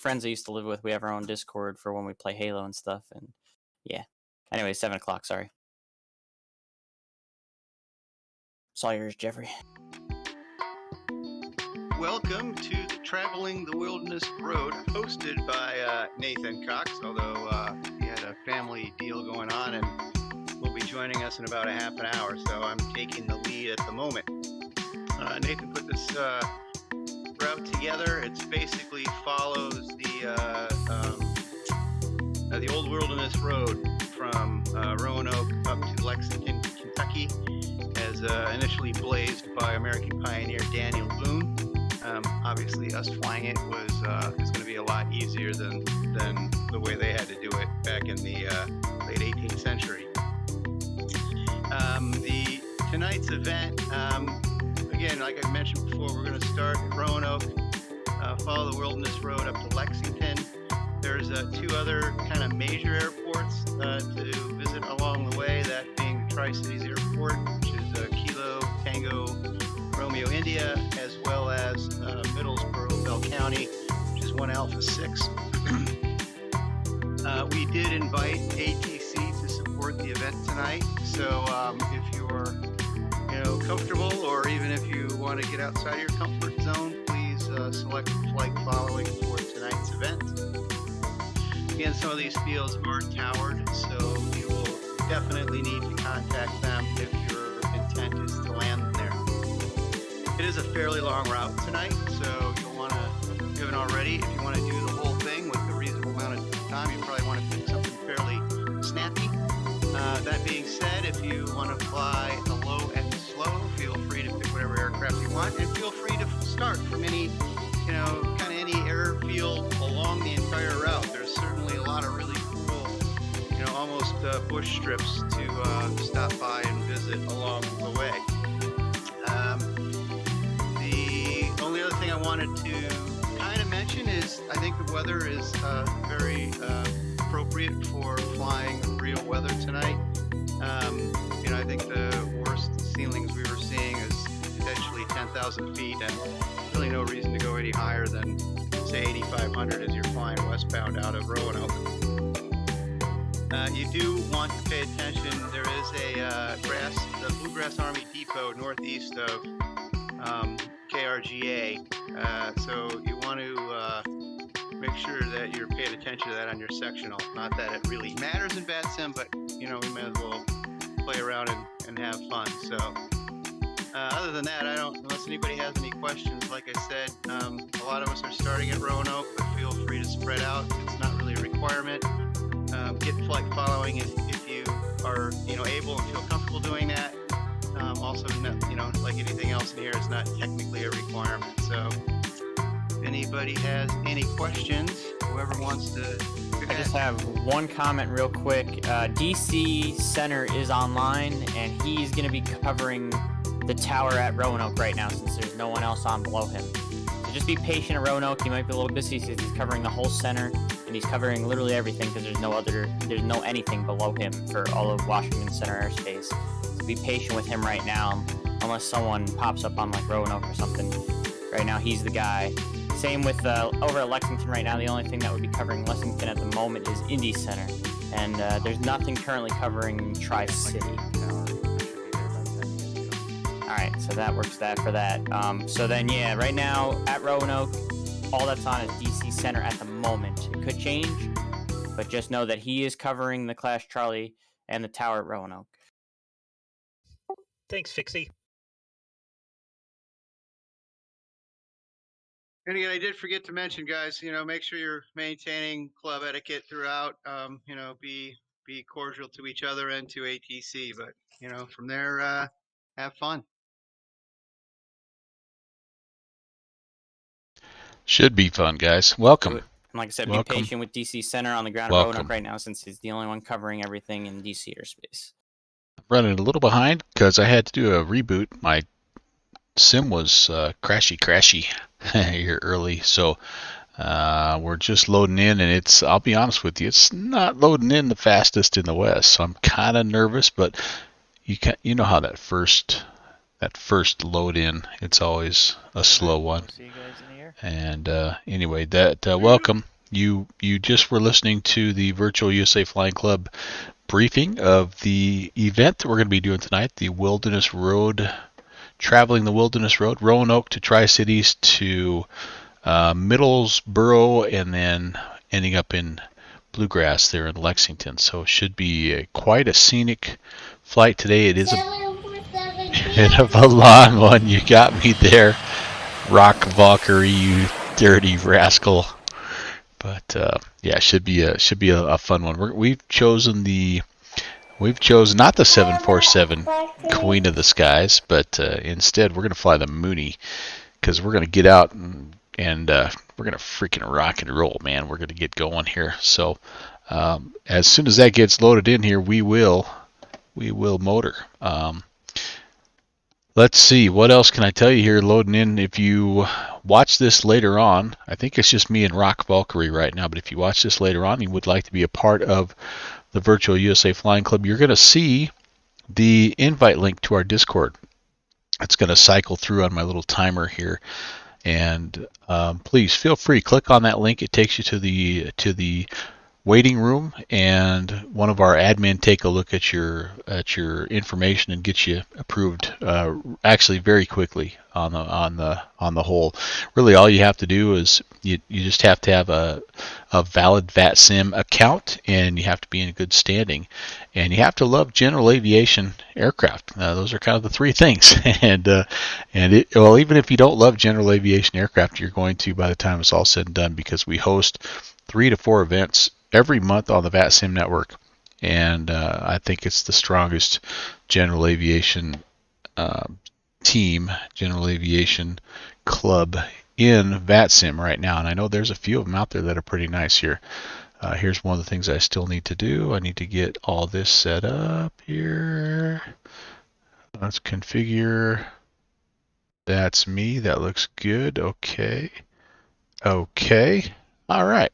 friends I used to live with, we have our own Discord for when we play Halo and stuff. And yeah. Anyway, 7 o'clock. Sorry. It's all yours, Jeffrey. Welcome to the Traveling the Wilderness Road, hosted by Nathan Cox, although he had a family deal going on and will be joining us in about a half an hour, so I'm taking the lead at the moment. Nathan put this route together. It basically follows the old Wilderness Road from Roanoke up to Lexington, Kentucky, as initially blazed by American pioneer Daniel Boone. Obviously, us flying it is going to be a lot easier than the way they had to do it back in the late 18th century. Tonight's event, again, like I mentioned before, we're going to start at Roanoke, follow the Wilderness Road up to Lexington. There's 2 other kind of major airports to visit along the way, that being the Tri-Cities Airport, which is Kilo Tango Romeo India, as well as Middlesboro, Bell County, which is 1 Alpha 6. We did invite ATC to support the event tonight, so if you're comfortable, or even if you want to get outside of your comfort zone, please select flight following for tonight's event. Again, some of these fields are towered, so you will definitely need to contact them if your intent is to land there. It is a fairly long route tonight, so you'll want to, if you haven't already, if you want to do the whole thing with a reasonable amount of time, you probably want to pick something fairly snappy. That being said, if you want to fly low and slow, feel free to pick whatever aircraft you want, and feel free to start from any, kind of any airfield along the entire route. There's certainly a lot of really cool, almost bush strips to stop by and visit along the way. The only other thing I wanted to kind of mention is I think the weather is very appropriate for flying real weather tonight. I think the worst ceilings we were seeing is potentially 10,000 feet, and really no reason to go any higher than, say, 8,500 as you're flying westbound out of Roanoke. You do want to pay attention. There is the Bluegrass Army Depot northeast of KRGA, so you want to make sure that you're paying attention to that on your sectional. Not that it really matters in bad sim, but we may as well play around and have fun. So other than that, unless anybody has any questions, like I said, a lot of us are starting at Roanoke, but feel free to spread out. It's not really a requirement. Get flight following if you are able and feel comfortable doing that. Also, like anything else in here, it's not technically a requirement. So if anybody has any questions, whoever wants to. I just have one comment real quick. DC Center is online, and he's going to be covering the tower at Roanoke right now since there's no one else on below him. So just be patient at Roanoke. He might be a little busy since he's covering the whole center, and he's covering literally everything because there's no anything below him for all of Washington Center airspace. So be patient with him right now, unless someone pops up on like Roanoke or something. Right now, he's the guy. Same with over at Lexington right now. The only thing that would be covering Lexington at the moment is Indy Center, and there's nothing currently covering Tri-City. All right, so that works for that. So then, yeah, right now at Roanoke, all that's on is DC Center at the moment. It could change, but just know that he is covering the Clash Charlie and the tower at Roanoke. Thanks, Fixie. And again, I did forget to mention, guys, make sure you're maintaining club etiquette throughout. Be cordial to each other and to ATC, but from there, have fun. Should be fun, guys. Welcome. And like I said, Welcome. Be patient with DC Center on the ground at Roanoke right now, since he's the only one covering everything in DC airspace. I'm running a little behind because I had to do a reboot. My sim was crashy here early, so we're just loading in, and I'll be honest with you, it's not loading in the fastest in the West, so I'm kind of nervous, but you know how that first that first load in, it's always a slow one. We'll see you guys in the air. And anyway, that welcome. You just were listening to the Virtual USA Flying Club briefing of the event that we're going to be doing tonight, the Wilderness Road, traveling the Wilderness Road, Roanoke to Tri-Cities to Middlesboro, and then ending up in Bluegrass there in Lexington. So it should be quite a scenic flight today. It is a bit of a long one. You got me there, Rock Valkyrie, you dirty rascal. But yeah, should be a fun one. We've chosen not the 747 Queen of the Skies, but instead we're going to fly the Mooney, because we're going to get out and we're going to freaking rock and roll, man. We're going to get going here. So as soon as that gets loaded in here, we will motor. Let's see, what else can I tell you here loading in. If you watch this later on, I think it's just me and Rock Valkyrie right now, but if you watch this later on and you would like to be a part of the Virtual USA Flying Club, you're going to see the invite link to our Discord. It's going to cycle through on my little timer here. And please feel free, click on that link. It takes you to the waiting room, and one of our admin take a look at your information and get you approved actually very quickly on the whole. Really, all you have to do is you just have to have a valid VATSIM account, and you have to be in good standing, and you have to love general aviation aircraft. Those are kind of the three things. And even if you don't love general aviation aircraft, you're going to by the time it's all said and done, because we host 3 to 4 events every month on the VATSIM network, and I think it's the strongest general aviation team, general aviation club in VATSIM right now, and I know there's a few of them out there that are pretty nice here. Here's one of the things I still need to do. I need to get all this set up here. Let's configure. That's me. That looks good. Okay. All right.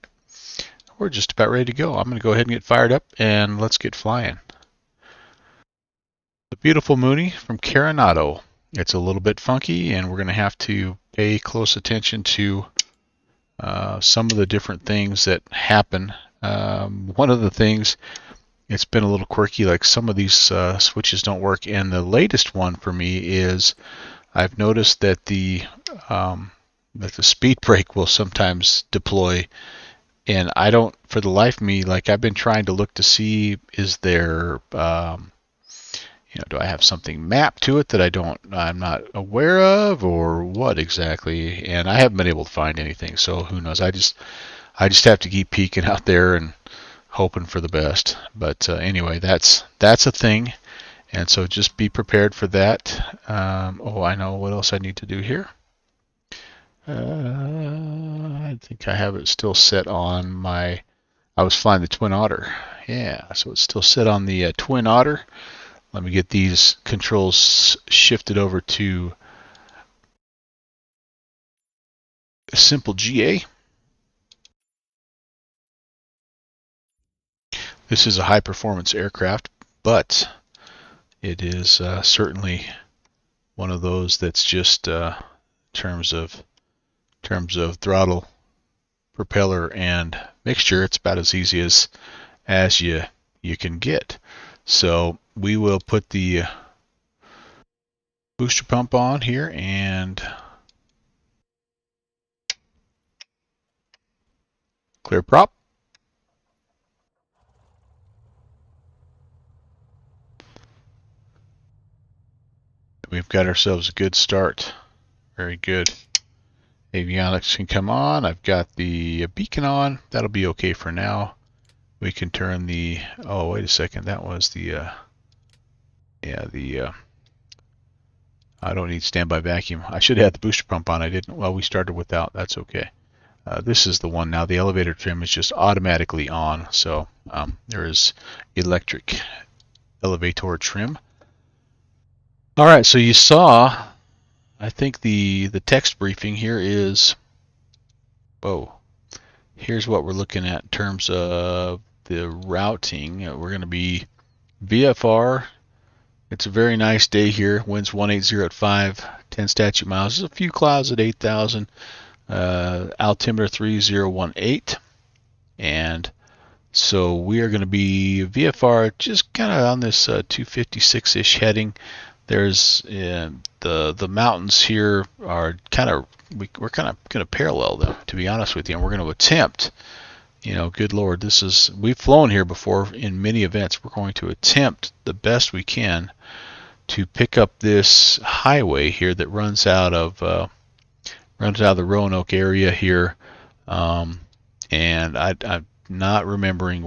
We're just about ready to go. I'm going to go ahead and get fired up, and let's get flying. The beautiful Mooney from Coronado. It's a little bit funky, and we're going to have to pay close attention to some of the different things that happen. One of the things, it's been a little quirky, like some of these switches don't work, and the latest one for me is I've noticed that the speed brake will sometimes deploy. And I don't, for the life of me, like I've been trying to look to see, is there, do I have something mapped to it that I'm not aware of, or what exactly? And I haven't been able to find anything, so who knows? I just have to keep peeking out there and hoping for the best. But anyway, that's a thing, and so just be prepared for that. I know what else I need to do here. I think I have it still set on I was flying the Twin Otter. Yeah, so it's still set on the Twin Otter. Let me get these controls shifted over to Simple GA. This is a high performance aircraft, but it is certainly one of those that's just terms of throttle, propeller, and mixture, it's about as easy as you can get. So we will put the booster pump on here and clear prop. We've got ourselves a good start. Very good. Avionics can come on. I've got the beacon on. That'll be okay for now. We can turn the, oh, wait a second. That was the, I don't need standby vacuum. I should have had the booster pump on. I didn't. Well, we started without. That's okay. This is the one now. The elevator trim is just automatically on. So there is electric elevator trim. All right, so you saw, I think the text briefing here is, here's what we're looking at in terms of the routing. We're going to be VFR It's a very nice day here. Winds 180 at 5, 10 statute miles. There's a few clouds at 8,000. Altimeter 3018. And so we are going to be VFR just kind of on this 256-ish heading. There's the mountains here are kind of, we're kind of going to parallel them, to be honest with you. And we're going to attempt, good Lord, we've flown here before in many events. We're going to attempt the best we can to pick up this highway here that runs out of the Roanoke area here. And I'm not remembering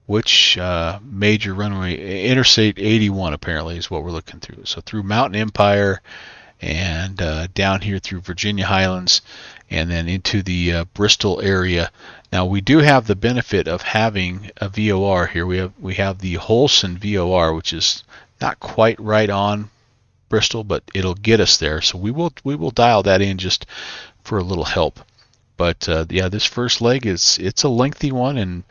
which major runway. Interstate 81 apparently is what we're looking through. So through Mountain Empire and down here through Virginia Highlands and then into the Bristol area. Now we do have the benefit of having a VOR here. We have the Holson VOR, which is not quite right on Bristol, but it'll get us there. So we will dial that in just for a little help. But yeah, this first leg it's a lengthy one, and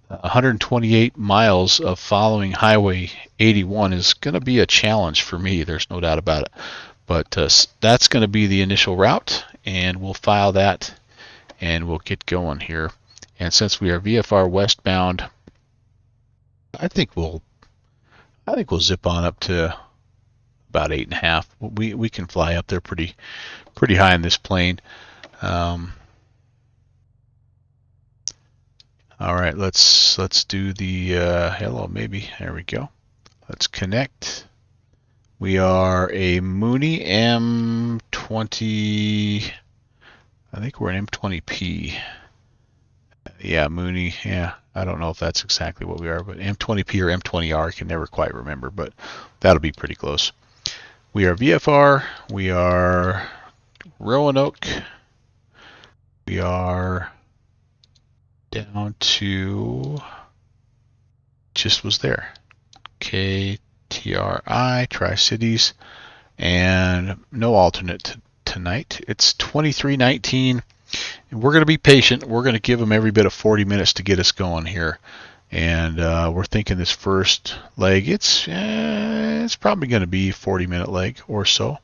128 miles of following Highway 81 is going to be a challenge for me. There's no doubt about it. But that's going to be the initial route, and we'll file that, and we'll get going here. And since we are VFR westbound, I think we'll zip on up to about 8.5. We can fly up there pretty high in this plane. All right, let's do the hello maybe. There we go. Let's connect. We are a Mooney M20. I think we're an M20P. Yeah, Mooney. Yeah, I don't know if that's exactly what we are, but M20P or M20R, I can never quite remember, but that'll be pretty close. We are VFR. We are Roanoke. We are down to just was there. KTRI, Tri-Cities, and no alternate tonight. It's 2319. We're going to be patient. We're going to give them every bit of 40 minutes to get us going here. And we're thinking this first leg, it's probably going to be a 40-minute leg or so.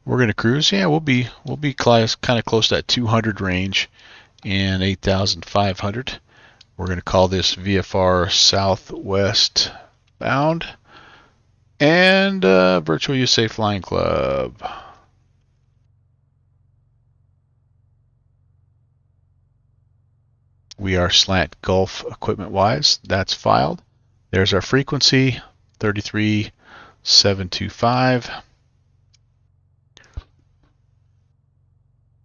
We're going to cruise. Yeah, we'll be kind of close to that 200 range and 8,500. We're going to call this VFR Southwest bound and Virtual USA Flying Club. We are slant Gulf equipment wise. That's filed. There's our frequency 33725.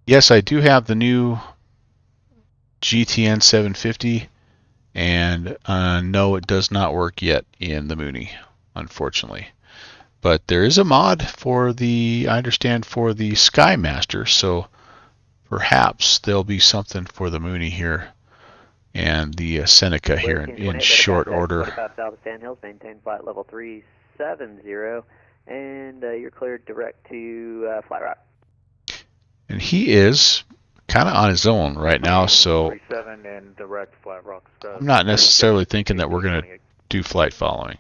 Yes, I do have the new GTN 750, and no, it does not work yet in the Mooney, unfortunately. But there is a mod for I understand, for the Skymaster, so perhaps there'll be something for the Mooney here and the Seneca here in short order. South of Sand Hills, maintain flight level 370, and you're cleared direct to Flat Rock. And he is kind of on his own right now, so and direct Flat Rock. I'm not necessarily thinking that we're going to do flight following.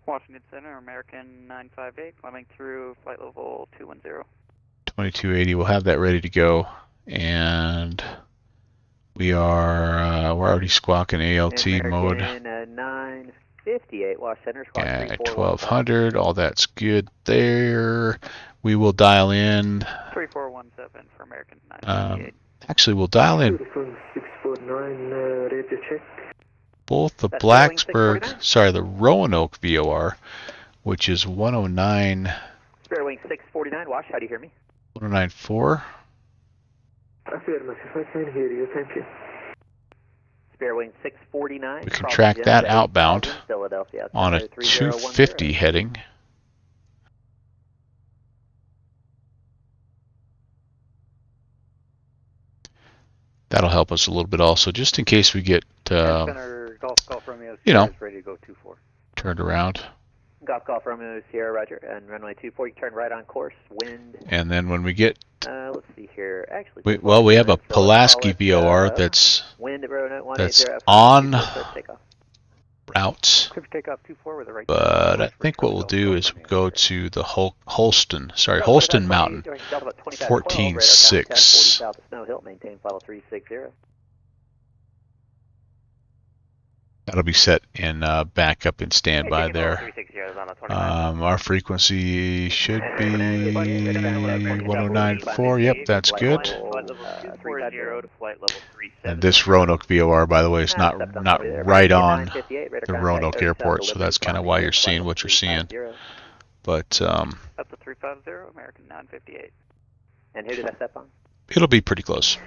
Washington Center, American 958, climbing through flight level 210. 2280, we'll have that ready to go, and we're already squawking ALT mode. American 958, Wash Center, squawk At 1200, all that's good there. We will dial in. 3417 for American 958. Actually, we'll dial in 649, radio check. both the the Roanoke VOR, which is 109. Spare wing 649, Wash, how do you hear me? 1094. Affirmative, I can hear you, thank you. Spare wing 649. We can track that outbound Philadelphia, on a 250 heading. That'll help us a little bit also, just in case we get, Golf Romeo, ready to go 24. Turned around. Golf Romeo, Sierra, Roger, and runway 24, you turn right on course, wind. And then when we get, let's see here, actually. we have a Pulaski VOR that's wind at Roanoke, on route. Clear for takeoff 24 with the right. But I think what we'll do is go to the Holston Mountain, 14.6. South of Snow Hill, maintain flight level 360. That'll be set in backup and standby there. Our frequency should be 1094. Yep, that's good. And this Roanoke VOR, by the way, is not right on the Roanoke Airport, so that's kind of why you're seeing what you're seeing. But Up to 350, American 958. And who did I step on? it'll be pretty close.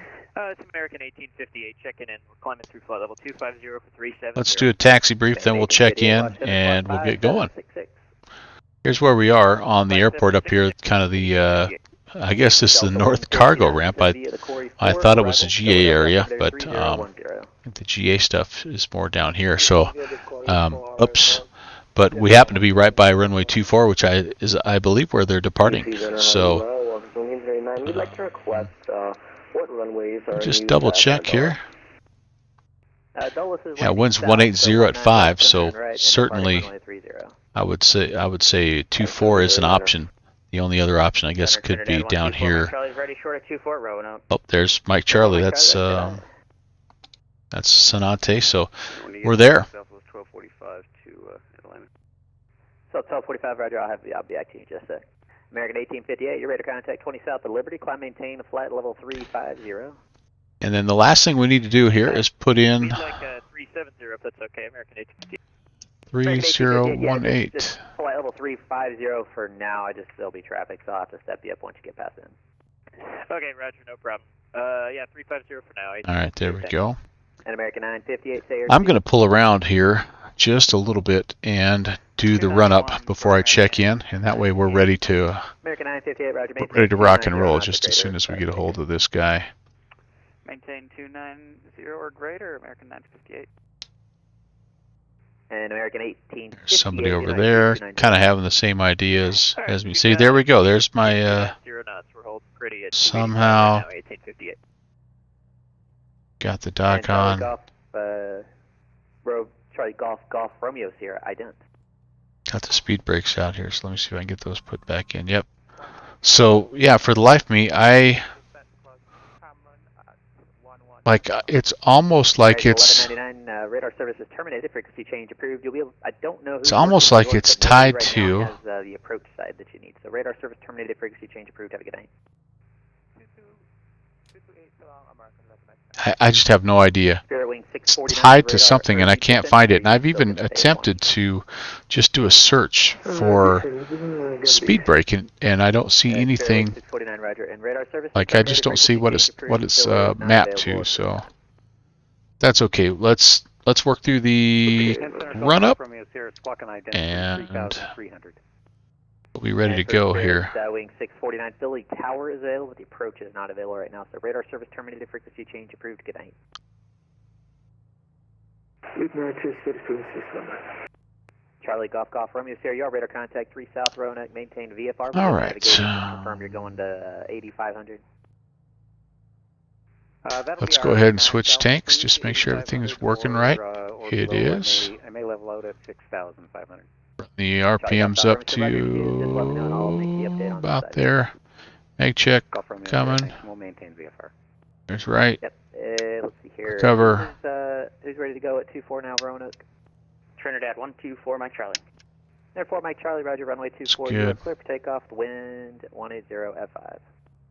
It's American 1858 checking in. We're climbing through flight level 250 for 370. Let's do a taxi brief, then we'll check in and we'll get going. Here's where we are on the airport up here, kind of the, I guess this is the north cargo ramp. I thought it was the GA area, but the GA stuff is more down here. So, oops. But we happen to be right by runway 24, which is I believe where they're departing. So, we'd like to request what runways are just double check here. Yeah, wind's 180 at 5, so certainly I would say 24 is an option. The only other option, I guess, could be down here. Oh, there's Mike Charlie. That's Sonate. So we're there. So 1245, Roger. I'll be back to you in just a sec. American 1858, you're ready to contact 20 South of Liberty. Climb, maintain a flight level 350. And then the last thing we need to do here is put in. We'd like 370 if that's okay. American 1858. 3018. Flight level 350 for now. There'll be traffic, so I'll have to step you up once you get past in. Okay, Roger, no problem. Yeah, 350 for now. All right, there we go. And American 958, say I'm going to pull around here just a little bit and do the run up before I check in, and that way we're ready to American 958, Roger, rock and roll just as soon as we get a hold of this guy. Maintain 290 or greater, American 958. And American 18. There's somebody over there, kind of having the same ideas as me. See, there we go. There's my somehow got the dock on. Charlie Golf Romeo Sierra, ident. Got the speed brakes out here, so let me see if I can get those put back in. Yep. So yeah, for the life of me, it's almost like it's. Radar service is terminated. Frequency change approved. You'll be able, I don't know. It's almost like it's tied to. Has, the approach side that you need. So radar service terminated. Frequency change approved. Have a good night. I just have no idea. It's tied to something, and I can't find it. And I've even attempted to just do a search for speed brake, and I don't see anything. Like I just don't see what it's mapped to. So that's okay. Let's work through the run up, and we'll be ready to go here. Wing 649 Philly Tower is available, but the approach is not available right now. So radar service terminated. Frequency change approved. Good night. Charlie Golf Romeo Sierra, you are radar contact 3 South Roanoke, maintain VFR. All right. Confirm you're going to 8500. Let's go ahead and switch tanks. Just make sure everything is working right. It is. I may level out at 6,500. The RPM's up to about there. Make check coming. We'll maintain VFR. There's right. Yep. Let's see here. Cover. Who's ready to go at 24 now, Roanoke? Trinidad 124, Mike Charlie. Airport Mike Charlie, Roger, runway 24. You are clear for takeoff. Wind 180 F5.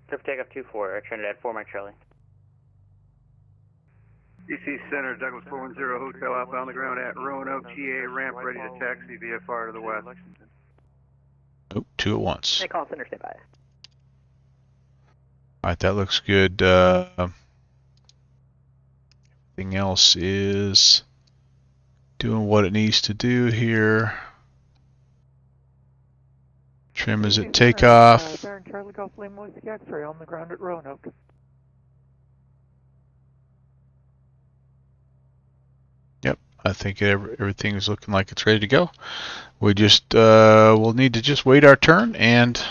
Clear for takeoff 24, Trinidad 4, Mike Charlie. DC Center, Douglas 410 Hotel, outbound the ground at Roanoke, GA ramp, ready to taxi VFR to the west. Oh, 2 at once. Hey, call center, stay by. Alright, that looks good. Everything else is doing what it needs to do here. Trim is at takeoff. Charlie Golf Lima with the X-ray on the ground at Roanoke. Yep, I think everything is looking like it's ready to go. We just we'll need to just wait our turn, and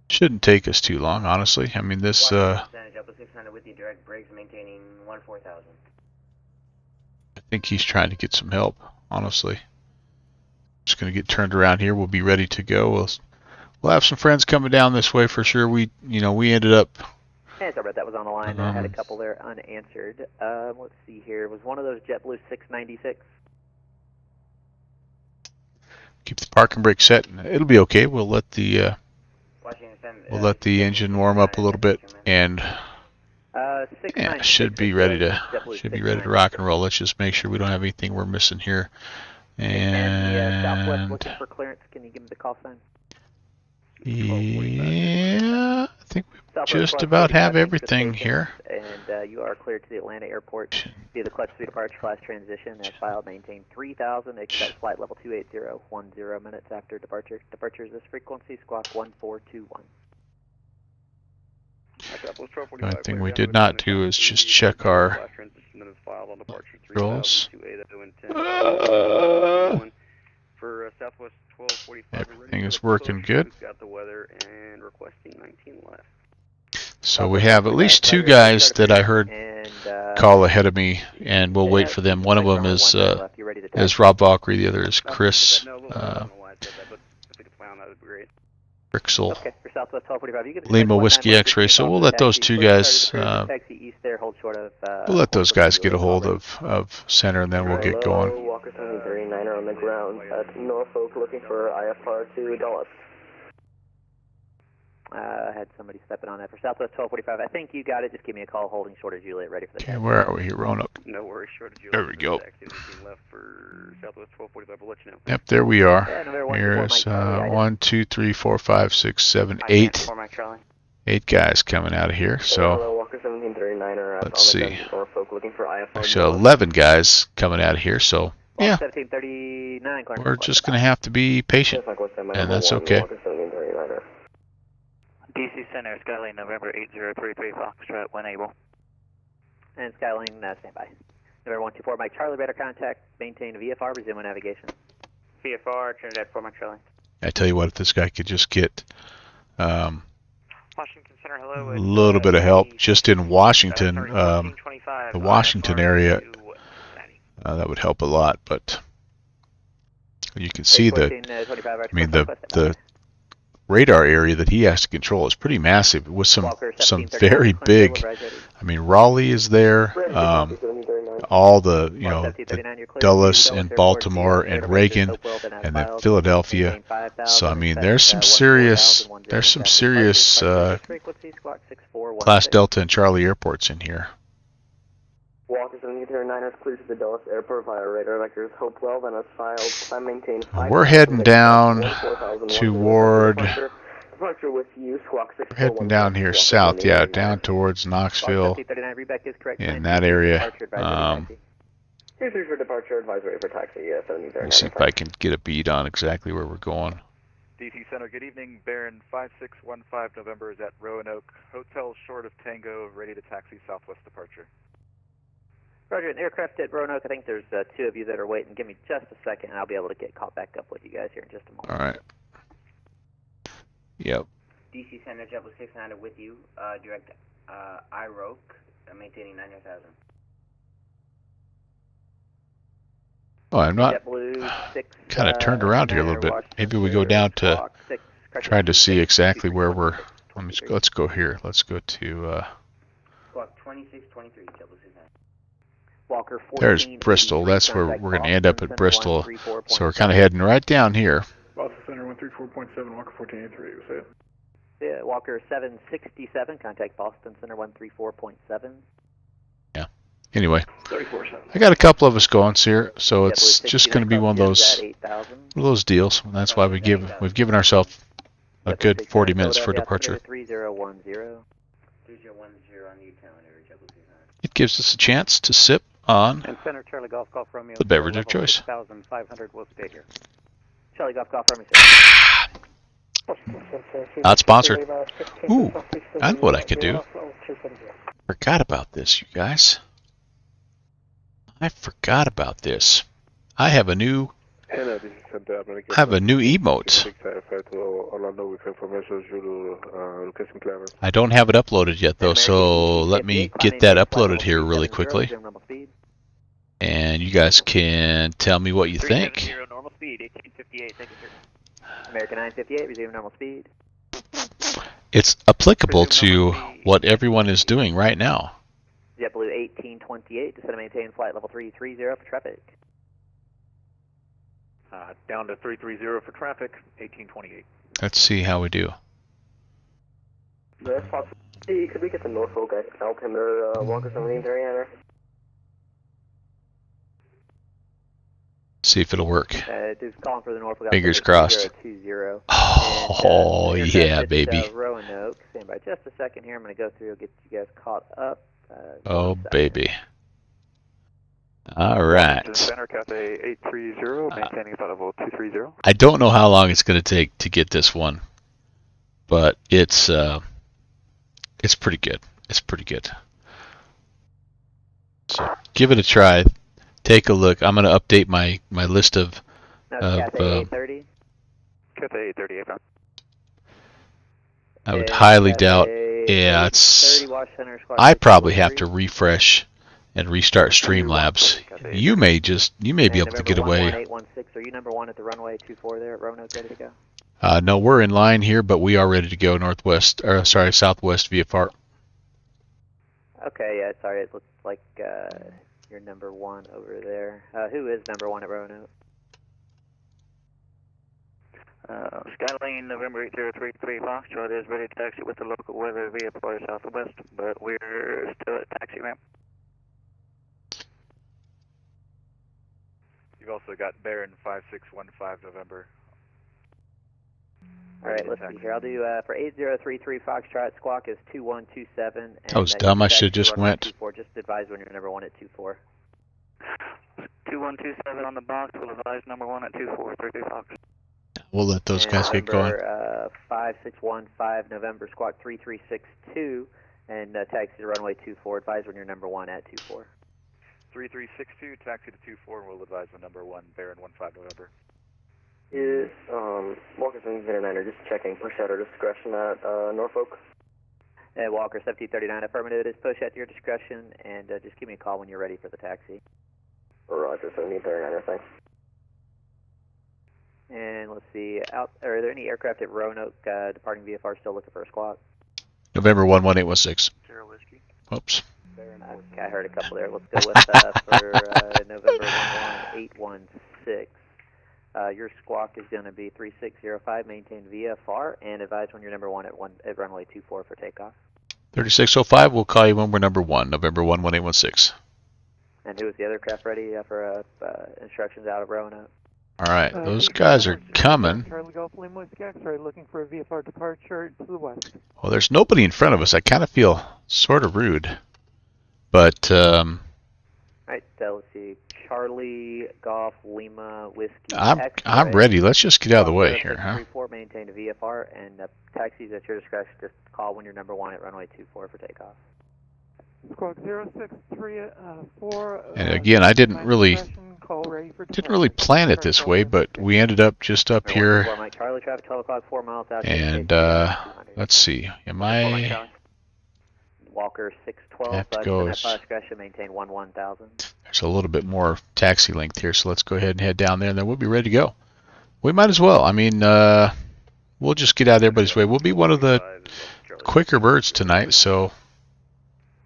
shouldn't take us too long, honestly. I mean, this. With the direct brakes, maintaining 14,000. think he's trying to get some help, honestly. Just going to get turned around here. We'll be ready to go. We'll have some friends coming down this way for sure. We ended up. Hey, sorry about that. Was on the line. I had a couple there unanswered. Let's see here. Was one of those JetBlue 696? Keep the parking brake set. It'll be okay. We'll let the engine warm up a little bit, and yeah, should be ready to rock and roll. Let's just make sure we don't have anything we're missing here. And Southwest looking for clearance. Can you give me the call sign? Yeah, I think we just about have everything here. And you are cleared to the Atlanta airport via the clutch speed departure class transition. As filed, maintain 3000. Expect flight level 280, 10 minutes after departure. Departure is this frequency, squawk 1421. The only thing we did not do is just check our controls. For Southwest 1245. Everything is working good. Got the weather and requesting 19 left. So we have at least two guys that I heard call ahead of me, and we'll wait for them. One of them is Rob Valkyrie, the other is Chris Rixel. Okay, for Southwest 1245, you can Lima Whiskey X-Ray. So we'll let those two guys. We'll let those guys get a hold of center, and then we'll get going. Walker 739er on the ground at Norfolk looking for IFR to Dulles. I had somebody stepping on that for Southwest 1245. I think you got it. Just give me a call holding short of Juliet, ready for the Okay, where are we here, Roanoke? No worries, short of Juliet. There we go. Left for Southwest 1245. I'll let you know. Yep, there we are. Yeah, Here's 1, 2, 3, 4, 5, 6, 7, 8. 8 guys coming out of here. So Walker 1739er let's see. Norfolk looking for IFR. Actually, 11 guys coming out of here. So yeah, 1739. we're just gonna have to be patient, and that's okay. DC Center, Skyline, November 8033, Foxtrot, when able. And Skyline, stand by. November 124, Mike Charlie, radar contact, maintain VFR, resume navigation. VFR, Trinidad 4, Mike Charlie. I tell you what, if this guy could just get Washington Center, hello. a little bit of help just in Washington, the Washington area, that would help a lot. But you can see the radar area that he has to control is pretty massive with some very big. I mean, Raleigh is there, all the the Dulles and Baltimore and Reagan and then Philadelphia. So I mean, there's some serious Class Delta and Charlie airports in here. Walker 1739 is clear to the Dulles Airport via radar vectors Hopewell, and as filed, climb maintain 5. We're heading down toward. Departure with you, squawk 641. We're heading down here south, yeah, down towards Knoxville, in that area. Here's for departure advisory for taxi. Let me see if I can get a beat on exactly where we're going. DC Center, good evening. Baron 5615 November is at Roanoke. Hotel short of Tango, ready to taxi Southwest departure. Roger, an aircraft at Roanoke. I think there's 2 of you that are waiting. Give me just a second, and I'll be able to get caught back up with you guys here in just a moment. All right. Yep. DC Center, JetBlue 690 with you. Direct IROC, maintaining 90,000. Oh, I'm not kind of turned around here a little bit. Maybe we go down to try to see exactly where we're. Let's go here. Let's go to. Squawk 2623, JetBlue 690. Walker 14, there's Bristol. That's where we're going to end up at Bristol. So we're kind of heading right down here. Boston Center 134.7, Walker 1483, was it? Yeah, Walker 767, contact Boston Center 134.7. Yeah. Anyway, I got a couple of us going here, so it's just going to be one of those deals. And that's why we've given ourselves a good 40 minutes for departure. 3010. It gives us a chance to sip on the beverage of choice. 6500 will stay here. Charlie Golf Golf Romeo. Not sponsored. Ooh, I know what I could do. Forgot about this, you guys. I forgot about this. I have a new emote. I don't have it uploaded yet though, so let me get that uploaded here really quickly. and you guys can tell me what you think. 370 normal speed, 1858, thank you, sir. American 958, resume normal speed. It's applicable to what everyone is doing right now. JetBlue 1828, descend and maintain flight level 330 for traffic. Down to 330 for traffic, 1828. Let's see how we do. Yes, possible. Hey, could we get the Norfolk altimeter, Walker 1739er? See if it'll work. Just calling for the Norfolk Fingers altimeter crossed. 3020. Oh, yeah, baby. Roanoke. Stand by just a second here. I'm going to go through and get you guys caught up. Oh, baby. All right. Center Cafe 830, maintaining flight level 230. I don't know how long it's going to take to get this one, but it's pretty good. It's pretty good. So give it a try. Take a look. I'm going to update my list of. Cafe 830. Cafe 830, FM. I would highly doubt. Yeah, it's. I probably have to refresh and restart Streamlabs. You may be able to get away. 816. Are you number 1 at the runway 24 there at Roanoke, ready to go? No, we're in line here, but we are ready to go southwest VFR. Okay, yeah, sorry, it looks like you're number 1 over there. Who is number 1 at Roanoke? Skyline November 8033 Foxtrot is ready to taxi with the local weather VFR southwest, but we're still at taxi ramp. You've also got Baron 5615 November. Alright, let's see here. I'll do, for 8033 Foxtrot, squawk is 2127. That was dumb, I should have just went. 24. Just advise when you're number 1 at 24. 2127 on the box, we'll advise number 1 at 2433 Fox. We'll let those guys get going. 5615 November, squawk 3362, and taxi to runway 24. Advise when you're number 1 at 24. 3362, taxi to 24, and we'll advise when number 1, Baron 15 November. Is, Walker 1739er just checking push at our discretion at, Norfolk? Walker 1739, affirmative, it is push at your discretion, and just give me a call when you're ready for the taxi. Roger, 1739er, thanks. And let's see, are there any aircraft at Roanoke departing VFR still looking for a squawk? November 11816. Zero whiskey. Oops. Okay, I heard a couple there. Let's go with for November 11816. Your squawk is going to be 3605, maintain VFR, and advise when you're number 1 at runway 24 for takeoff. 3605, we'll call you when we're number 1, November 11816. And who is the other craft ready for instructions out of Roanoke? All right, those guys are coming. Charlie Golf Lima Whiskey X-ray, looking for a VFR departure to the west. Well, there's nobody in front of us. I kind of feel sort of rude, but. All right, so let's see. Charlie Golf Lima Whiskey X-ray. I'm ready. Let's just get out of the way here, huh? 34, maintain the VFR, and taxis at your discretion. Just call when you're number 1 at runway 24 for takeoff. Squawk 0634. And again, I didn't really plan it this way, but we ended up just up here. Charlie, traffic 12 o'clock, 4 miles out. And let's see. Am I? Walker 612. Have to go. Discretion, maintain 1000. There's a little bit more taxi length here, so let's go ahead and head down there, and then we'll be ready to go. We might as well. I mean, we'll just get out of everybody's way. We'll be one of the quicker birds tonight, so.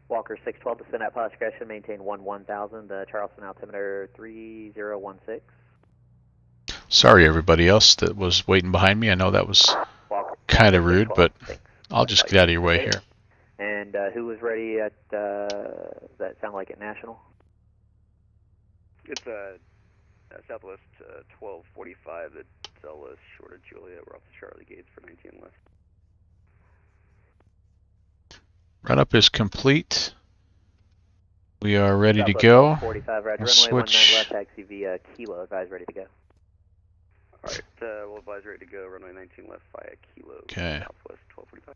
Walker 612, descend at pilot discretion, maintain 1000, the Charleston altimeter 3016. Sorry, everybody else that was waiting behind me. I know that was kind of rude, but I'll just get out of your way here. And who was ready at, that sound like at National? It's Southwest 1245, the Zelda short of Juliet. We're off the Charlie Gates for 19 left. Run-up is complete. We are ready to go. 45 right, we'll runway 19 switch. left, taxi via Kilo, advise ready to go. Alright, we'll advise ready to go, runway 19 left via Kilo. Okay. Southwest 1245.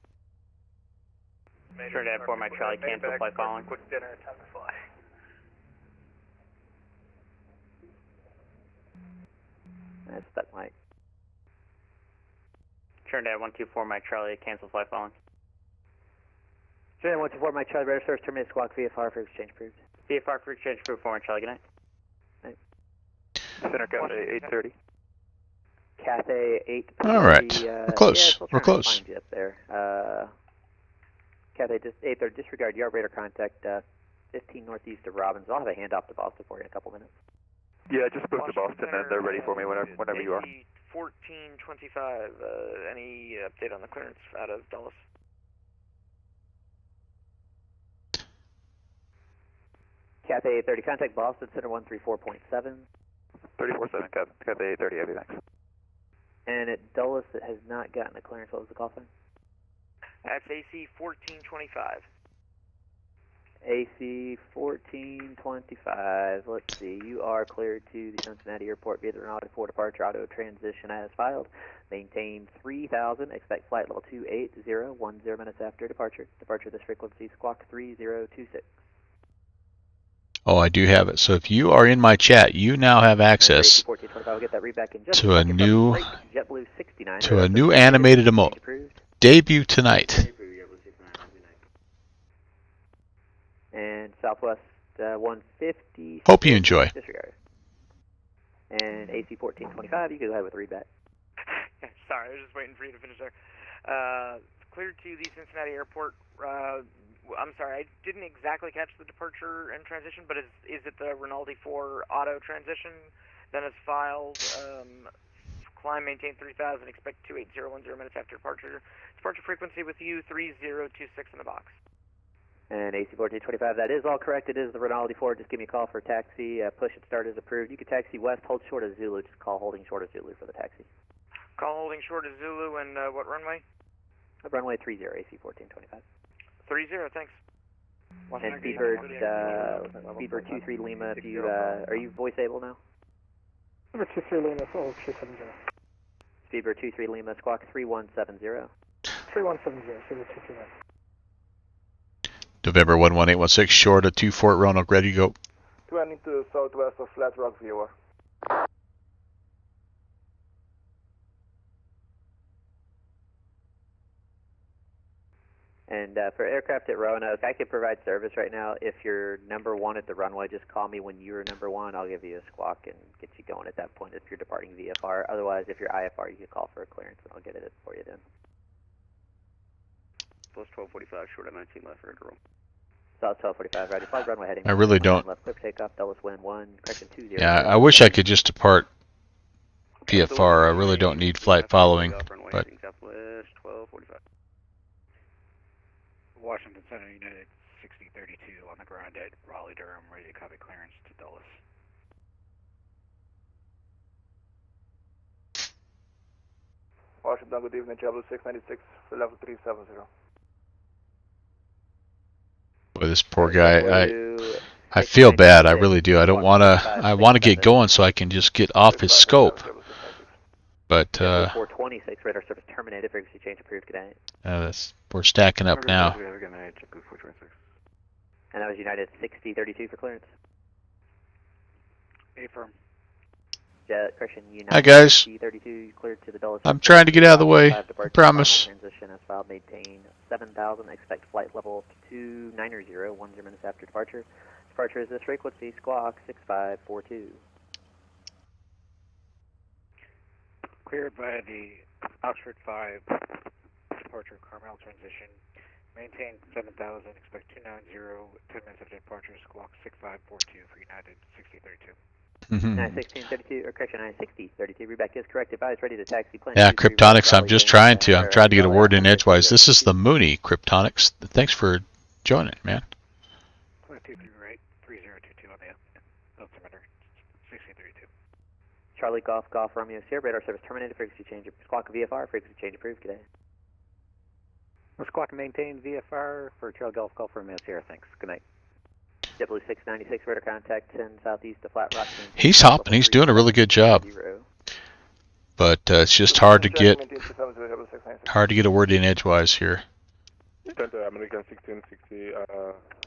Trinidad 4, Mike Charlie, cancel flight following. Quick dinner, time to fly. That's stuck, Mike. Trinidad 124, Mike Charlie, cancel flight following. Trinidad 124, Mike Charlie, radar source, terminate squawk VFR for exchange approved. VFR for exchange approved, 4 Mike Charlie, good night. Center Cafe 830. Cathay 830. All right. We're close. Yeah, still We're trying to close. find you up there. Cathay 830, disregard yard radar contact 15 northeast of Robbins. I'll have a handoff to Boston for you in a couple minutes. Yeah, just spoke to Boston and they're ready for me whenever you are. 1425, any update on the clearance out of Dulles? Cathay 830, contact Boston Center 134.7. 347, Cathay 830, heavy thanks. And at Dulles that has not gotten a clearance, what was the call sign? That's AC 1425. AC 1425. Let's see. You are cleared to the Cincinnati Airport via the Ronaldo 4 departure auto transition as filed. Maintain 3000. Expect flight level 280. 10 minutes after departure. Departure this frequency squawk 3026. Oh, I do have it. So if you are in my chat, you now have access I'll get that read back in just to a new JetBlue 69. animated emote. Debut tonight. And Southwest 150. Hope you enjoy. Disregard. And AC 1425, you can go ahead with the readback. Sorry, I was just waiting for you to finish there. Cleared to the Cincinnati Airport. I'm sorry, I didn't exactly catch the departure and transition, but is it the Rinaldi 4 auto transition? Then it's filed. Climb, maintain 3000, expect 28010 minutes after departure. Departure frequency with you 3026 in the box. And AC 1425, that is all correct. It is the Rinaldi 4. Just give me a call for taxi. Push and start is approved. You can taxi west, hold short of Zulu. Just call holding short of Zulu for the taxi. Call holding short of Zulu and what runway? Runway 30, AC 1425. 30, thanks. And Speedbird 23 Lima, if you, are you voice able now? Speedbird 23 Lima, 370. Speedbird 23 Lima, squawk 3170. 3170, Speedbird 23 Lima. November 11816, short of 2 Fort Roanoke, ready to go. 22 southwest of Flat Rock Viewer. And for aircraft at Roanoke, I can provide service right now. If you're number one at the runway, just call me when you're number one. I'll give you a squawk and get you going at that point if you're departing VFR. Otherwise, if you're IFR, you can call for a clearance and I'll get it for you then. Plus 1245, short of 19 left, ready to roll. South 1245, right. Flight runway heading. I really don't. Left, clear for takeoff, Dulles wind 1, correction 20. Yeah, I wish I could just depart VFR. I really don't need flight following. But Southwest 1245. Washington Center United 6032 on the ground at Raleigh Durham, ready to copy clearance to Dulles. Washington, good evening, JetBlue 696 for level 370. boy, this poor guy, I feel bad. I really do. I don't want to. I want to get going so I can just get off his scope. But 426, radar service terminated. Frequency change approved. Good night. We're stacking up now. And that was United 6032 for clearance. Affirm. Jet correction United. Hi guys. 6032 cleared to the Dulles. I'm trying to get out of the way. I promise. Transition as filed. Maintain 7000. Expect flight level 290. 10 minutes after departure. Departure is this frequency. Squawk 6542. Cleared by the Oxford 5 departure Carmel transition. Maintain 7000, expect 290, 10 minutes after departure, squawk 6542 for United 6032. 91632, or correction 96032, readback is correct. Advise ready to taxi plane. Yeah, Kryptonics, I'm trying to get a word in edgewise. This is the Mooney, Kryptonics. Thanks for joining, man. 23 right, 3022 on the altimeter, 6032. Charlie Golf Romeo Sierra, radar service terminated, frequency change, squawk VFR, frequency change approved. Good day. We're squawk maintain VFR for Charlie Golf Romeo Sierra, thanks. Good night. JetBlue 696, radar contact 10 southeast to Flat Rock. He's hopping, he's doing a really good job. But it's just hard to get a word in edgewise here. American 1660.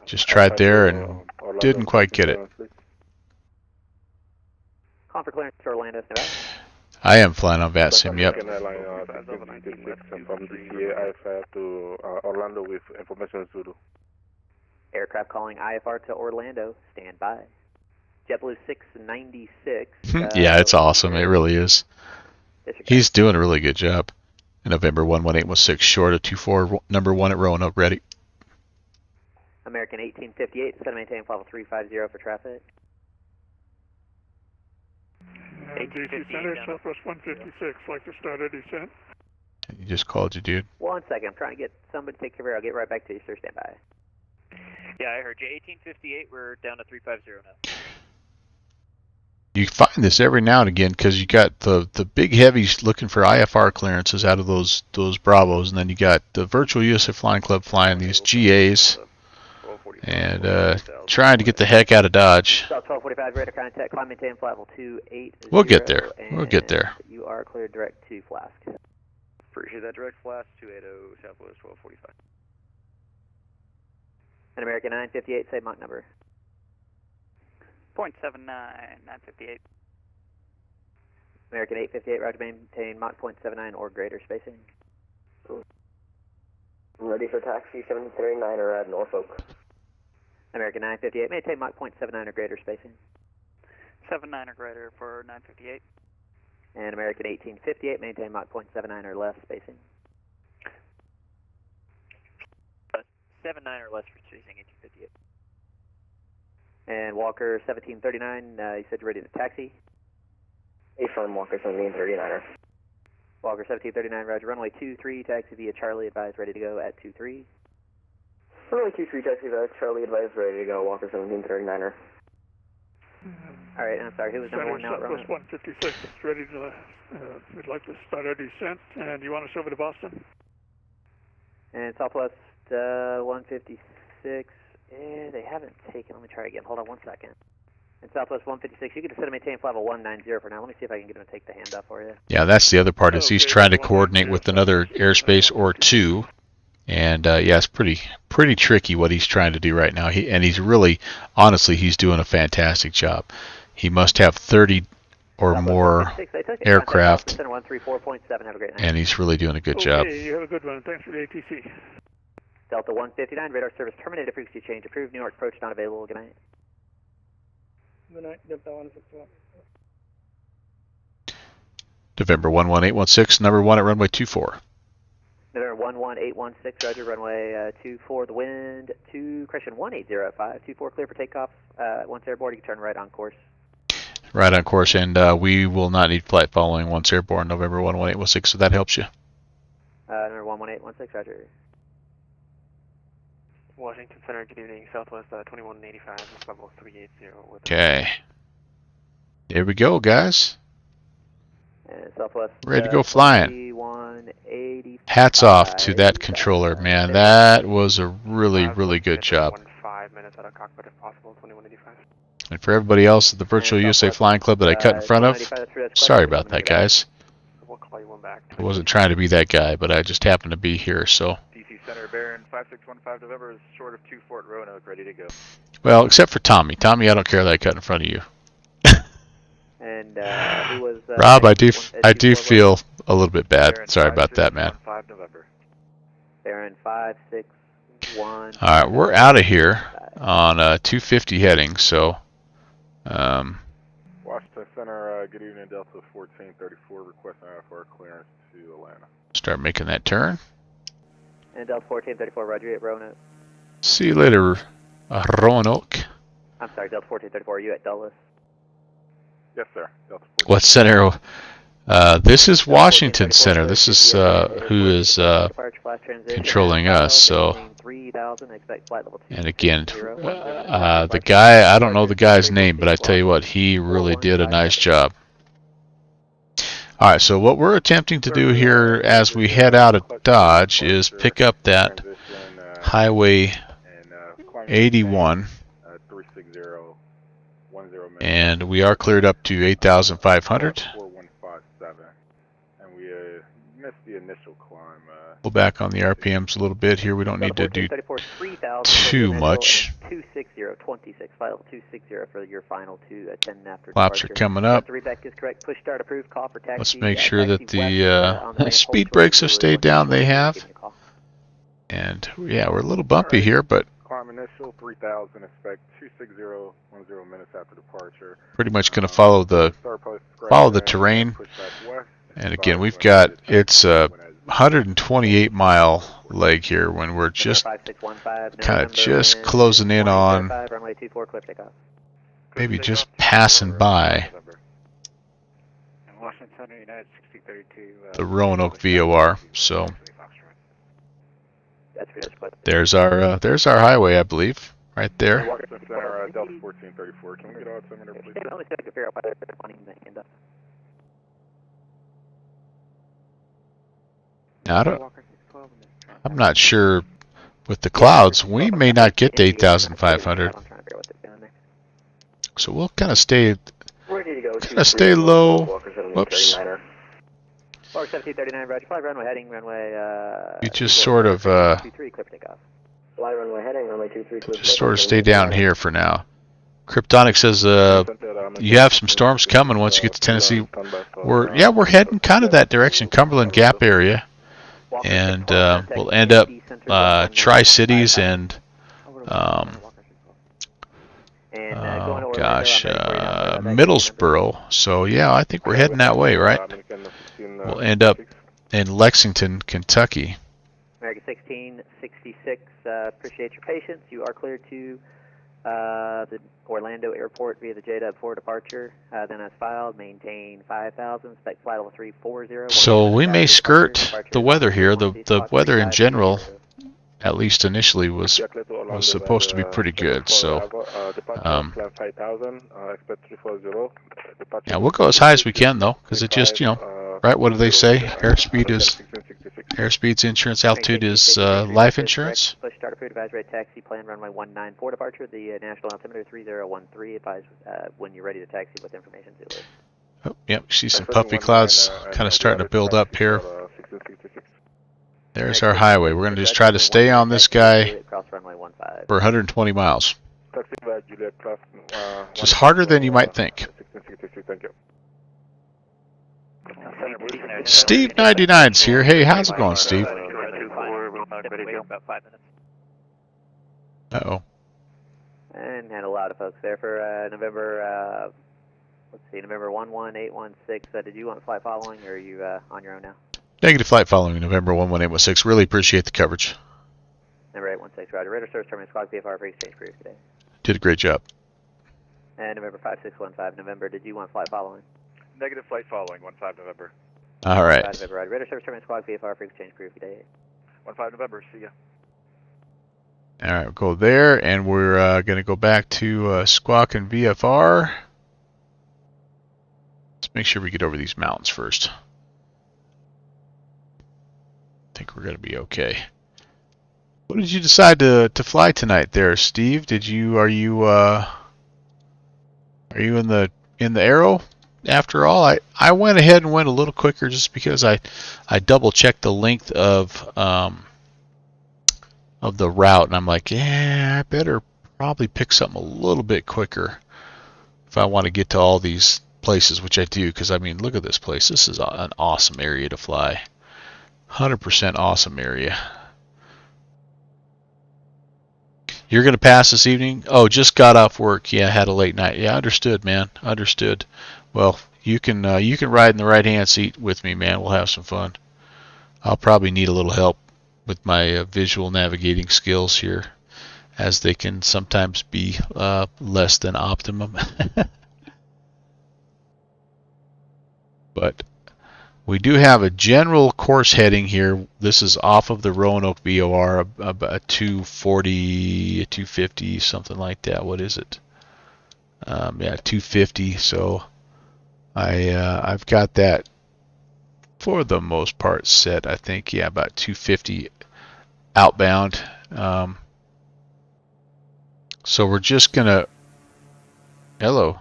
Just tried there and didn't quite get it. Call for clearance to Orlando, Nevada. I am flying on VATSIM, yep. From DCA IFR to Orlando with information Zulu. Aircraft calling IFR to Orlando, stand by. JetBlue 696. Yeah, it's awesome. It really is. Disregard. He's doing a really good job. November 11816, short of 24, number 1 at Roanoke, ready. American 1858, set and maintain level 350 for traffic. DC Center, Southwest 156, like to start a descent. You just called you, dude. 1 second, I'm trying to get somebody to take care of it. I'll get right back to you, sir. Stand by. Yeah, I heard you. 1858, we're down to 350 now. You find this every now and again because you got the big heavies looking for IFR clearances out of those Bravos, and then you got the Virtual USA Flying Club flying these GAs and trying to get the heck out of Dodge. South 1245, radar contact, climb maintain flight level 280. We'll get there. We'll get there. You are cleared direct to Flask. Appreciate that direct flash, 280 Southwest 1245. An American 958, say Mach number. 0.79, 958. American 858, roger, maintain Mach 0.79 or greater spacing. I'm ready for taxi 739 or at Norfolk. American 958, maintain Mach 0.79 or greater spacing. 79 or greater for 958. And American 1858, maintain Mach 0.79 or less spacing. 79 or less for spacing 1858. And Walker 1739, you said you're ready to taxi? Affirm Walker 1739er. Walker 1739, roger, runway 23, taxi via Charlie, advised ready to go at 23. Runway 23, taxi via Charlie, advised ready to go, Walker 1739er. Alright, I'm sorry, who was number 1 now at Southwest Roanoke? 156, it's ready to, we'd like to start our descent, and you want us over to Boston? And Southwest 156, they haven't taken, let me try again, hold on 1 second. And Southwest 156, you can just set a maintain flight level 190 for now. Let me see if I can get him to take the handoff for you. Yeah, that's the other part is he's trying to coordinate with another airspace or two. And yeah, it's pretty tricky what he's trying to do right now. He's really, honestly, he's doing a fantastic job. He must have 30 or more aircraft, and he's really doing a good job. Okay, you have a good one. Thanks for the ATC. Delta 159, radar service terminated, frequency change approved, New York approach not available, good night. Good night, Delta 161. November 11816, number 1 at runway 24. November 11816, roger, runway 24, the wind, correction 1805, 24 clear for takeoff. Once airborne, you can turn right on course. Right on course, and we will not need flight following once airborne, November 11816, so that helps you. November 11816, roger. Washington Center, good evening, Southwest 2185, level 380. Okay. There we go, guys. And Southwest. Ready to go flying. Hats off to that controller, man. That was a really good job. 5 minutes out of cockpit if possible, 2185. And for everybody else at the Virtual USA Flying Club that I cut in front of, sorry about that, guys. We'll call you one back. I wasn't trying to be that guy, but I just happened to be here, so. DC Center, Baron 5615 November is short of 2 Fort Roanoke, ready to go. Well, except for Tommy. Tommy, I don't care that I cut in front of you. And who was Rob, I do feel a little bit bad. Sorry about that, man. Baron 561. All right, we're out of here on 250 heading, so. Washington Center, good evening, Delta 1434, requesting IFR clearance to Atlanta. Start making that turn. And Delta 1434, roger, at Roanoke. See you later, Roanoke. I'm sorry, Delta 1434, are you at Dulles? Yes, sir. Delta 1434. What center? This is Washington Center. This is who is controlling us. So, and again, the guy, I don't know the guy's name, but I tell you what, he really did a nice job. All right, so what we're attempting to do here as we head out of Dodge is pick up that Highway 81. And we are cleared up to 8,500. 4157, and we missed the initial climb. Go back on the RPMs a little bit here. We don't need to do too much. 26026, file 260 for your final 10 after Flaps are coming up. is correct. Push start approved. Call for taxi. Let's make sure that the speed brakes have stayed down. They have. And yeah, we're a little bumpy here, but initial 3000, expect 26010 minutes after departure. Pretty much going to follow the terrain. And again, we've got, it's a 128-mile leg here when we're just kind of just closing in on, maybe just passing by the Roanoke VOR. So there's our highway, I believe, right there. Washington Center, Delta 1434. Can we get altimeter, please? Now, I'm not sure with the clouds, we may not get to 8,500. So we'll kind of stay low. Whoops. 1739, Roger, fly runway heading, runway, we just sort of, Fly runway heading, runway 23, just sort of stay down here for now. Kryptonic says, you have some storms coming once you get to Tennessee. We're heading kind of that direction, Cumberland Gap area. And we'll end up Tri-Cities and Middlesboro. So yeah, I think we're heading that way, right? We'll end up in Lexington, Kentucky. American 1666, appreciate your patience. You are cleared to the Orlando Airport via the JW4 departure. Then as filed, maintain 5,000, expect flight level 340. So we may skirt the weather here. The weather in general, at least initially, was supposed to be pretty good. So yeah, we'll go as high as we can though, because it just, right? What do they say? Airspeed's insurance, altitude is life insurance. Push start approved, advise red taxi, plan runway 194 departure. The national altimeter 3013. Advise when you're ready to taxi with information zero. Oh, yep, see some puffy clouds kind of starting to build up here. There's our highway. We're going to just try to stay on this guy for 120 miles. Just harder than you might think. Steve 99's here. Hey, how's it going, Steve? Uh-oh. And had a lot of folks there for November, let's see, November 11816. Did you want flight following, or are you on your own now? Negative flight following, November 11816. Really appreciate the coverage. November 816, Roger. Radar service terminal squawk VFR for exchange for today. Did a great job. And November 5615, November, did you want flight following? Negative flight following, 15 November. All right. 15 November, Roger. Radar service terminal squawk VFR for exchange for today. 15 November, see ya. All right, we'll go there, and we're going to go back to Squawk and VFR. Let's make sure we get over these mountains first. I think we're going to be okay. What did you decide to fly tonight, there, Steve? Are you in the Arrow? After all, I went ahead and went a little quicker just because I double checked the length of the route, and I'm like, yeah, I better probably pick something a little bit quicker if I want to get to all these places, which I do, because I mean, look at this place. This is an awesome area to fly. 100% awesome area. You're going to pass this evening? Oh, just got off work. Yeah, had a late night. Yeah, understood, man. Understood. Well, you can ride in the right-hand seat with me, man. We'll have some fun. I'll probably need a little help with my visual navigating skills here, as they can sometimes be less than optimum. But we do have a general course heading here. This is off of the Roanoke VOR, about 240, 250, something like that. What is it? Yeah, 250. So I've got that for the most part set. I think, yeah, about 250 outbound. So we're just gonna, hello.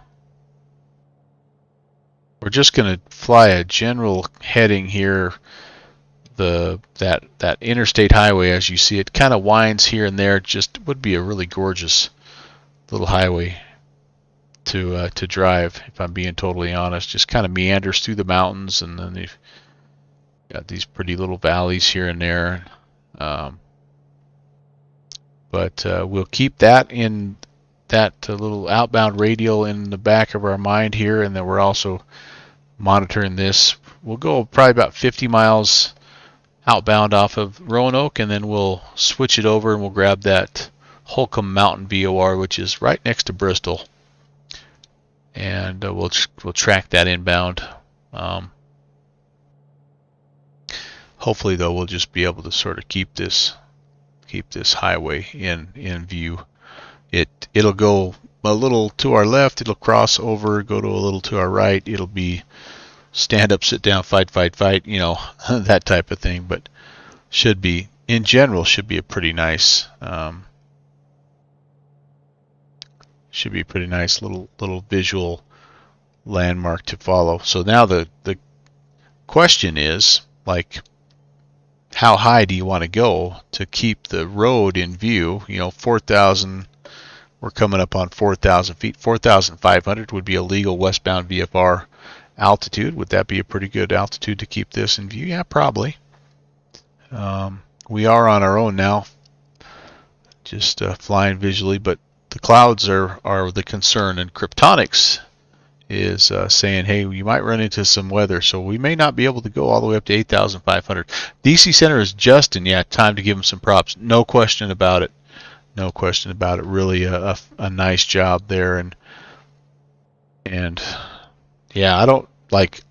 We're just gonna fly a general heading here. That interstate highway, as you see, it kind of winds here and there. Just would be a really gorgeous little highway to drive, if I'm being totally honest. Just kind of meanders through the mountains, and then they've got these pretty little valleys here and there. But But we'll keep that in that little outbound radial in the back of our mind here, and then we're also monitoring this. We'll go probably about 50 miles outbound off of Roanoke, and then we'll switch it over and we'll grab that Holcomb Mountain VOR, which is right next to Bristol, and we'll track that inbound. Hopefully, though, we'll just be able to sort of keep this highway in view. It'll go a little to our left. It'll cross over, go to a little to our right. It'll be stand up, sit down, fight, you know, that type of thing. But should be, in general, should be a pretty nice, little visual landmark to follow. So now the question is, like, how high do you want to go to keep the road in view? You know, 4,000. We're coming up on 4,000 feet. 4,500 would be a legal westbound VFR altitude. Would that be a pretty good altitude to keep this in view? Yeah, probably. We are on our own now, just flying visually, but the clouds are the concern, and Kryptonics is saying, hey, you might run into some weather, so we may not be able to go all the way up to 8,500. DC Center is Justin. Yeah, time to give him some props. No question about it. No question about it. Really a nice job there, and yeah, I don't like.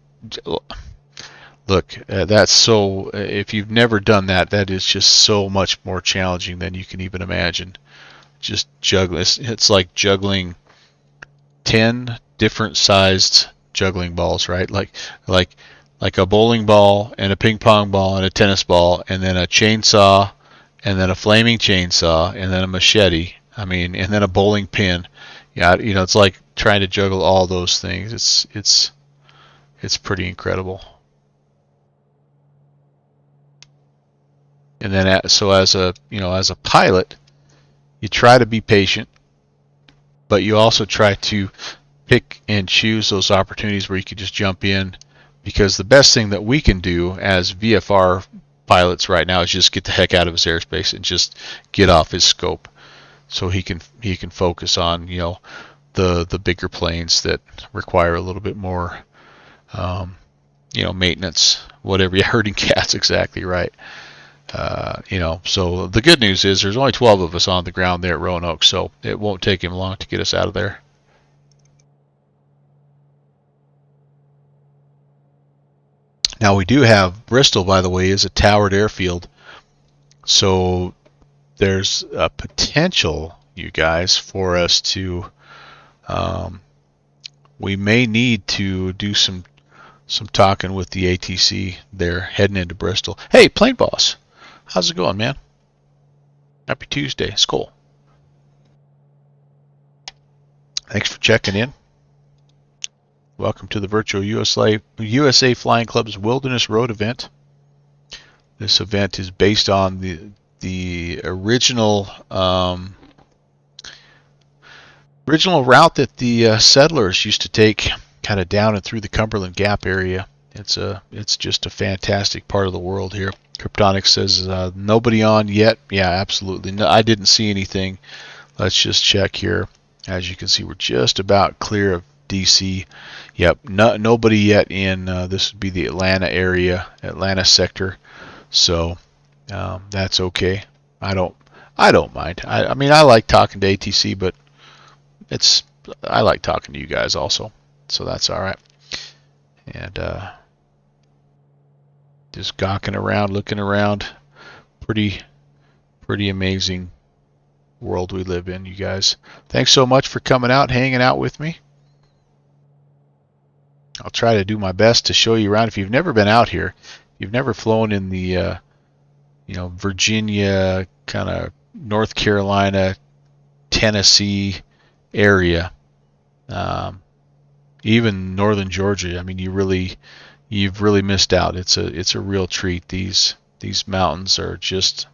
Look, that's so. If you've never done that, that is just so much more challenging than you can even imagine. Just juggling. It's like juggling 10 different sized juggling balls, right? Like a bowling ball and a ping pong ball and a tennis ball, and then a chainsaw, and then a flaming chainsaw, and then a machete. I mean, and then a bowling pin. Yeah, you know, it's like trying to juggle all those things. It's pretty incredible. And then, so as a pilot, you try to be patient, but you also try to pick and choose those opportunities where you can just jump in, because the best thing that we can do as VFR pilots right now is just get the heck out of his airspace and just get off his scope, so he can focus on, you know, the bigger planes that require a little bit more, you know, maintenance, whatever. Yeah, herding cats, exactly right. You know, so the good news is there's only 12 of us on the ground there at Roanoke, so it won't take him long to get us out of there. Now, we do have Bristol, by the way, is a towered airfield, so there's a potential, you guys, for us to, we may need to do some talking with the ATC there heading into Bristol. Hey, Plane Boss, how's it going, man? Happy Tuesday. Skull. Thanks for checking in. Welcome to the Virtual USA Flying Club's Wilderness Road event. This event is based on the original route that the settlers used to take, kind of down and through the Cumberland Gap area. It's just a fantastic part of the world here. Kryptonics says nobody on yet. Yeah, absolutely. No, I didn't see anything. Let's just check here. As you can see, we're just about clear of DC. Yep, nobody yet in. This would be the Atlanta area, Atlanta sector. So that's okay. I don't mind. I mean, I like talking to ATC, but I like talking to you guys also. So that's all right. And just gawking around, looking around. Pretty amazing world we live in, you guys. Thanks so much for coming out, hanging out with me. I'll try to do my best to show you around. If you've never been out here, you've never flown in the Virginia, kind of North Carolina, Tennessee area, even northern Georgia, I mean, you've really missed out. It's a real treat. These mountains are just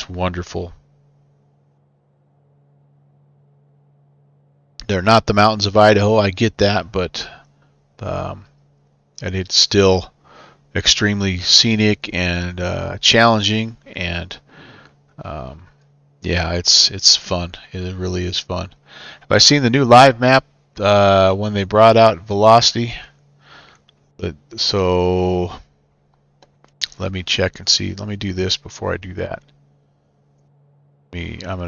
wonderful. They're not the mountains of Idaho, I get that, but and it's still extremely scenic and challenging, and Yeah, it's fun. It really is fun. Have I seen the new live map when they brought out velocity? So let me check and see. Let me do this before I do that. I'm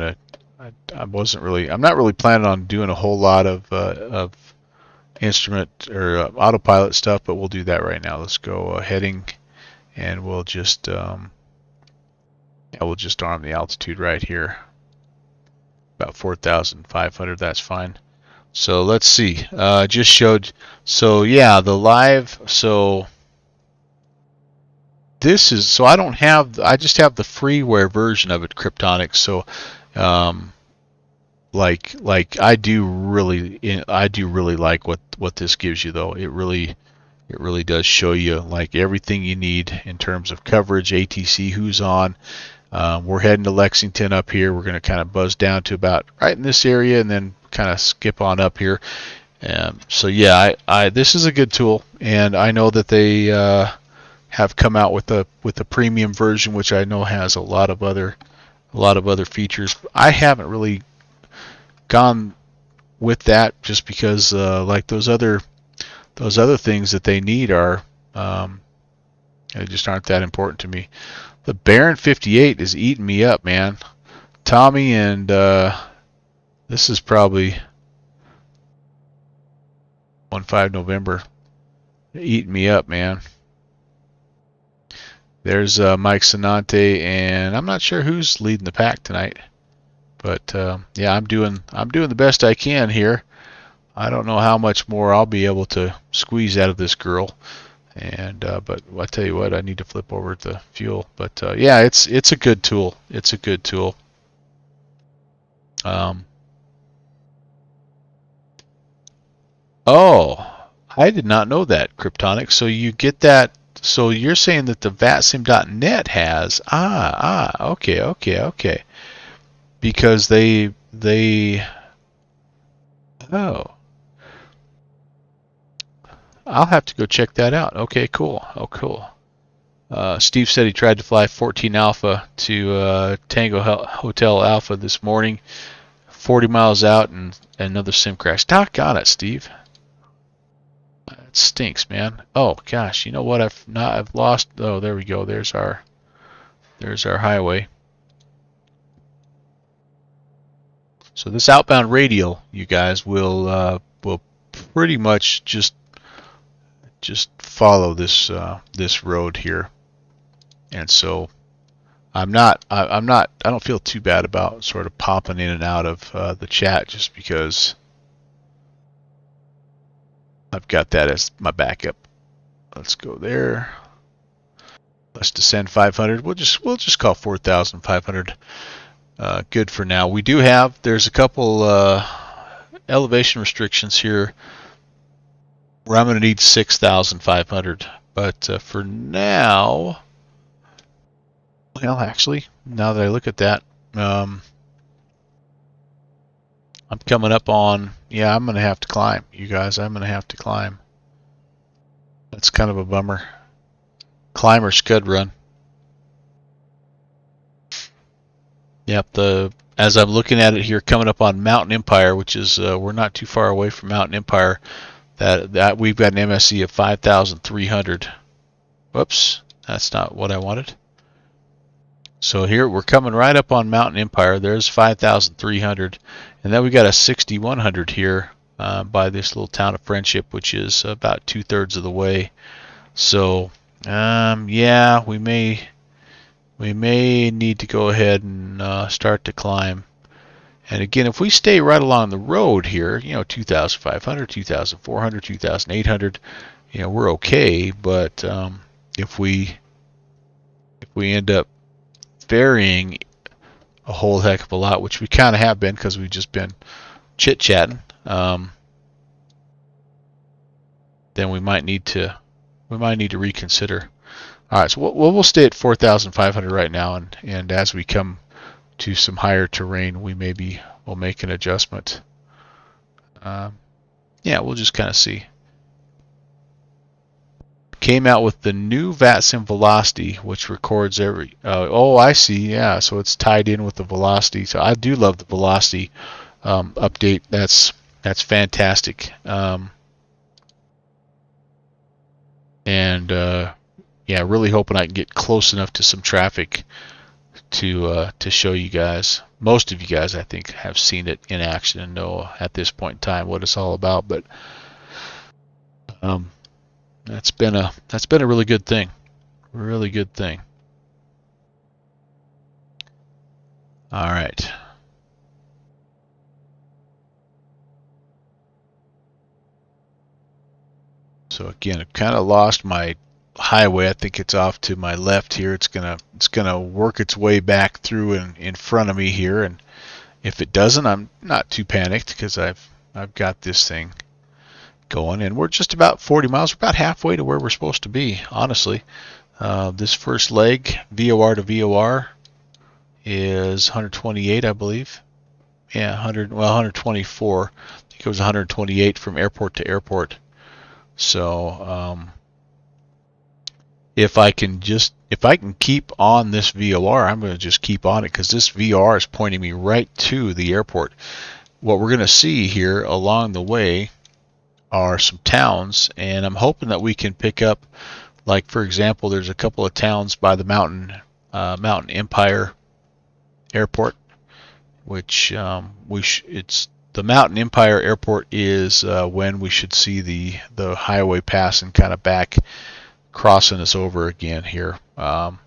not really planning on doing a whole lot of instrument or autopilot stuff, but we'll do that right now. Let's go heading, and we'll just arm the altitude right here. About 4,500. That's fine. So let's see. Just showed. So yeah, the live. So this is. So I don't have. I just have the freeware version of it, Kryptonic. So, like I do really like what this gives you though. It really does show you like everything you need in terms of coverage, ATC, who's on. We're heading to Lexington up here. We're going to kind of buzz down to about right in this area and then kind of skip on up here. So yeah, this is a good tool, and I know that they have come out with a premium version, which I know has a lot of other features. I haven't really gone with that just because like those other things that they need are they just aren't that important to me. The Baron 58 is eating me up, man. Tommy and this is probably 15 November. They're eating me up, man. There's Mike Sonante, and I'm not sure who's leading the pack tonight, but yeah, I'm doing the best I can here. I don't know how much more I'll be able to squeeze out of this girl, and but I tell you what, I need to flip over the fuel. But yeah, it's a good tool. It's a good tool. Oh, I did not know that, Kryptonic. So you get that. So you're saying that the vatsim.net has okay, because they oh, I'll have to go check that out. Okay, cool. Oh, cool. Steve said he tried to fly 14 Alpha to Tango Hotel Alpha this morning, 40 miles out, and another sim crash. Doggone it, Steve. That stinks, man. Oh gosh, you know what? I've lost. Oh, there we go. There's our highway. So this outbound radial, you guys, will pretty much just follow this road here, and so I don't feel too bad about sort of popping in and out of the chat just because I've got that as my backup. Let's go there. Let's descend 500. We'll just call 4,500 good for now. We do have, there's a couple elevation restrictions here where I'm going to need 6,500, but for now, well, actually, now that I look at that, I'm coming up on, yeah, I'm going to have to climb, you guys. I'm going to have to climb. That's kind of a bummer. Climb or scud run. Yep, as I'm looking at it here, coming up on Mountain Empire, which is we're not too far away from Mountain Empire. That we've got an MSE of 5,300. Whoops, that's not what I wanted. So here we're coming right up on Mountain Empire. There's 5,300, and then we got a 6,100 here by this little town of Friendship, which is about 2/3 of the way. So yeah, we may need to go ahead and start to climb. And again, if we stay right along the road here, 2,500, 2,400, 2,800, we're okay. But if we end up varying a whole heck of a lot, which we kind of have been because we've just been chit-chatting, then we might need to reconsider. All right, so we'll stay at 4,500 right now, and as we come to some higher terrain, we'll make an adjustment. Yeah, we'll just kind of see. came out with the new VATSIM Velocity, which records every. Oh, I see. Yeah, so it's tied in with the Velocity. So I do love the Velocity update. That's fantastic. Yeah, really hoping I can get close enough to some traffic to show you guys. Most of you guys, I think, have seen it in action and know at this point in time what it's all about. But that's been a really good thing. Really good thing. All right. So again, I've kind of lost my highway. I think it's off to my left here. It's gonna work its way back through in front of me here, and if it doesn't, I'm not too panicked because I've got this thing going, and we're just about 40 miles. We're about halfway to where we're supposed to be, honestly. This first leg, VOR to VOR, is 128, I believe. Yeah, 124. I think it was 128 from airport to airport. So if I can keep on this VOR, I'm going to just keep on it because this VOR is pointing me right to the airport. What we're going to see here along the way are some towns, and I'm hoping that we can pick up, like for example, there's a couple of towns by the Mountain Empire Airport, which it's the Mountain Empire Airport is when we should see the highway pass and kind of back crossing us over again here. So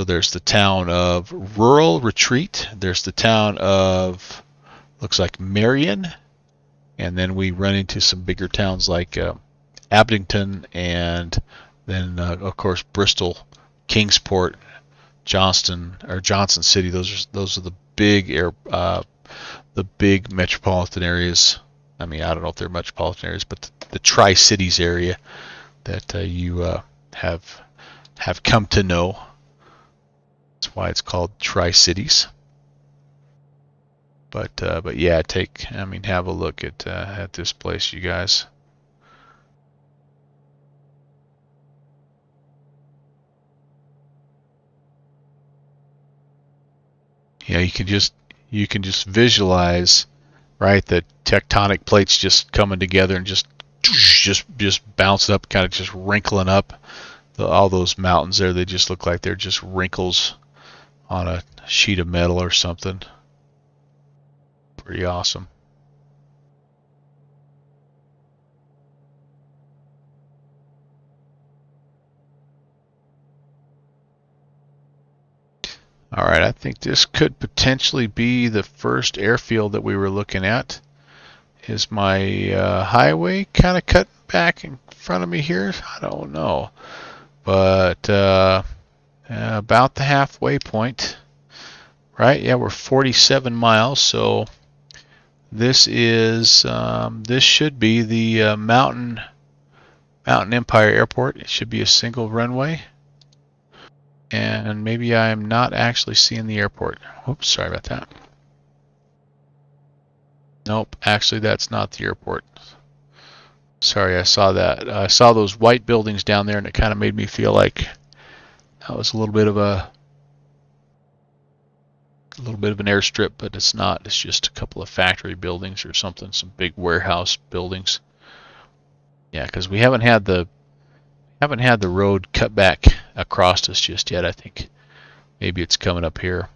there's the town of Rural Retreat. There's the town of, looks like Marion, and then we run into some bigger towns like Abington, and then of course Bristol, Kingsport, Johnson City. Those are the big metropolitan areas. I mean, I don't know if they're metropolitan areas, but the Tri-Cities area that you have come to know. That's why it's called Tri-Cities. But yeah, have a look at this place, you guys. Yeah, you can just visualize, right, the tectonic plates just coming together and just bouncing up, kind of just wrinkling up. All those mountains there, they just look like they're just wrinkles on a sheet of metal or something. Pretty awesome. All right, I think this could potentially be the first airfield that we were looking at. Is my highway kind of cut back in front of me here? I don't know. But about the halfway point, right? Yeah, we're 47 miles, so this should be the Mountain Empire Airport. It should be a single runway. And maybe I am not actually seeing the airport. Oops, sorry about that. Nope, actually that's not the airport. Sorry, I saw that. I saw those white buildings down there, and it kind of made me feel like that was a little bit of an airstrip, but it's not. It's just a couple of factory buildings or something, some big warehouse buildings. Yeah, because we haven't had the road cut back across us just yet. I think maybe it's coming up here.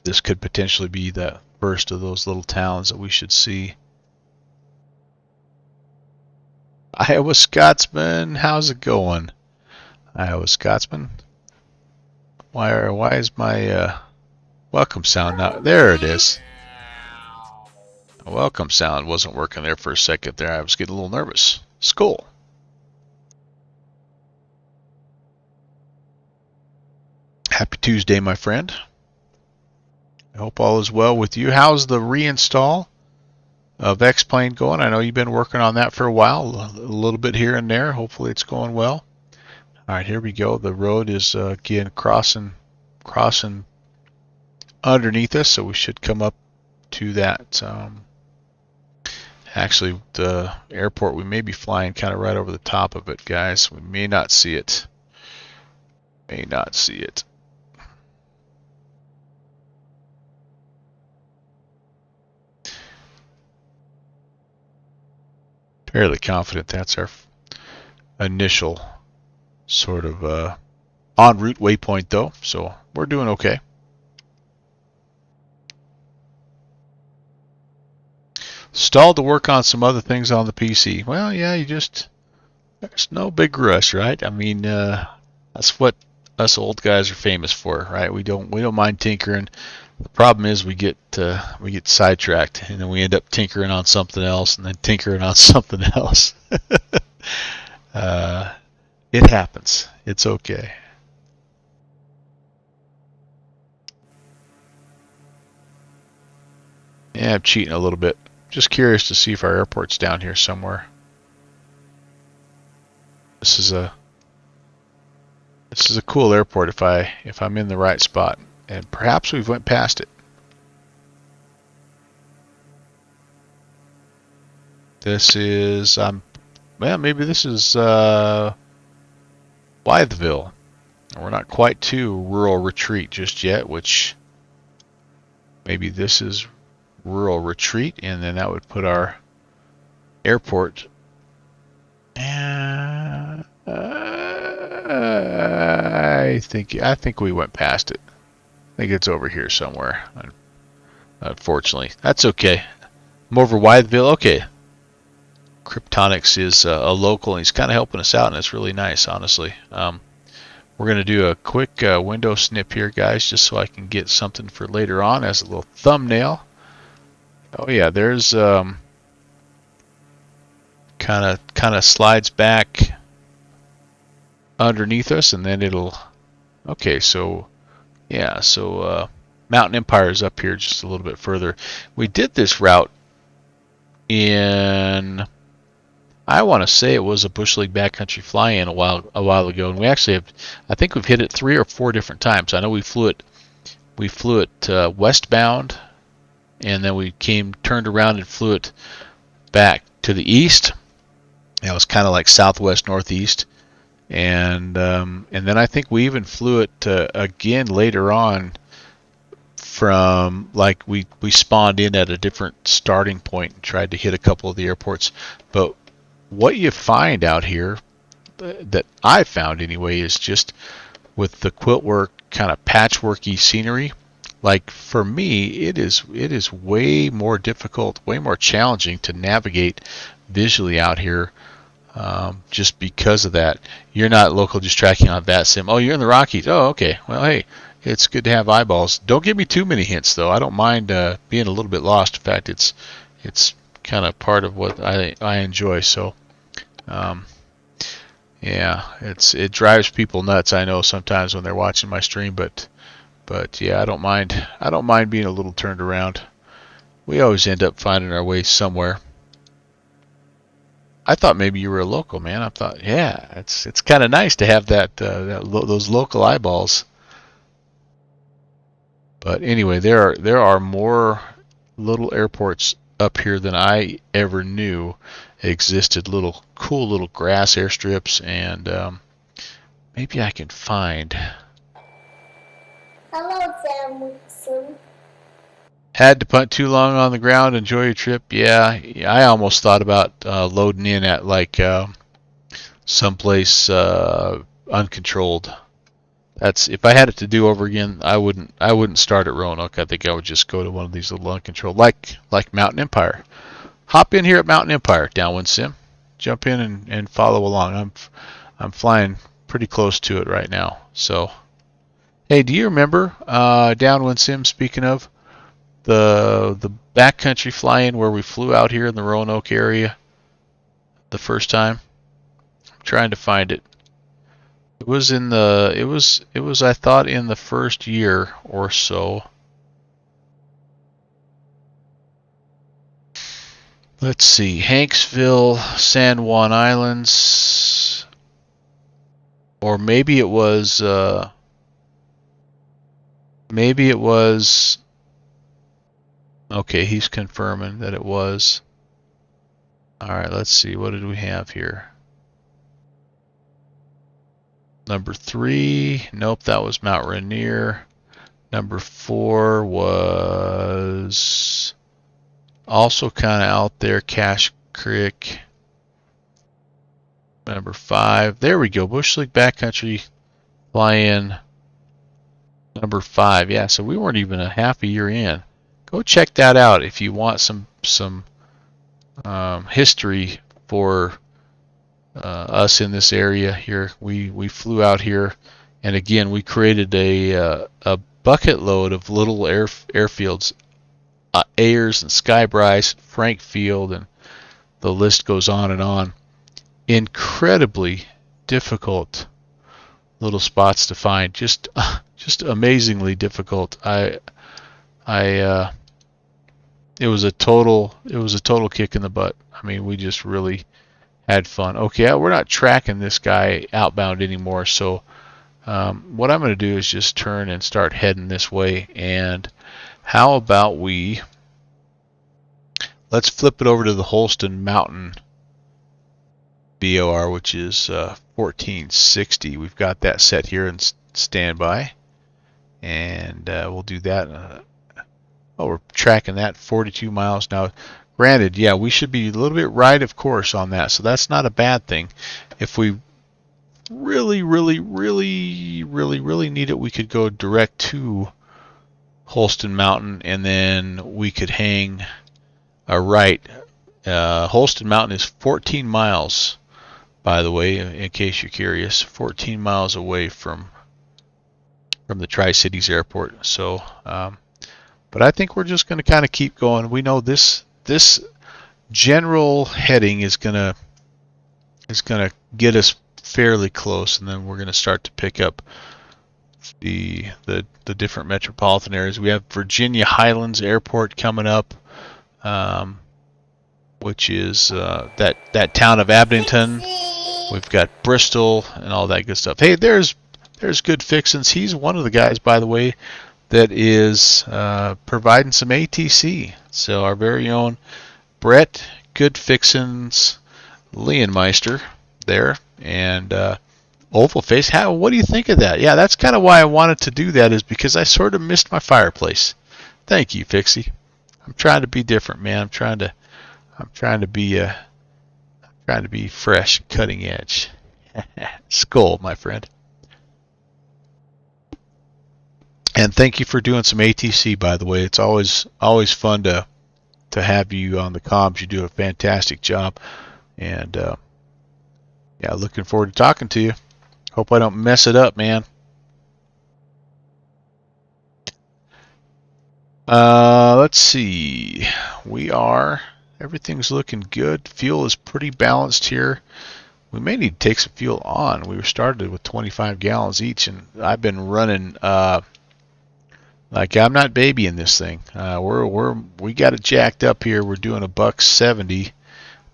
This could potentially be the first of those little towns that we should see. Iowa Scotsman, how's it going? Iowa Scotsman. Why is my welcome sound not there? It is. The welcome sound wasn't working there for a second there. I was getting a little nervous. Skull. Happy Tuesday, my friend. I hope all is well with you. How's the reinstall of X-Plane going? I know you've been working on that for a while, a little bit here and there. Hopefully it's going well. All right, here we go. The road is again crossing underneath us, so we should come up to that Actually, the airport, we may be flying kind of right over the top of it, guys. We may not see it. May not see it. Fairly confident that's our initial sort of en route waypoint, though, so we're doing okay. Stalled to work on some other things on the PC. Well, yeah, there's no big rush, right? I mean, that's what us old guys are famous for, right? We don't mind tinkering. The problem is we get sidetracked, and then we end up tinkering on something else, and then tinkering on something else. It happens. It's okay. Yeah, I'm cheating a little bit. Just curious to see if our airport's down here somewhere. This is a cool airport if I'm in the right spot, and perhaps we've went past it. This is well, maybe this is Blytheville. We're not quite to Rural Retreat just yet, which maybe this is Rural Retreat, and then that would put our airport. I think we went past it. I think it's over here somewhere. Unfortunately, that's okay. I'm over Wytheville. Okay. Kryptonics is a local, and he's kind of helping us out, and it's really nice, honestly. We're going to do a quick window snip here, guys, just so I can get something for later on as a little thumbnail. Oh yeah, there's kind of slides back underneath us, and then it'll. Okay, so yeah, so Mountain Empire is up here just a little bit further. We did this route in, I want to say it was a Bush League backcountry fly-in a while ago, and we actually have, I think we've hit it 3 or 4 different times. I know we flew it westbound, and then we turned around and flew it back to the east. It was kind of like southwest northeast, and then I think we even flew it again later on. From like we spawned in at a different starting point and tried to hit a couple of the airports, but what you find out here, that I found anyway, is just with the quilt work kind of patchworky scenery. Like for me, it is way more difficult, way more challenging to navigate visually out here, just because of that. You're not local just tracking on that sim. Oh, you're in the Rockies. Oh, okay. Well, hey, it's good to have eyeballs. Don't give me too many hints, though. I don't mind being a little bit lost. In fact, it's kind of part of what I enjoy. So, yeah, it drives people nuts. I know sometimes when they're watching my stream, but yeah, I don't mind being a little turned around. We always end up finding our way somewhere. I thought maybe you were a local, man. I thought, yeah, it's kind of nice to have those local eyeballs. But anyway, there are more little airports up here than I ever knew existed. Cool little grass airstrips, and maybe I can find. Hello, Sam. Had to punt too long on the ground. Enjoy your trip. Yeah, I almost thought about loading in at like someplace uncontrolled. That's if I had it to do over again, I wouldn't start at Roanoke. I think I would just go to one of these little uncontrolled, like Mountain Empire. Hop in here at Mountain Empire, Downwind Sim. Jump in and follow along. I'm flying pretty close to it right now. So, hey, do you remember Downwind Sim? Speaking of the backcountry fly-in where we flew out here in the Roanoke area the first time. I'm trying to find it. It was I thought in the first year or so. Let's see, Hanksville, San Juan Islands, or maybe it was okay, he's confirming that it was. All right, let's see. What did we have here? Number 3. Nope, that was Mount Rainier. Number 4 was also kind of out there, Cache Creek. Number 5. There we go. Bush League Backcountry fly-in. Number 5. Yeah, so we weren't even a half a year in. Go check that out if you want some history for us in this area here. We flew out here, and again we created a bucket load of little airfields, Ayers and Skybryce, Frank Field, and the list goes on and on. Incredibly difficult little spots to find, just amazingly difficult. It was a total kick in the butt. I mean, we just really had fun. Okay, we're not tracking this guy outbound anymore, so what I'm going to do is just turn and start heading this way. And how about let's flip it over to the Holston Mountain VOR, which is 1460. We've got that set here in standby, and we'll do that. We're tracking that 42 miles now. Granted, yeah, we should be a little bit right of course on that, so that's not a bad thing. If we really need it, we could go direct to Holston Mountain, and then we could hang a right. Holston Mountain is 14 miles, by the way, in case you're curious. 14 miles away from the Tri-Cities Airport. So, but I think we're just going to kind of keep going. We know this general heading is gonna get us fairly close, and then we're going to start to pick up the different metropolitan areas. We have Virginia Highlands Airport coming up, which is that town of Abington. We've got Bristol and all that good stuff. Hey, there's Good Fixins. He's one of the guys, by the way, that is providing some ATC. So our very own Brett Good Fixins Leonmeister there, and Oval Face. What do you think of that? Yeah, that's kind of why I wanted to do that, is because I sort of missed my fireplace. Thank you, Fixie. I'm trying to be different, man. I'm trying to be fresh, cutting edge. Skull, my friend. And thank you for doing some ATC, by the way. It's always fun to have you on the comms. You do a fantastic job, and yeah, looking forward to talking to you. Hope I don't mess it up, man. Let's see. Everything's looking good. Fuel is pretty balanced here. We may need to take some fuel on. We started with 25 gallons each, and I've been running like I'm not babying this thing. We got it jacked up here. We're doing $1.70.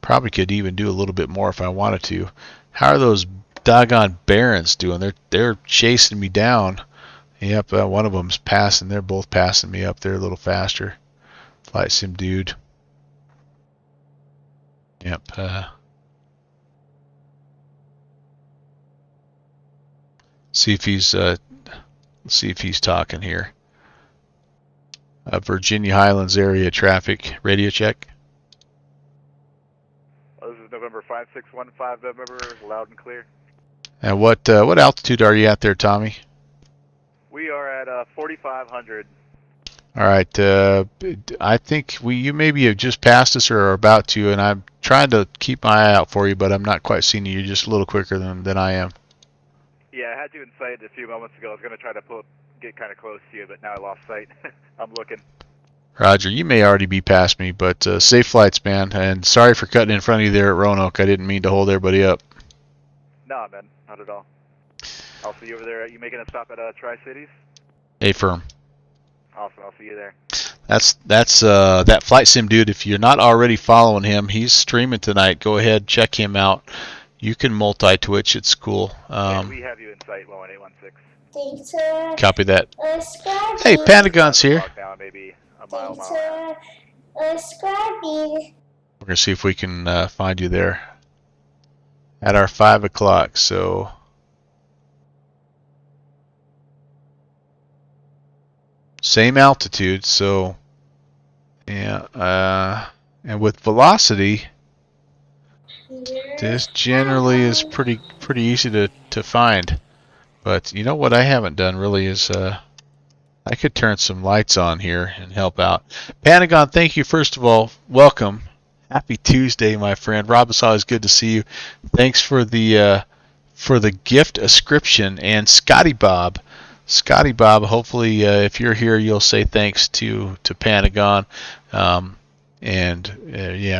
Probably could even do a little bit more if I wanted to. How are those doggone Barons doing? They're chasing me down. Yep, one of them's passing. They're both passing me up there a little faster. Flight sim dude. Yep. See if he's talking here. Virginia Highlands area traffic radio check. This is November 5615 November, loud and clear. And what altitude are you at there, Tommy? We are at 4,500. All right. I think you maybe have just passed us or are about to, and I'm trying to keep my eye out for you, but I'm not quite seeing you. You're just a little quicker than I am. Yeah, I had you in sight a few moments ago. I was going to try to get kind of close to you, but now I lost sight. I'm looking. Roger, you may already be past me, but safe flights, man. And sorry for cutting in front of you there at Roanoke. I didn't mean to hold everybody up. Nah, man, not at all. I'll see you over there. Are you making a stop at Tri-Cities? Affirm. Awesome, I'll see you there. That's that flight sim dude. If you're not already following him, he's streaming tonight. Go ahead, check him out. You can multi-twitch. It's cool. We have you in sight, 11816. Copy that. Hey, Pentagon's here. Now, maybe a mile. Scrappy. We're going to see if we can find you there at our 5 o'clock. So same altitude. So yeah, and with velocity, this generally is pretty easy to find. But you know what I haven't done really is I could turn some lights on here and help out. Pentagon, thank you first of all. Welcome. Happy Tuesday, my friend. Rob, it's always good to see you. Thanks for the gift ascription. And Scotty Bob, hopefully if you're here, you'll say thanks to Pentagon. Yeah,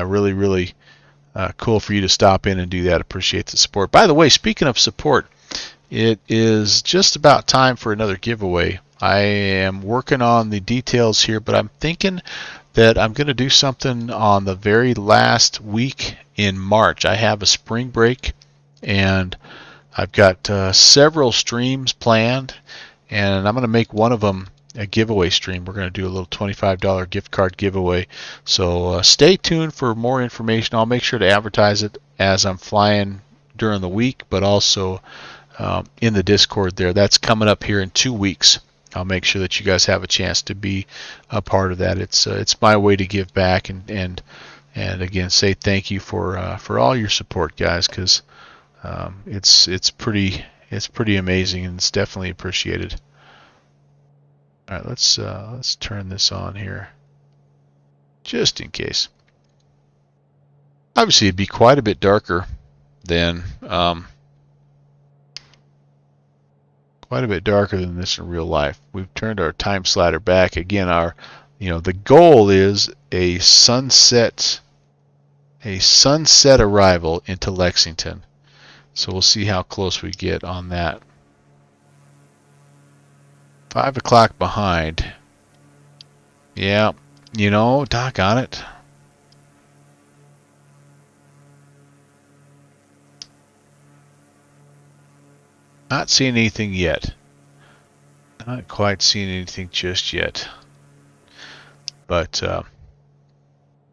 really cool for you to stop in and do that. Appreciate the support. By the way, speaking of support, it is just about time for another giveaway. I am working on the details here, but I'm thinking that I'm going to do something on the very last week in March. I have a spring break, and I've got several streams planned, and I'm going to make one of them a giveaway stream. We're going to do a little $25 gift card giveaway. So stay tuned for more information. I'll make sure to advertise it as I'm flying during the week, but also in the Discord there. That's coming up here in 2 weeks. I'll make sure that you guys have a chance to be a part of that. It's my way to give back and again say thank you for all your support, guys, because it's pretty amazing and it's definitely appreciated. All right, let's turn this on here just in case. Obviously, it'd be quite a bit darker than this in real life. We've turned our time slider back again. The goal is a sunset arrival into Lexington. So we'll see how close we get on that. 5 o'clock behind. Yeah, doggone it. Not seeing anything yet. Not quite seeing anything just yet. But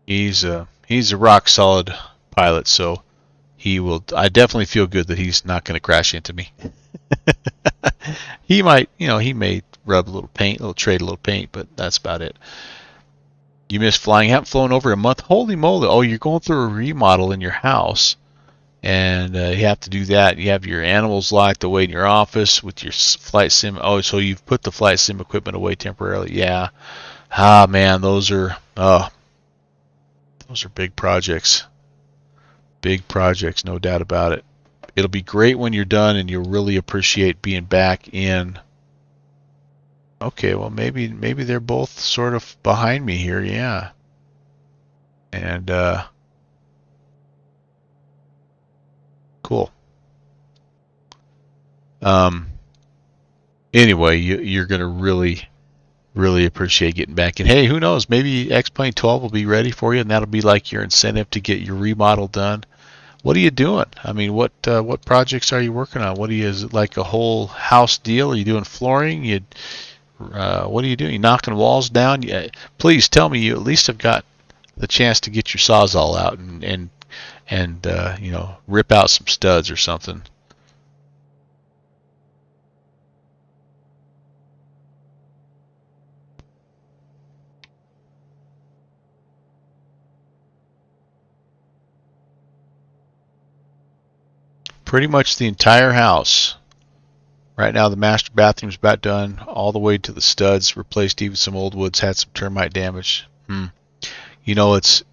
he's a rock solid pilot, so he will. I definitely feel good that he's not going to crash into me. He might, he may rub a little paint, trade a little paint, but that's about it. You missed flying. Haven't flown over a month. Holy moly! Oh, you're going through a remodel in your house. And you have to do that. You have your animals locked away in your office with your flight sim. Oh, so you've put the flight sim equipment away temporarily. Yeah. Ah, man, those are big projects. Big projects, no doubt about it. It'll be great when you're done, and you'll really appreciate being back in. Okay, well maybe they're both sort of behind me here. Yeah. And cool. Anyway, you're going to really appreciate getting back. And hey, who knows? Maybe X-Plane 12 will be ready for you, and that'll be like your incentive to get your remodel done. What are you doing? I mean, what projects are you working on? Is it like a whole house deal? Are you doing flooring? What are you doing? You knocking walls down? Please tell me you at least have got the chance to get your Sawzall out and rip out some studs or something. Pretty much the entire house. Right now the master bathroom's about done, all the way to the studs, replaced even some old woods, had some termite damage. It's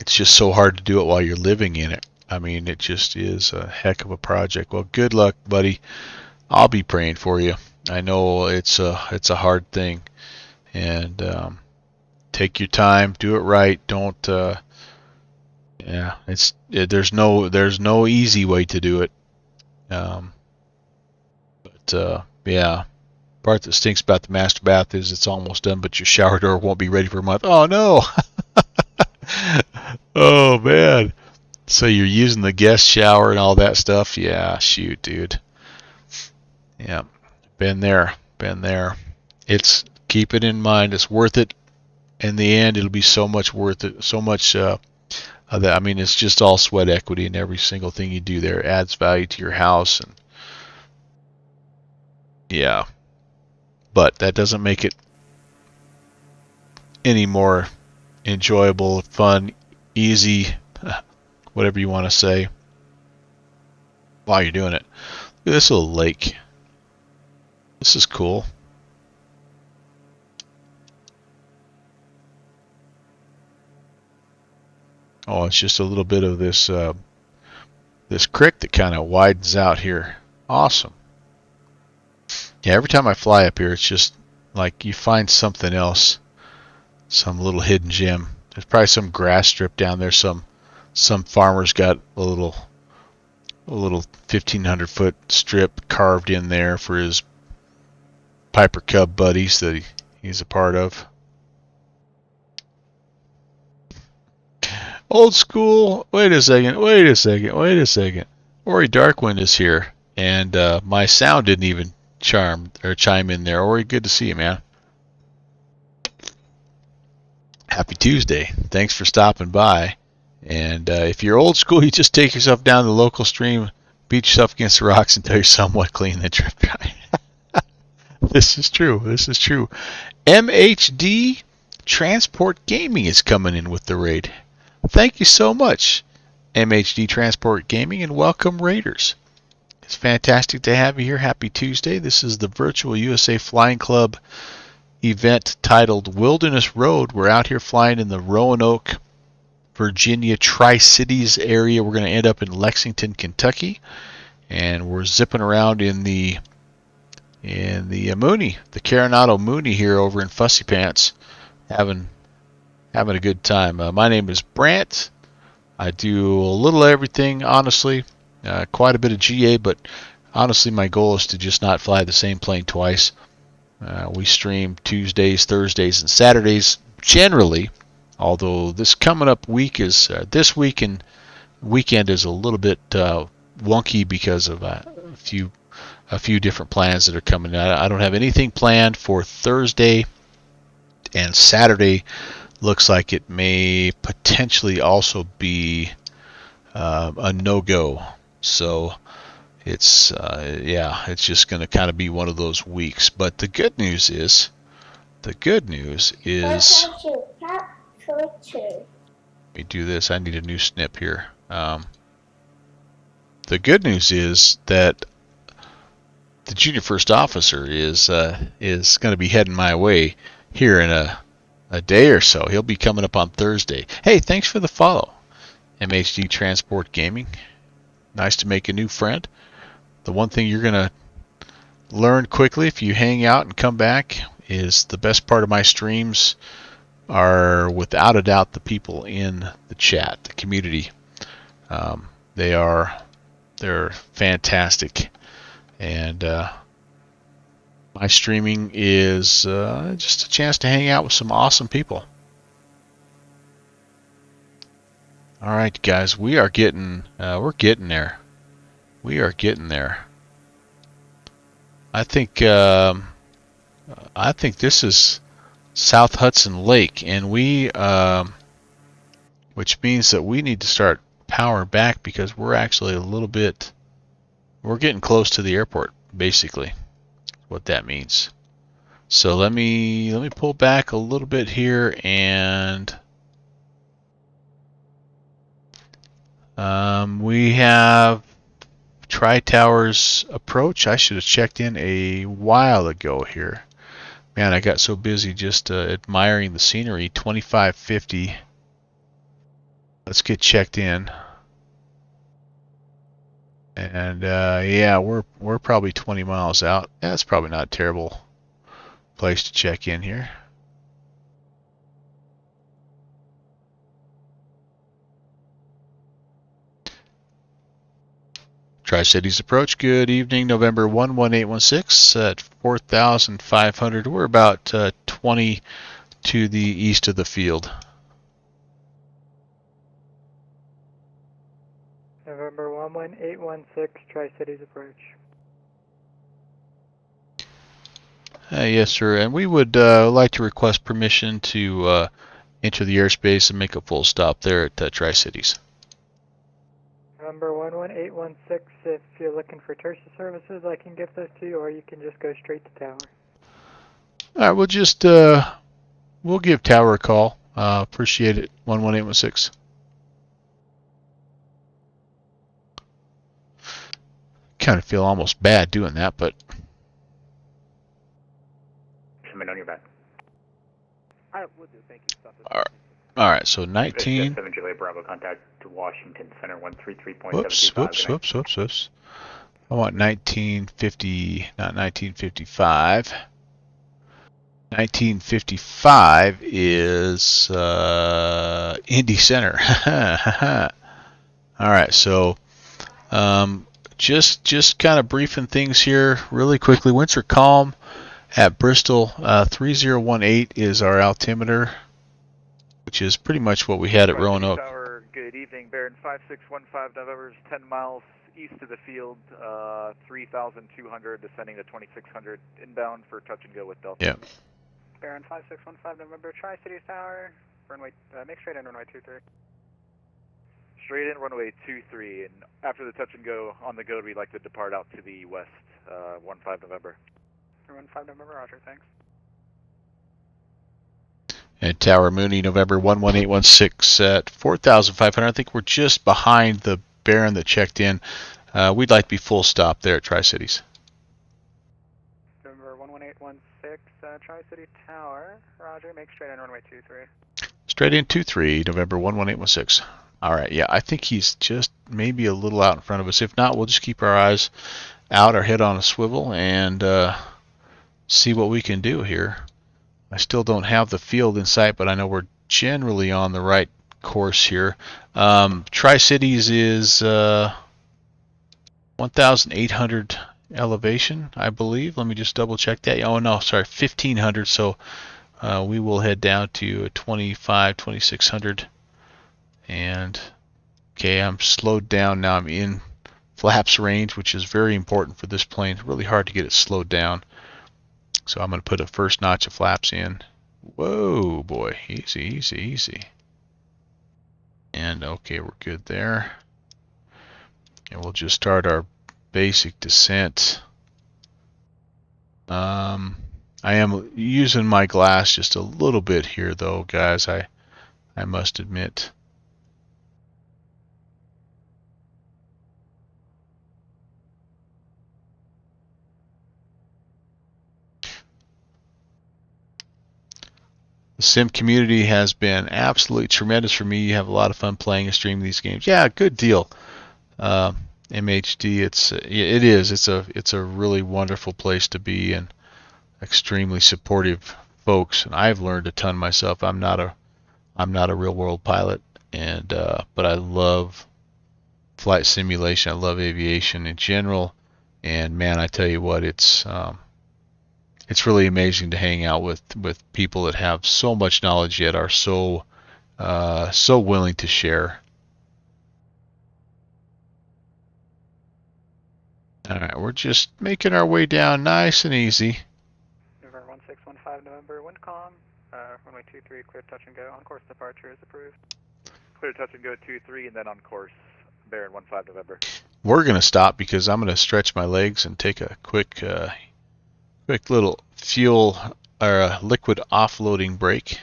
just so hard to do it while you're living in it. I mean, it just is a heck of a project. Well, good luck, buddy. I'll be praying for you. I know it's a hard thing, and take your time, do it right. Don't there's no easy way to do it. Yeah, part that stinks about the master bath is it's almost done, but your shower door won't be ready for a month. Oh no. Oh man. So you're using the guest shower and all that stuff? Yeah, shoot, dude. Yeah, been there. Keep it in mind. It's worth it. in the end, it'll be so much worth it. So much that, I mean, it's just all sweat equity, and every single thing you do there adds value to your house. And yeah, but that doesn't make it any more enjoyable, fun, easy, whatever you want to say, while you're doing it. Look at this little lake. This is cool. Oh, it's just a little bit of this this creek that kind of widens out here. Awesome. Yeah, every time I fly up here, it's just like you find something else, some little hidden gem. There's probably some grass strip down there. Some farmer's got a little 1,500-foot strip carved in there for his Piper Cub buddies that he's a part of. Old school. Wait a second. Ori Darkwind is here, and my sound didn't even chime in there. Ori, good to see you, man. Happy Tuesday. Thanks for stopping by. And if you're old school, you just take yourself down to the local stream, beat yourself against the rocks until you're somewhat clean, then drift dry. This is true. MHD Transport Gaming is coming in with the raid. Thank you so much, MHD Transport Gaming, and welcome, Raiders. It's fantastic to have you here. Happy Tuesday. This is the Virtual USA Flying Club event titled Wilderness Road. We're out here flying in the Roanoke, Virginia Tri-Cities area. We're going to end up in Lexington, Kentucky, and we're zipping around in the Mooney, the Coronado Mooney here over in Fussy Pants, having a good time. My name is Brant. I do a little everything, honestly, quite a bit of GA, but honestly my goal is to just not fly the same plane twice. We stream Tuesdays, Thursdays, and Saturdays generally, although this coming up week is this week and weekend is a little bit wonky because of a few different plans that are coming out. I don't have anything planned for Thursday, and Saturday looks like it may potentially also be a no-go. So it's just going to kind of be one of those weeks. But the good news is let me do this. I need a new snip here. The good news is that the junior first officer is going to be heading my way here in a day or so. He'll be coming up on Thursday. Hey, thanks for the follow, MHD Transport Gaming. Nice to make a new friend. The one thing you're going to learn quickly if you hang out and come back is the best part of my streams are without a doubt the people in the chat, the community. They're fantastic, and my streaming is just a chance to hang out with some awesome people. All right, guys, we're getting there. We are getting there. I think this is South Hudson Lake, and which means that we need to start power back because we're actually we're getting close to the airport, basically. What that means. So let me pull back a little bit here, and we have Tri-Towers approach. I should have checked in a while ago here. Man, I got so busy just admiring the scenery. 2550. Let's get checked in. And yeah, we're probably 20 miles out. That's probably not a terrible place to check in here. Tri-Cities approach. Good evening, November 11816 at 4,500. We're about 20 to the east of the field. November 11816, Tri-Cities approach. Yes, sir. And we would like to request permission to enter the airspace and make a full stop there at Tri-Cities. Number 11816, if you're looking for tertiary services, I can give those to you, or you can just go straight to tower. All right, we'll just we'll give tower a call. Appreciate it. 11816. Kind of feel almost bad doing that, but. Submit on your back. Alright, we'll do. Thank you. All right, so 19. 7 Juliet Bravo, contact to Washington Center 133.725. Whoops. I want 1950, not 1955. 1955 is Indy Center. All right, so just kind of briefing things here really quickly. Winds are calm at Bristol. 3018 is our altimeter, which is pretty much what we had at Roanoke. Tower, good evening. Baron 5615 November is 10 miles east of the field, 3,200 descending to 2,600 inbound for touch and go with Delta. Yep. Baron 5615 November, Tri-Cities Tower, runway, make straight in runway 23. Straight in runway 23, and after the touch and go on the go, we'd like to depart out to the west, 15 November. 15 November, roger, thanks. And Tower Mooney, November 11816 at 4,500. I think we're just behind the Baron that checked in. We'd like to be full stop there at Tri-Cities. November 11816, Tri-City Tower, roger, make straight in runway 23. Straight in 23, November 11816. All right, yeah, I think he's just maybe a little out in front of us. If not, we'll just keep our eyes out, our head on a swivel, and see what we can do here. I still don't have the field in sight, but I know we're generally on the right course here. Tri-Cities is 1,800 elevation, I believe. Let me just double check that. Oh, no, sorry, 1,500. So we will head down to 2,600. And, okay, I'm slowed down now. I'm in flaps range, which is very important for this plane. It's really hard to get it slowed down. So I'm going to put a first notch of flaps in. Whoa, boy. Easy. And okay, we're good there. And we'll just start our basic descent. I am using my glass just a little bit here, though, guys. I must admit. The sim community has been absolutely tremendous for me. You have a lot of fun playing and streaming these games. Yeah, good deal. MHD, it's a really wonderful place to be, and extremely supportive folks. And I've learned a ton myself. I'm not a real world pilot, and but I love flight simulation. I love aviation in general, and man, I tell you what, it's really amazing to hang out with people that have so much knowledge yet are so willing to share. All right, we're just making our way down nice and easy. November 1615 November, wind calm, runway 23, clear touch and go. On course departure is approved. Clear touch and go 23, and then on course, Baron 15 November. We're going to stop because I'm going to stretch my legs and take a quick little fuel or liquid offloading break.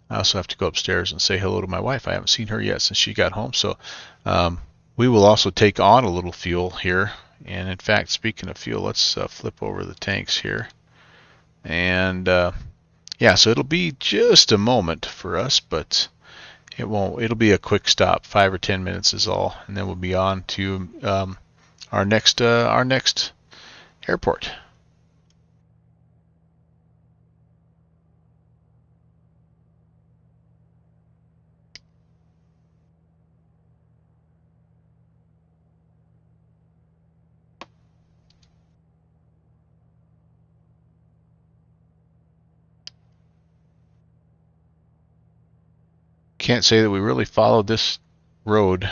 I also have to go upstairs and say hello to my wife. I haven't seen her yet since she got home, so we will also take on a little fuel here. And in fact, speaking of fuel, let's flip over the tanks here. And yeah, so it'll be just a moment for us, but it won't. It'll be a quick stop. 5 or 10 minutes is all, and then we'll be on to our next airport. Can't say that we really followed this road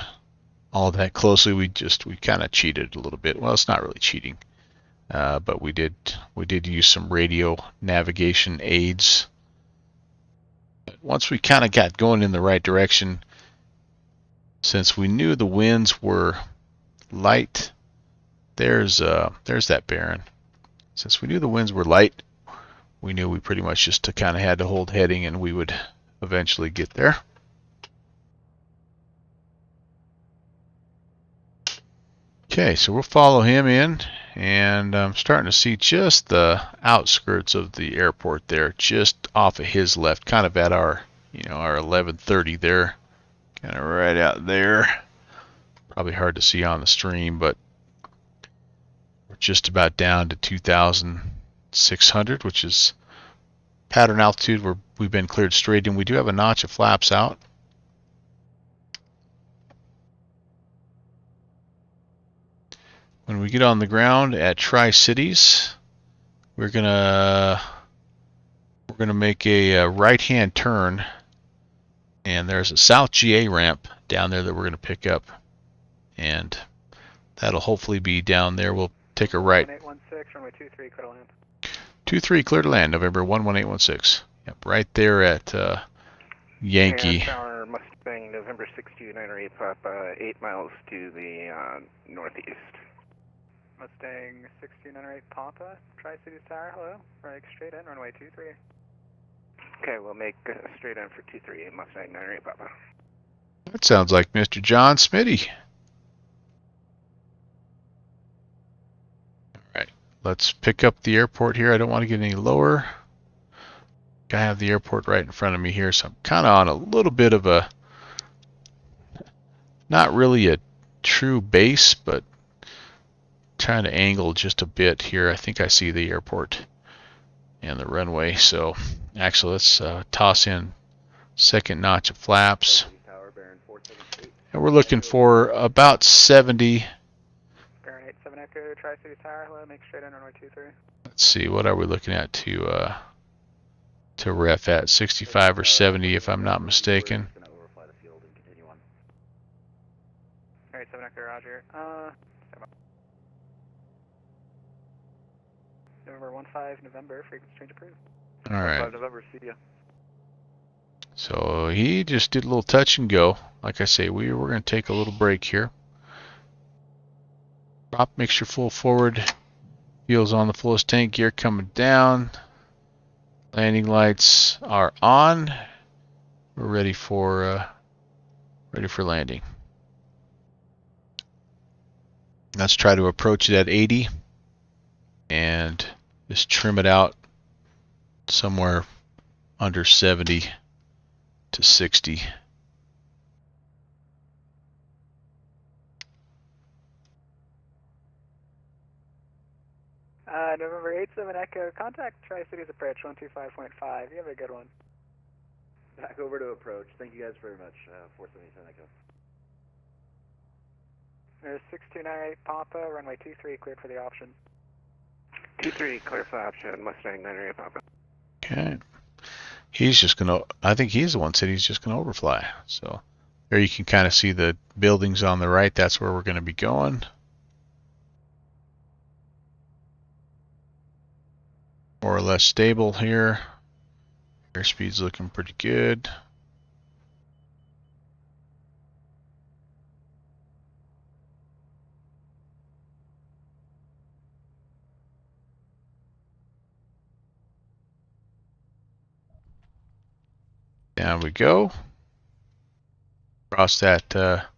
all that closely. We kind of cheated a little bit. Well, it's not really cheating. but we did use some radio navigation aids. Once we kind of got going in the right direction, since we knew the winds were light, there's that Baron. Since we knew the winds were light, we knew we pretty much just kind of had to hold heading and we would eventually get there. Okay, so we'll follow him in, and I'm starting to see just the outskirts of the airport there, just off of his left, kind of at our, our 1130 there, kind of right out there. Probably hard to see on the stream, but we're just about down to 2,600, which is pattern altitude where we've been cleared straight in. We do have a notch of flaps out. When we get on the ground at Tri-Cities, we're gonna make a right-hand turn, and there's a South GA ramp down there that we're gonna pick up, and that'll hopefully be down there. We'll take a right. 1816, runway 23, clear to land. 23, clear to land, November 11816. Yep, right there at Yankee. Tower Mustang, November 6298 Papa, 8 miles to the northeast. Mustang 6298 Papa, Tri-Cities Tower, hello. Right straight in, runway 23. Okay, we'll make straight in for 23, Mustang 908 Papa. That sounds like Mr. John Smitty. Alright, let's pick up the airport here. I don't want to get any lower. I have the airport right in front of me here, so I'm kind of on a little bit of a, not really a true base, but trying to angle just a bit here. I think I see the airport and the runway, so actually let's toss in second notch of flaps. And we're looking for about 70. Baron 87 Echo, Tri-Cities Tower, hello, make straight in, runway 23. Let's see, what are we looking at to ref at? 65 or 70 if I'm not mistaken. Alright, 7 Echo, roger. November 15 November, frequency change approved. Alright. 15 November, see ya. So he just did a little touch and go. Like I say, we're going to take a little break here. Prop mixture full forward. Fuel's on the fullest tank. Gear coming down. Landing lights are on. We're ready for landing. Let's try to approach it at 80 and just trim it out somewhere under 70 to 60. November 87 Echo, contact Tri-Cities approach 125.5. You have a good one. Back over to approach. Thank you guys very much. 477 Echo. There's 6298 Papa, runway 23, cleared for the option. 23, clear for option, Mustang 908 Papa. Okay. He's just going to, I think he's the one said he's just going to overfly. So there you can kind of see the buildings on the right. That's where we're going to be going. More or less stable here. Airspeed's looking pretty good. Down we go. Across that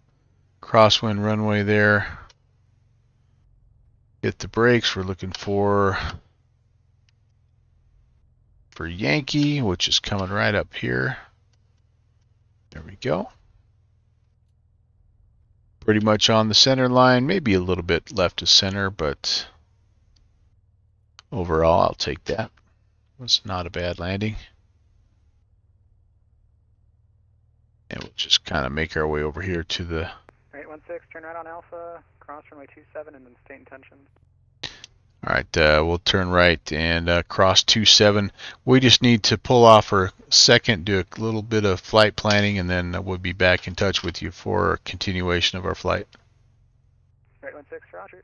crosswind runway there. Hit the brakes. We're looking for Yankee, which is coming right up here. There we go. Pretty much on the center line, maybe a little bit left of center, but overall I'll take that. It was not a bad landing. And we'll just kind of make our way over here to the... 816, turn right on Alpha, cross runway 27 and then state intentions. Alright, we'll turn right and cross 27. We just need to pull off for a second, do a little bit of flight planning, and then we'll be back in touch with you for a continuation of our flight. 816, roger.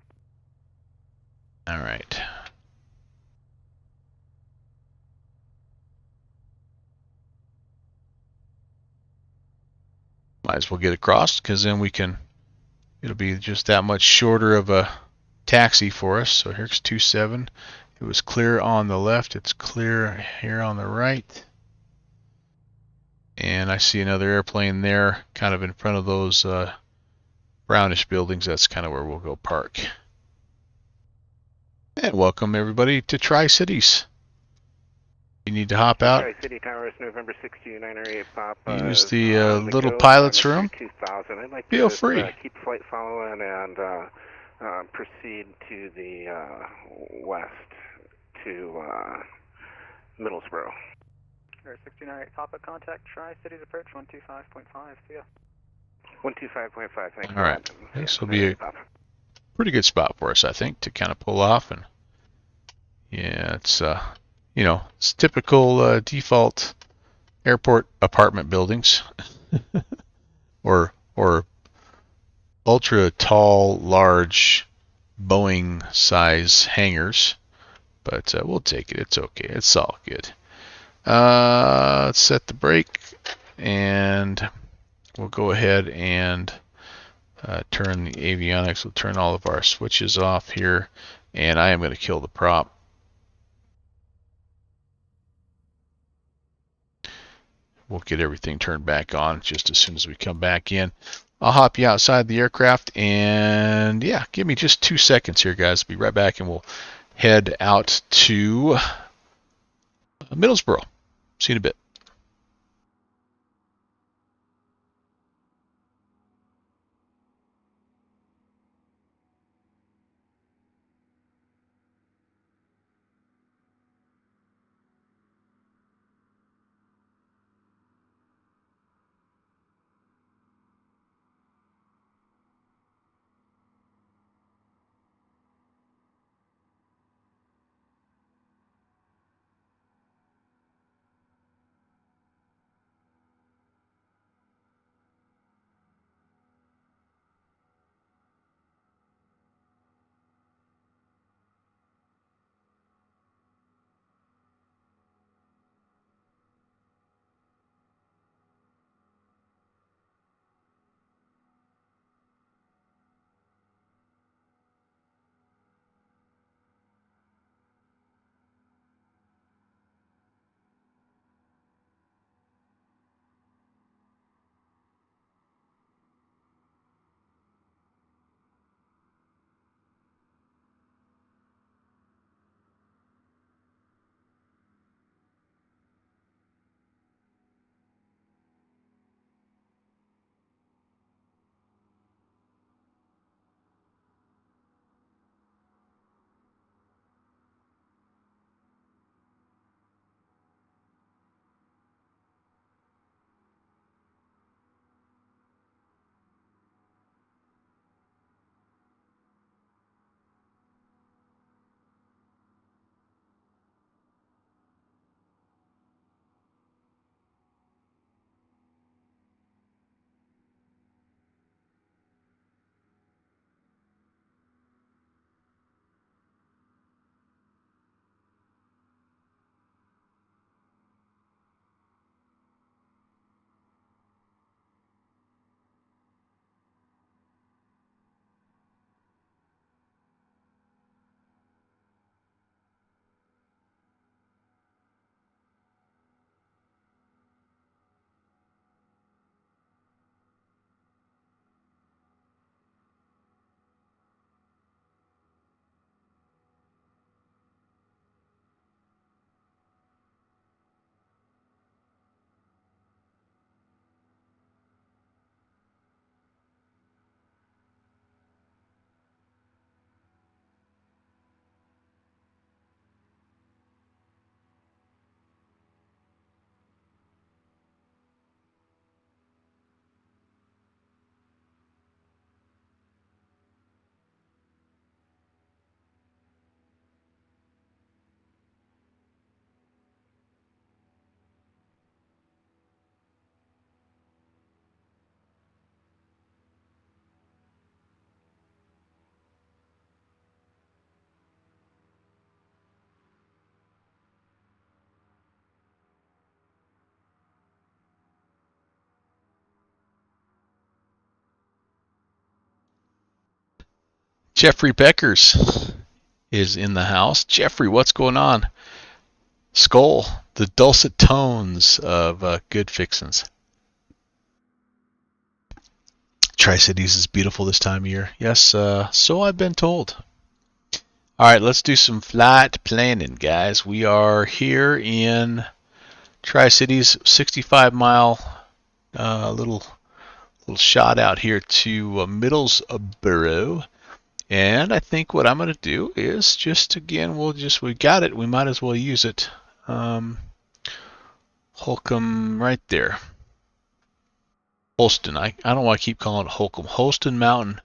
All right. Might as well get across, because then it'll be just that much shorter of a taxi for us. So here's 27. It was clear on the left. It's clear here on the right. And I see another airplane there, kind of in front of those brownish buildings. That's kind of where we'll go park. And welcome everybody to Tri-Cities. You need to hop out. Tri-City Towers, November 62908 Papa. Use the little pilot's room. 2000. I'd like Feel to free. Keep flight following and proceed to the west to Middlesboro. 62908 Papa, contact Tri-Cities approach 125.5. See ya. 125.5, thank you. All right. This will be a pretty good spot for us, I think, to kind of pull off. And yeah, it's it's typical default airport apartment buildings, or ultra tall, large Boeing size hangars. But we'll take it. It's okay. It's all good. Let's set the brake, and we'll go ahead and turn the avionics. We'll turn all of our switches off here, and I am going to kill the prop. We'll get everything turned back on just as soon as we come back in. I'll hop you outside the aircraft, and yeah, give me just 2 seconds here, guys. Be right back, and we'll head out to Middlesboro. See you in a bit. Jeffrey Beckers is in the house. Jeffrey, what's going on? Skull, the dulcet tones of good fixins. Tri-Cities is beautiful this time of year. Yes, so I've been told. All right, let's do some flight planning, guys. We are here in Tri-Cities, 65-mile little shot out here to Middlesboro. And I think what I'm going to do is just, again, we got it. We might as well use it. Holcomb right there. Holston. I don't know why I keep calling it Holcomb. Holston Mountain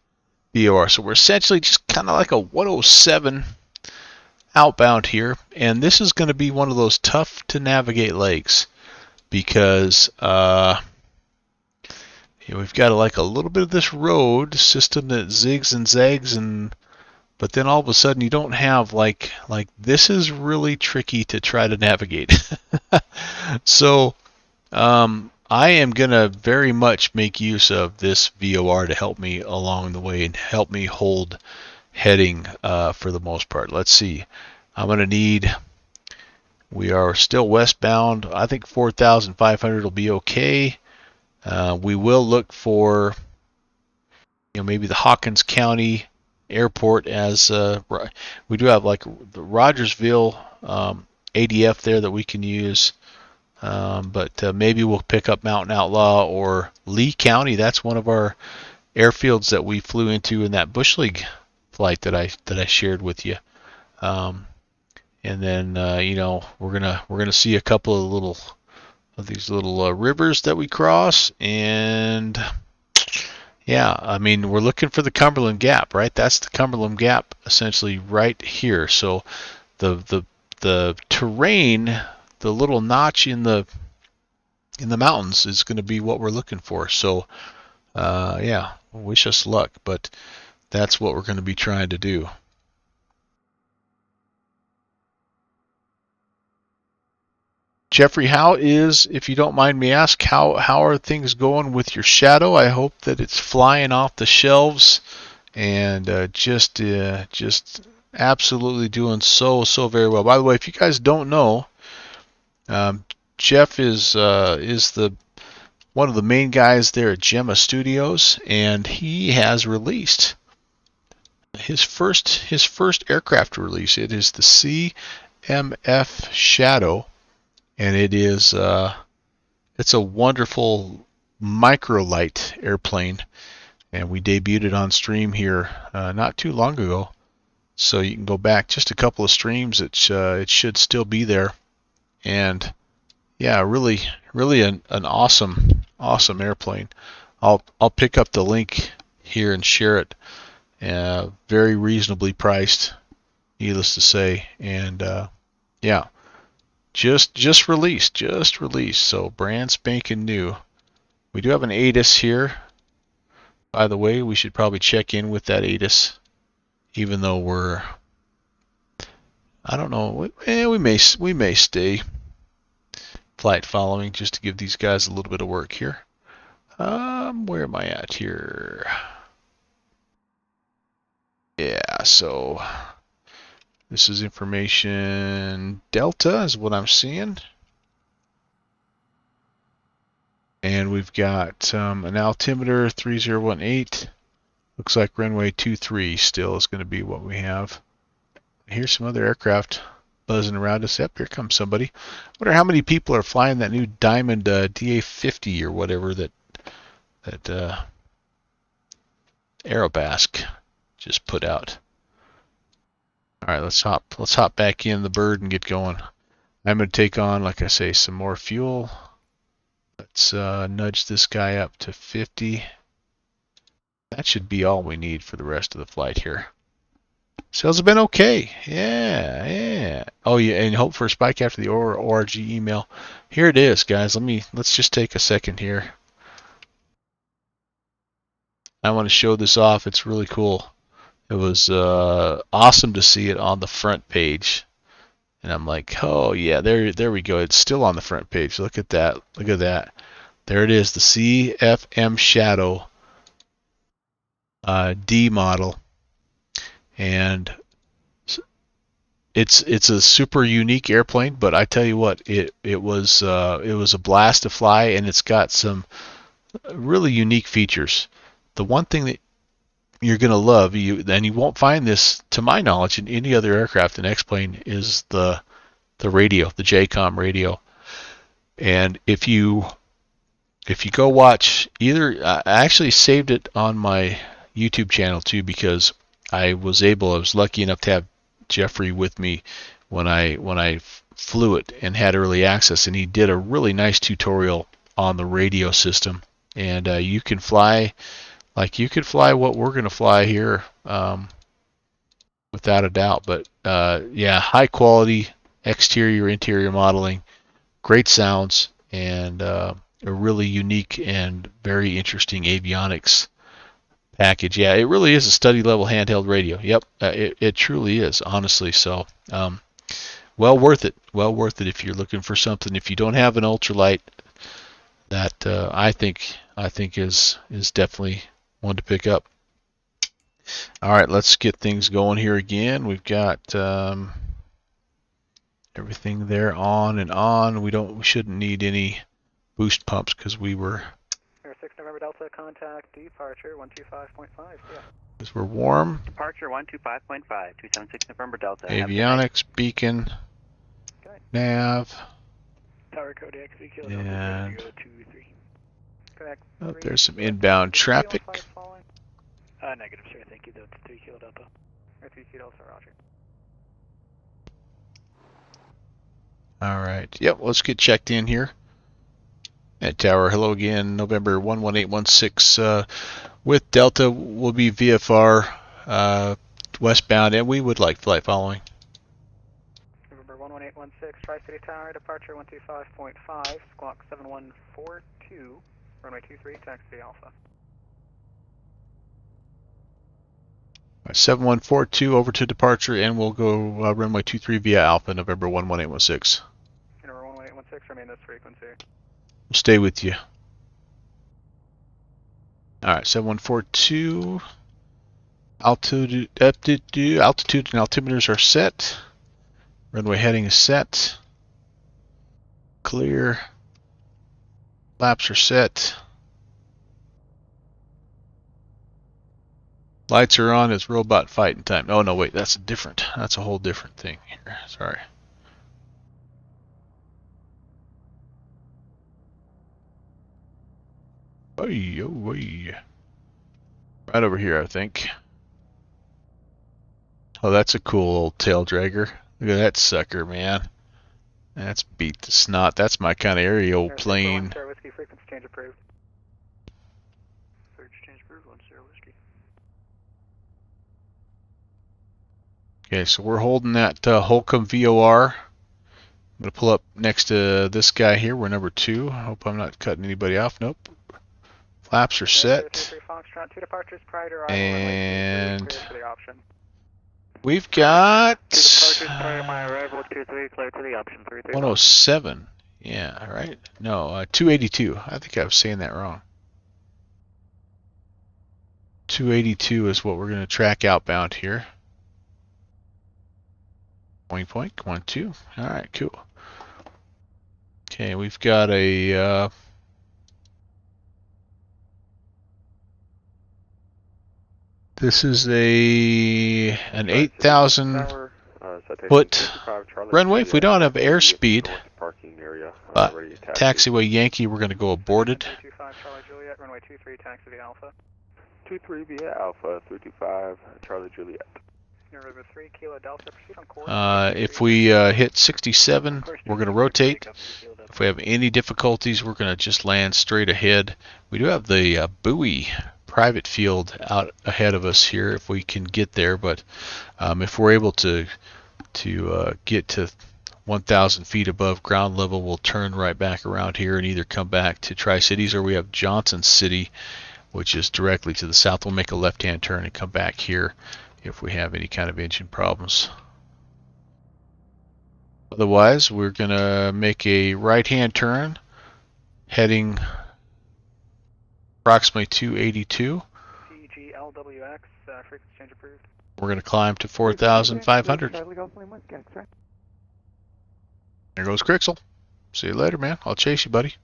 VOR. So we're essentially just kind of like a 107 outbound here. And this is going to be one of those tough to navigate lakes because we've got like a little bit of this road system that zigs and zags, but then all of a sudden you don't have like this is really tricky to try to navigate. So I am gonna very much make use of this VOR to help me along the way and help me hold heading for the most part. Let's see. I'm gonna need. We are still westbound. I think 4,500 will be okay. We will look for, maybe the Hawkins County Airport as we do have like the Rogersville ADF there that we can use, but maybe we'll pick up Mountain Outlaw or Lee County. That's one of our airfields that we flew into in that Bush League flight that I shared with you. And then we're gonna see a couple of these little rivers that we cross, and yeah, I mean, we're looking for the Cumberland Gap, right? That's the Cumberland Gap essentially right here. So the terrain, the little notch in the mountains is going to be what we're looking for. So yeah, wish us luck, but that's what we're going to be trying to do. Jeffrey, if you don't mind me ask, how are things going with your shadow? I hope that it's flying off the shelves and just absolutely doing so very well. By the way, if you guys don't know, Jeff is one of the main guys there at Gemma Studios, and he has released his first aircraft release. It is the CMF Shadow. And it is it's a wonderful microlight airplane, and we debuted it on stream here not too long ago. So you can go back just a couple of streams. It should still be there, and yeah, really an awesome airplane. I'll pick up the link here and share it. Very reasonably priced, needless to say, and yeah. Just released, so brand spanking new. We do have an ATIS here. By the way, we should probably check in with that ATIS, even though I don't know, we may stay flight following just to give these guys a little bit of work here. Where am I at here? Yeah, so this is information Delta is what I'm seeing. And we've got an altimeter 3018. Looks like runway 23 still is going to be what we have. Here's some other aircraft buzzing around us. Yep, here comes somebody. Wonder how many people are flying that new Diamond DA50 or whatever that Aerobask just put out. All right, let's hop back in the bird and get going. I'm going to take on, like I say, some more fuel. Let's nudge this guy up to 50. That should be all we need for the rest of the flight here. Sales have been okay. Yeah. Oh yeah, and hope for a spike after the ORG email. Here it is, guys. Let's just take a second here. I want to show this off. It's really cool. It was awesome to see it on the front page. And I'm like, oh yeah, there we go. It's still on the front page. Look at that. Look at that. There it is, the CFM Shadow D model. and it's a super unique airplane. But I tell you what, it was a blast to fly, and it's got some really unique features. The one thing that you're going to love, and you won't find this, to my knowledge, in any other aircraft in X-plane, is the radio, the JCOM radio. And if you go watch either, I actually saved it on my YouTube channel too, because I was lucky enough to have Jeffrey with me when I flew it and had early access, and he did a really nice tutorial on the radio system. And you can fly, like you could fly what we're going to fly here, without a doubt. But yeah, high quality exterior, interior modeling, great sounds, and a really unique and very interesting avionics package. Yeah, it really is a study level handheld radio. Yep, it truly is, honestly. So well worth it. Well worth it if you're looking for something. If you don't have an ultralight, that I think is definitely one to pick up. All right, let's get things going here again. We've got everything there on and on. We shouldn't need any boost pumps because we were. Air 6 November Delta, contact departure 125.5. Yeah. Because we're warm. Departure 125.5, 276 November Delta. Avionics, beacon, okay. nav. Tower code XV Kilo and Delta 23. Correct. Oh, there's some inbound traffic. Negative, sir. Thank you. That's 3 Kilo Delta. Or 3 Kilo Delta, roger. All right. Yep, let's get checked in here. At Tower, hello again, November 11816 with Delta. Will be VFR westbound, and we would like flight following. November 11816, Tri-City Tower, departure 125.5, squawk 7142, runway 23, taxi Alpha. 7142 over to departure, and we'll go runway 23 via Alpha, November 11816. November 11816, remain this frequency. We'll stay with you. Alright, 7142. Altitude and altimeters are set. Runway heading is set. Clear. Flaps are set. Lights are on. It's robot fighting time. Oh no, wait, that's a whole different thing here. Sorry. Oy, oy. Right over here, I think. Oh, that's a cool old tail dragger. Look at that sucker, man. That's beat the snot. That's my kind of aerial plane. Sierra Whiskey, frequency change approved. Surge change approved, 1 Sierra Whiskey. Okay, so we're holding that Holcomb VOR. I'm going to pull up next to this guy here. We're number 2. I hope I'm not cutting anybody off. Nope. Flaps are set. And we've got 107. Yeah, right? No, 282. I think I was saying that wrong. 282 is what we're going to track outbound here. Point, 1, 2. All right, cool. Okay, we've got a this is an 8,000 foot runway. If we don't have airspeed, taxiway Yankee, we're going to go aborted. 25 Charlie Juliet, runway 23, taxi via Alpha. 23 via Alpha, 325 Charlie Juliet. November 3 Kilo Delta, proceed on course. If we hit 67, we're going to rotate. If we have any difficulties, we're going to just land straight ahead. We do have the buoy private field out ahead of us here if we can get there, but if we're able to get to 1,000 feet above ground level, we'll turn right back around here and either come back to Tri-Cities, or we have Johnson City, which is directly to the south. We'll make a left-hand turn and come back here if we have any kind of engine problems. Otherwise, we're going to make a right-hand turn heading approximately 282. CGLWX, frequency change approved. We're going to climb to 4,500. There goes Crixel. See you later, man. I'll chase you, buddy.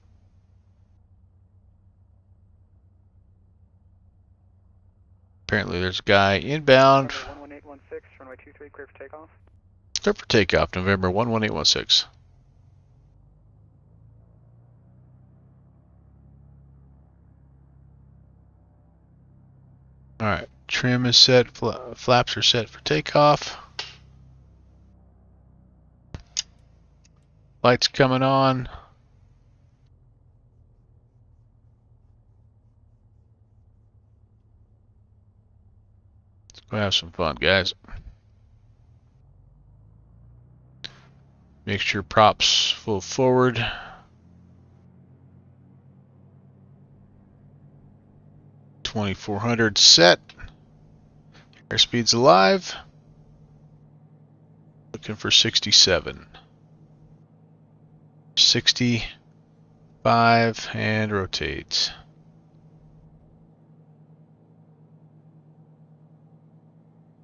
Apparently there's a guy inbound. 11816, runway 23, clear for takeoff. Clear for takeoff, November 11816. Alright, trim is set, flaps are set for takeoff. Lights coming on. Let's go have some fun, guys. Make sure props full forward. 2400 set. Airspeed's alive. Looking for 67. 65 and rotate.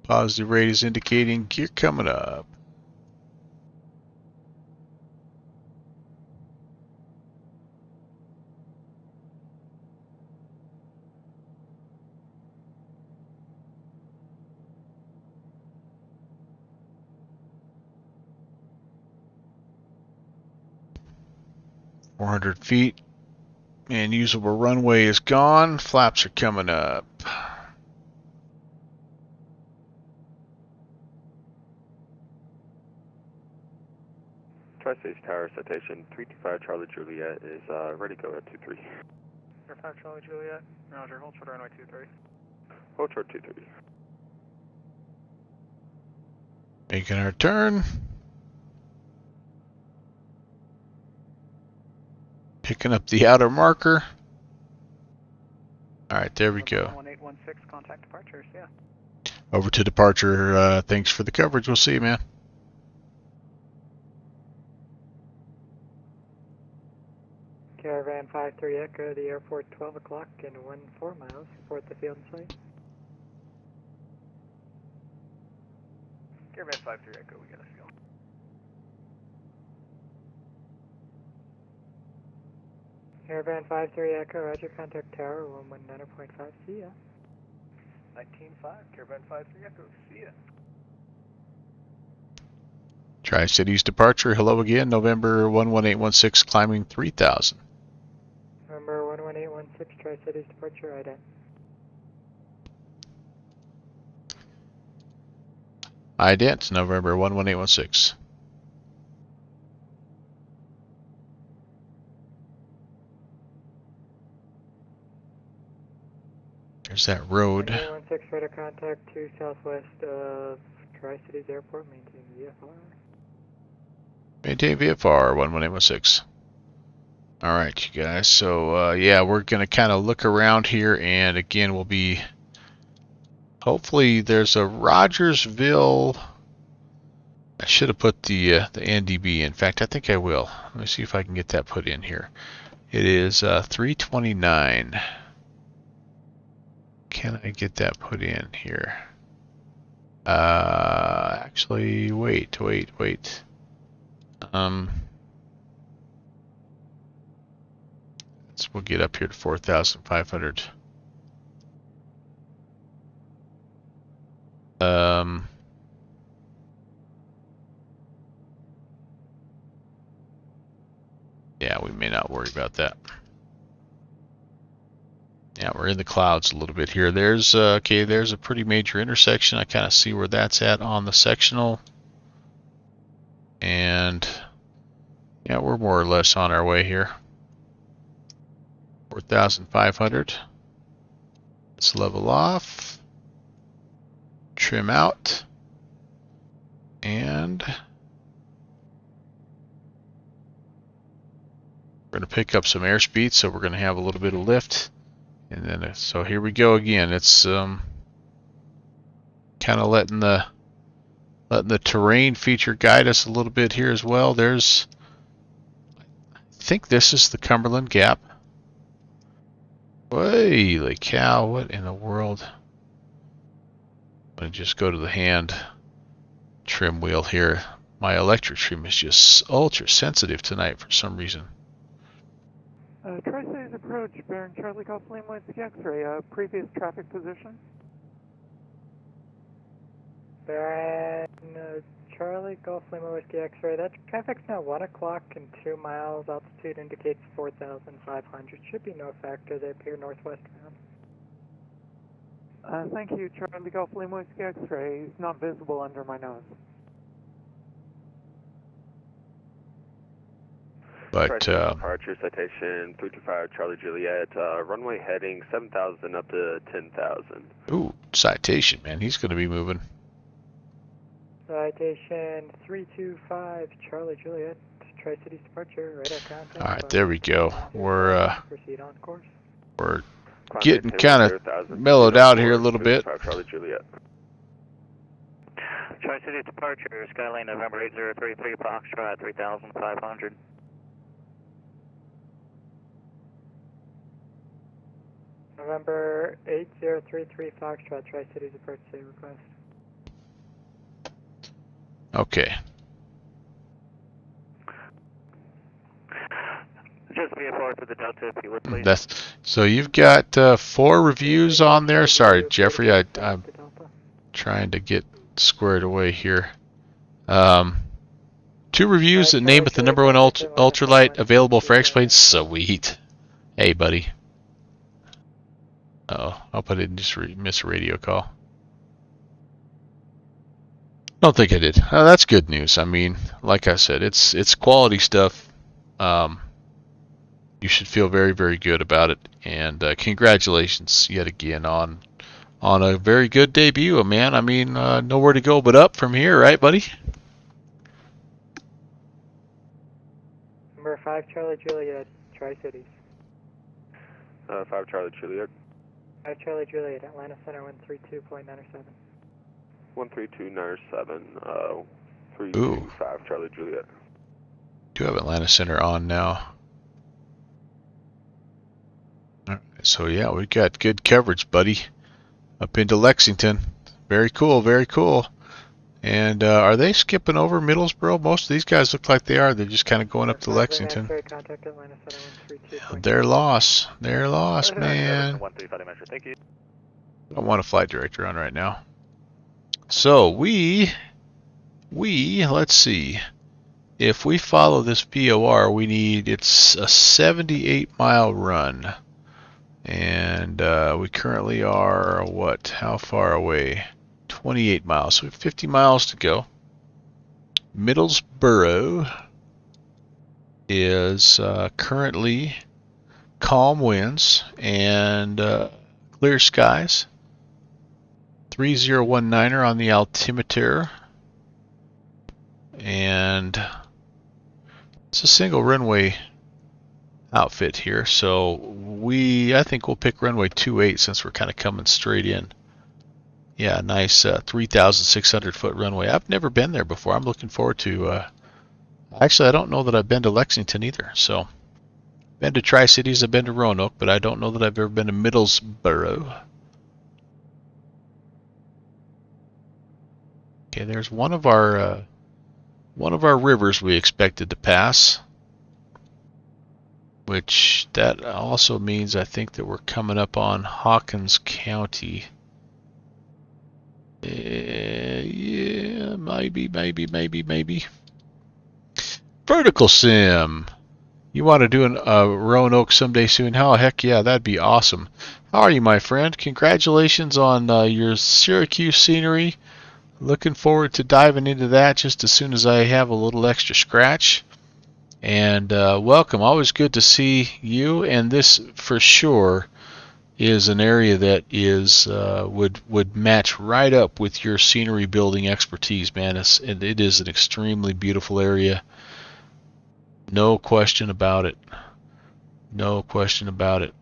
Positive rate is indicating gear coming up. .400 feet and usable runway is gone. Flaps are coming up. Tri-Stage Tower citation 325 Charlie Juliet is ready to go at 23. 5 Charlie Juliet, roger, hold short runway 23. Hold short 23. Making our turn. Picking up the outer marker. Alright, there we go. 1816, contact departure, yeah. Over to departure. Thanks for the coverage. We'll see you, man. Caravan 53 Echo, the airport 12 o'clock and 14 miles. Report the field site. Caravan 53 Echo, we got a field. Caravan 53 Echo, roger, contact tower 119.5, see ya. 19.5, Caravan 53 Echo, see ya. Tri-Cities departure. Hello again. November 11816 climbing 3000. November 11816, Tri-Cities departure, ident. Ident, November 11816. There's that road. 11816, radar contact to southwest of Tri-Cities Airport, maintain VFR. Maintain VFR 11816. Alright, you guys. So, yeah, we're going to kind of look around here, and again, we'll be. Hopefully, there's a Rogersville. I should have put the NDB. In fact, I think I will. Let me see if I can get that put in here. It is 329. Can I get that put in here? Actually, wait. We'll get up here to 4,500. Yeah, we may not worry about that. Yeah, we're in the clouds a little bit here. There's okay, there's a pretty major intersection. I kind of see where that's at on the sectional. And yeah, we're more or less on our way here. 4,500. Let's level off. Trim out. And we're going to pick up some airspeed, so we're going to have a little bit of lift. And then, so here we go again. It's kind of letting the terrain feature guide us a little bit here as well. I think this is the Cumberland Gap. Holy cow, what in the world? I'm going to just go to the hand trim wheel here. My electric trim is just ultra sensitive tonight for some reason. Tri-Cities approach, bearing Charlie Golf Lima Whiskey X-ray, previous traffic position. Baron Charlie Golf Lima Whiskey X-ray. That traffic's now 1 o'clock and 2 miles. Altitude indicates 4,500. Should be no factor. They appear northwestbound. Thank you, Charlie Golf Lima Whiskey X-ray. He's not visible under my nose. But departure citation 325 Charlie Juliet, runway heading 7,000 up to 10,000. Ooh, citation, man. He's going to be moving. Citation 325 Charlie Juliet, Tri-Cities departure, radar contact. All right, there we go. We're proceed on course. We're getting kind of mellowed out here a little bit. Charlie Juliet. Tri-Cities departure, Skylane November 8033 Foxtrot 3,500. November 8033 Foxtrot, Tri-Cities approach say request. Okay. Just VFR for the Delta, if you would, please. That's so you've got 4 reviews on there. Sorry, Jeffrey, I'm trying to get squared away here. 2 reviews that name it the #1 ultralight available for X-Plane. Sweet. Hey, buddy. Uh-oh, I hope I didn't just miss a radio call. Don't think I did. Oh, that's good news. I mean, like I said, it's quality stuff. You should feel very, very good about it. And congratulations yet again on a very good debut, man. I mean, nowhere to go but up from here, right, buddy? Number 5 Charlie Juliet, Tri-Cities. 5 Charlie Juliet. 5 Charlie Juliet, Atlanta Center 132.97. 13297, 325 Charlie Juliet. Do have Atlanta Center on now. All right, so yeah, we got good coverage, buddy. Up into Lexington. Very cool, very cool. And are they skipping over Middlesboro? Most of these guys look like they are. They're just kind of going up to Lexington. They're lost. They're lost, man. Thank you. I don't want a flight director on right now. So we let's see. If we follow this VOR, it's a 78-mile run. And we currently are, what, how far away? 28 miles. So we have 50 miles to go. Middlesboro is currently calm winds and clear skies. 3019er on the altimeter. And it's a single runway outfit here. So I think we'll pick runway 28 since we're kind of coming straight in. Yeah, nice 3,600 foot runway. I've never been there before. I'm looking forward to. Actually, I don't know that I've been to Lexington either. So, been to Tri-Cities, I've been to Roanoke, but I don't know that I've ever been to Middlesboro. Okay, there's one of our rivers we expected to pass, which that also means I think that we're coming up on Hawkins County. Yeah, maybe. Vertical Sim. You want to do a Roanoke someday soon? Oh, heck yeah, that'd be awesome. How are you, my friend? Congratulations on your Syracuse scenery. Looking forward to diving into that just as soon as I have a little extra scratch. And welcome. Always good to see you. And this, for sure, is an area that is would match right up with your scenery building expertise, man. It is an extremely beautiful area. No question about it. No question about it.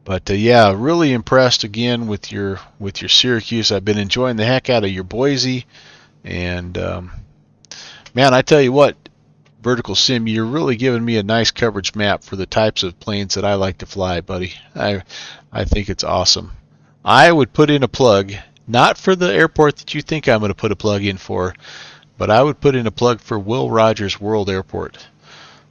But yeah, really impressed again with your Syracuse. I've been enjoying the heck out of your Boise, and man, I tell you what, Vertical Sim, you're really giving me a nice coverage map for the types of planes that I like to fly, buddy. I think it's awesome. I would put in a plug Not for the airport that you think I'm going to put a plug in for, but I would put in a plug for Will Rogers World Airport.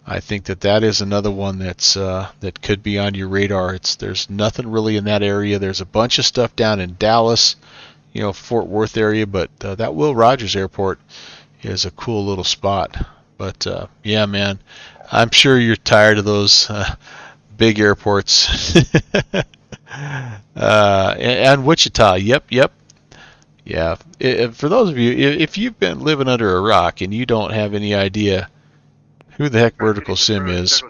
I think that is another one that could be on your radar. There's nothing really in that area. There's a bunch of stuff down in Dallas, Fort Worth area, but that Will Rogers Airport is a cool little spot. But yeah, man, I'm sure you're tired of those big airports. And Wichita, yep. Yeah, for those of you, if you've been living under a rock and you don't have any idea who the heck Vertical Sim is,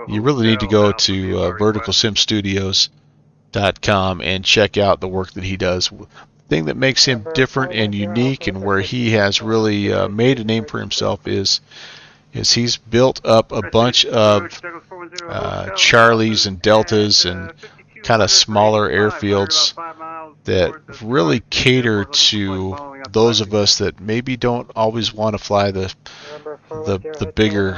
you really need to go to verticalsimstudios.com and check out the work that he does. The thing that makes him different and unique and where he has really made a name for himself is he's built up a bunch of Charlies and Deltas and kind of smaller airfields that really cater to those of us that maybe don't always want to fly the bigger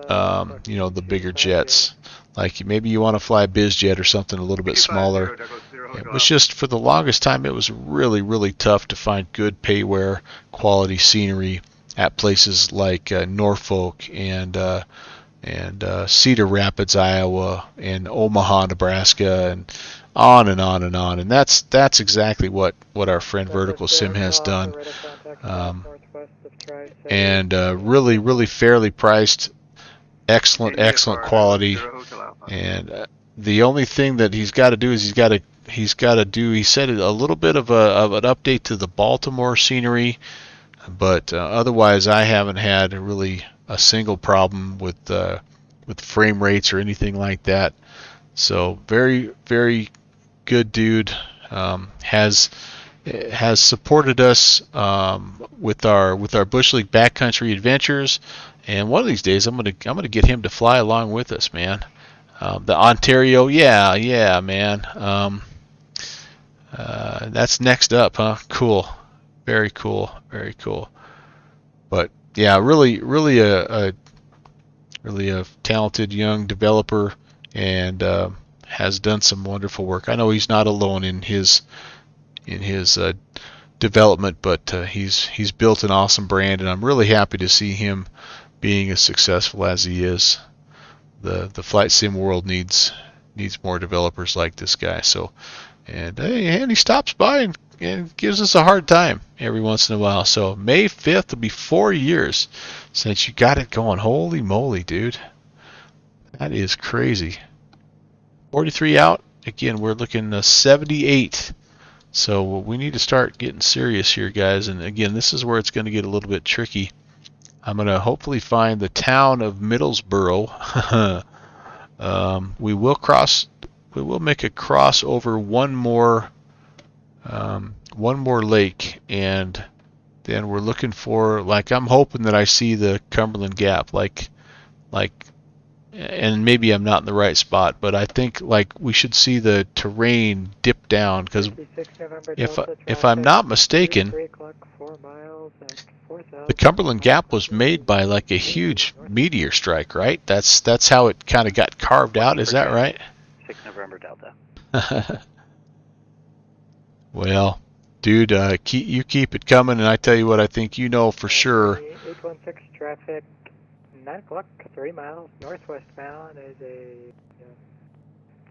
the bigger jets. Like maybe you want to fly a BizJet or something a little bit smaller. It was just, for the longest time, it was really, really tough to find good payware quality scenery at places like Norfolk and Cedar Rapids, Iowa, and Omaha, Nebraska, and on and on and on. And that's exactly what our friend Vertical Sim has done. And really, really fairly priced, excellent quality. And the only thing that he's got to do is he said a little bit of an update to the Baltimore scenery, but otherwise I haven't had really a single problem with frame rates or anything like that. So very, very good dude. Has supported us with our Bush League backcountry adventures, and one of these days I'm gonna get him to fly along with us, man. The Ontario, yeah, man. That's next up, huh? Cool, very cool. But yeah, really a talented young developer, and has done some wonderful work. I know he's not alone in his development, but he's built an awesome brand, and I'm really happy to see him being as successful as he is. The flight sim world needs more developers like this guy. So, and he stops by and gives us a hard time every once in a while. So May 5th will be 4 years since you got it going. Holy moly, dude. That is crazy. 43 out. Again, we're looking 78. So we need to start getting serious here, guys. And again, this is where it's going to get a little bit tricky. I'm going to hopefully find the town of Middlesboro. We will make a cross over one more lake, and then we're looking for, I'm hoping that I see the Cumberland Gap, and maybe I'm not in the right spot, but I think we should see the terrain dip down, because if I'm not mistaken, the Cumberland Gap was made by a huge meteor strike, right? That's how it kind of got carved out. Is that right? 6 November Delta. Well, dude, you keep it coming, and I tell you what, I think for sure. 816 traffic, 9 o'clock, 3 miles northwestbound is a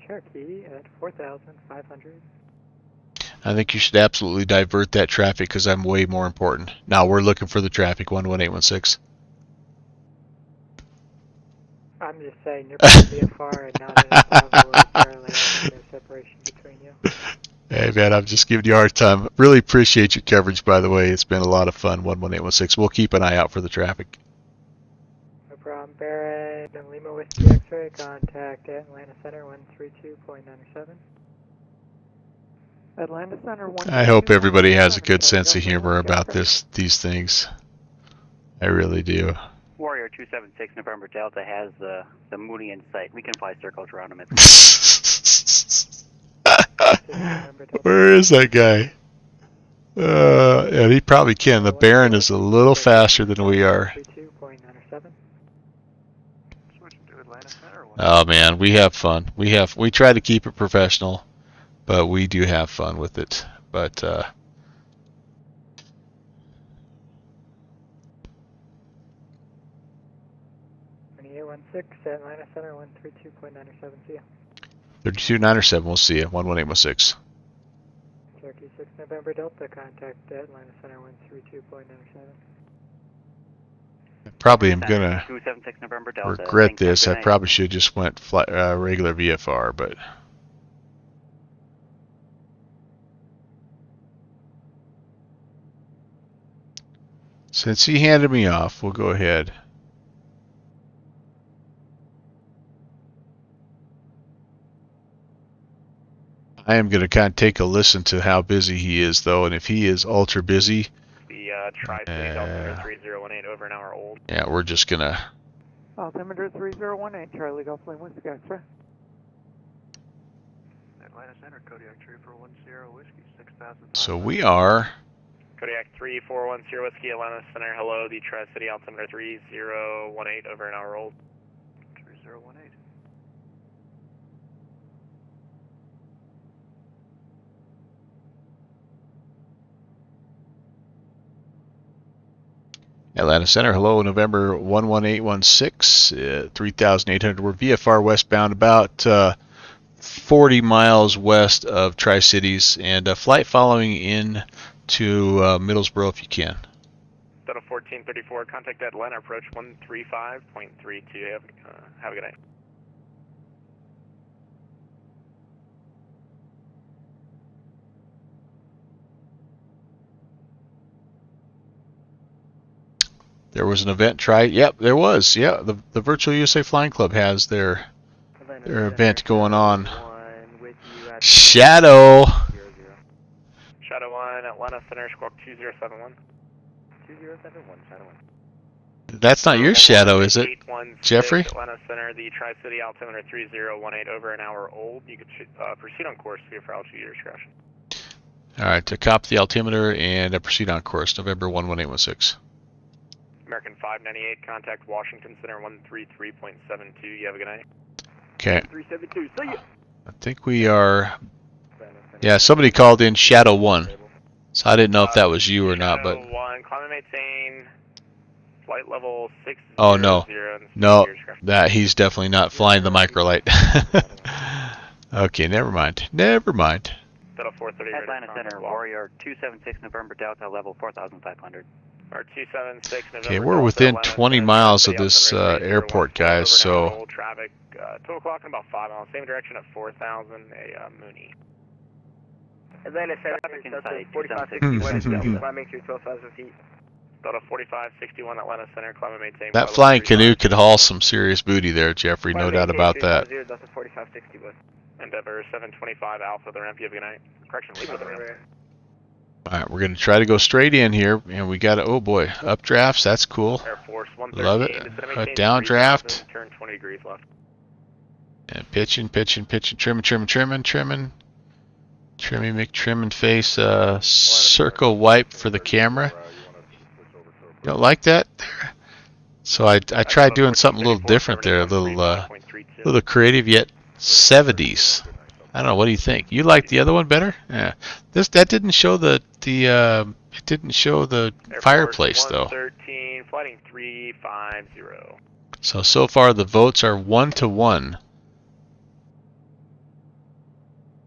Cherokee at 4,500. I think you should absolutely divert that traffic, because I'm way more important. Now we're looking for the traffic, 11816. I'm just saying, you're probably VFR and not in a Bravo or Charlie. There's no separation between you. Hey, man, I'm just giving you a hard time. Really appreciate your coverage, by the way. It's been a lot of fun, 11816. We'll keep an eye out for the traffic. No problem, Barrett. Lima Whiskey X-ray, contact Atlanta Center 132.97. Atlanta Center 1. I hope everybody has a good sense of humor about these things. I really do. Warrior 276 November Delta has the Mooney in sight. We can fly circles around him. Where is that guy? And he probably can. The Baron is a little faster than we are. Oh man, we have fun. We try to keep it professional, but we do have fun with it. But 36 Atlanta Center 132.907. See ya. 3297. We'll see you. 11816. 36 November Delta, contact Atlanta Center 132.97. Probably am gonna 276 November Delta. regret this. I probably should have just went regular VFR, but since he handed me off, we'll go ahead. I am going to kind of take a listen to how busy he is, though, and if he is ultra busy, The Tri-City altimeter 3018 over an hour old. yeah, we're just going to... Altimeter 3018, Charlie Golf Lima Whiskey X-ray. Atlanta Center, Kodiak 3410 Whiskey 6000. So we are... Kodiak 3410 Whiskey, Atlanta Center, hello, the Tri-City altimeter 3018 over an hour old. 3018. Atlanta Center, hello, November 11816, 3800. We're VFR westbound about 40 miles west of Tri-Cities, and a flight following in to Middlesboro if you can. Delta 1434, contact Atlanta, approach 135.32. Have a good night. There was an event yep, there was. Yeah, the Virtual USA Flying Club has their event going on. Shadow. Shadow 1, Atlanta Center, squawk 2071. 2071, Shadow 1. That's not your shadow, is it, Jeffrey? Atlanta Center, the Tri-City altimeter 3018 over an hour old. You could proceed on course via for altitude discretion. All right, to copy the altimeter and proceed on course, November 11816. American 598, contact Washington Center 133.72. You have a good night. Okay. 372, see ya. I think we are... Yeah, somebody called in Shadow 1. So I didn't know if that was you or not, but... Shadow 1, climb and maintain flight level 600. Oh, no. No, he's definitely not flying the microlight. Okay, never mind. Never mind. Atlanta Center, Warrior 276 November Delta, level 4500. Or 276 November. Okay, we're within 20 miles of this airport, guys, so... Traffic, 2 o'clock and about 5 miles. Same direction at 4000, a Mooney. Atlanta Center, Traffic inside 4560 west, climbing through 12,000 feet. Delta 4561 Atlanta Center, climb and maintain. That flying canoe could haul some serious booty there, Jeffrey, no doubt about that. Delta 4560 west. Endeavor 725 Alpha, the ramp, you have a good night. Correction, leave with the ramp. Alright, we're going to try to go straight in here, and we got, oh boy, updrafts, that's cool. Air Force Love it. Downdraft. Turn 20 degrees left. And pitching, trimming. Trimmy McTrim and face, circle wipe for the camera. You don't like that? So I tried doing something a little different there, a little creative yet 70s. I don't know. What do you think? You like the other one better? Yeah. That didn't show the it didn't show the fireplace though. 113, flighting 350. So far the votes are 1-1.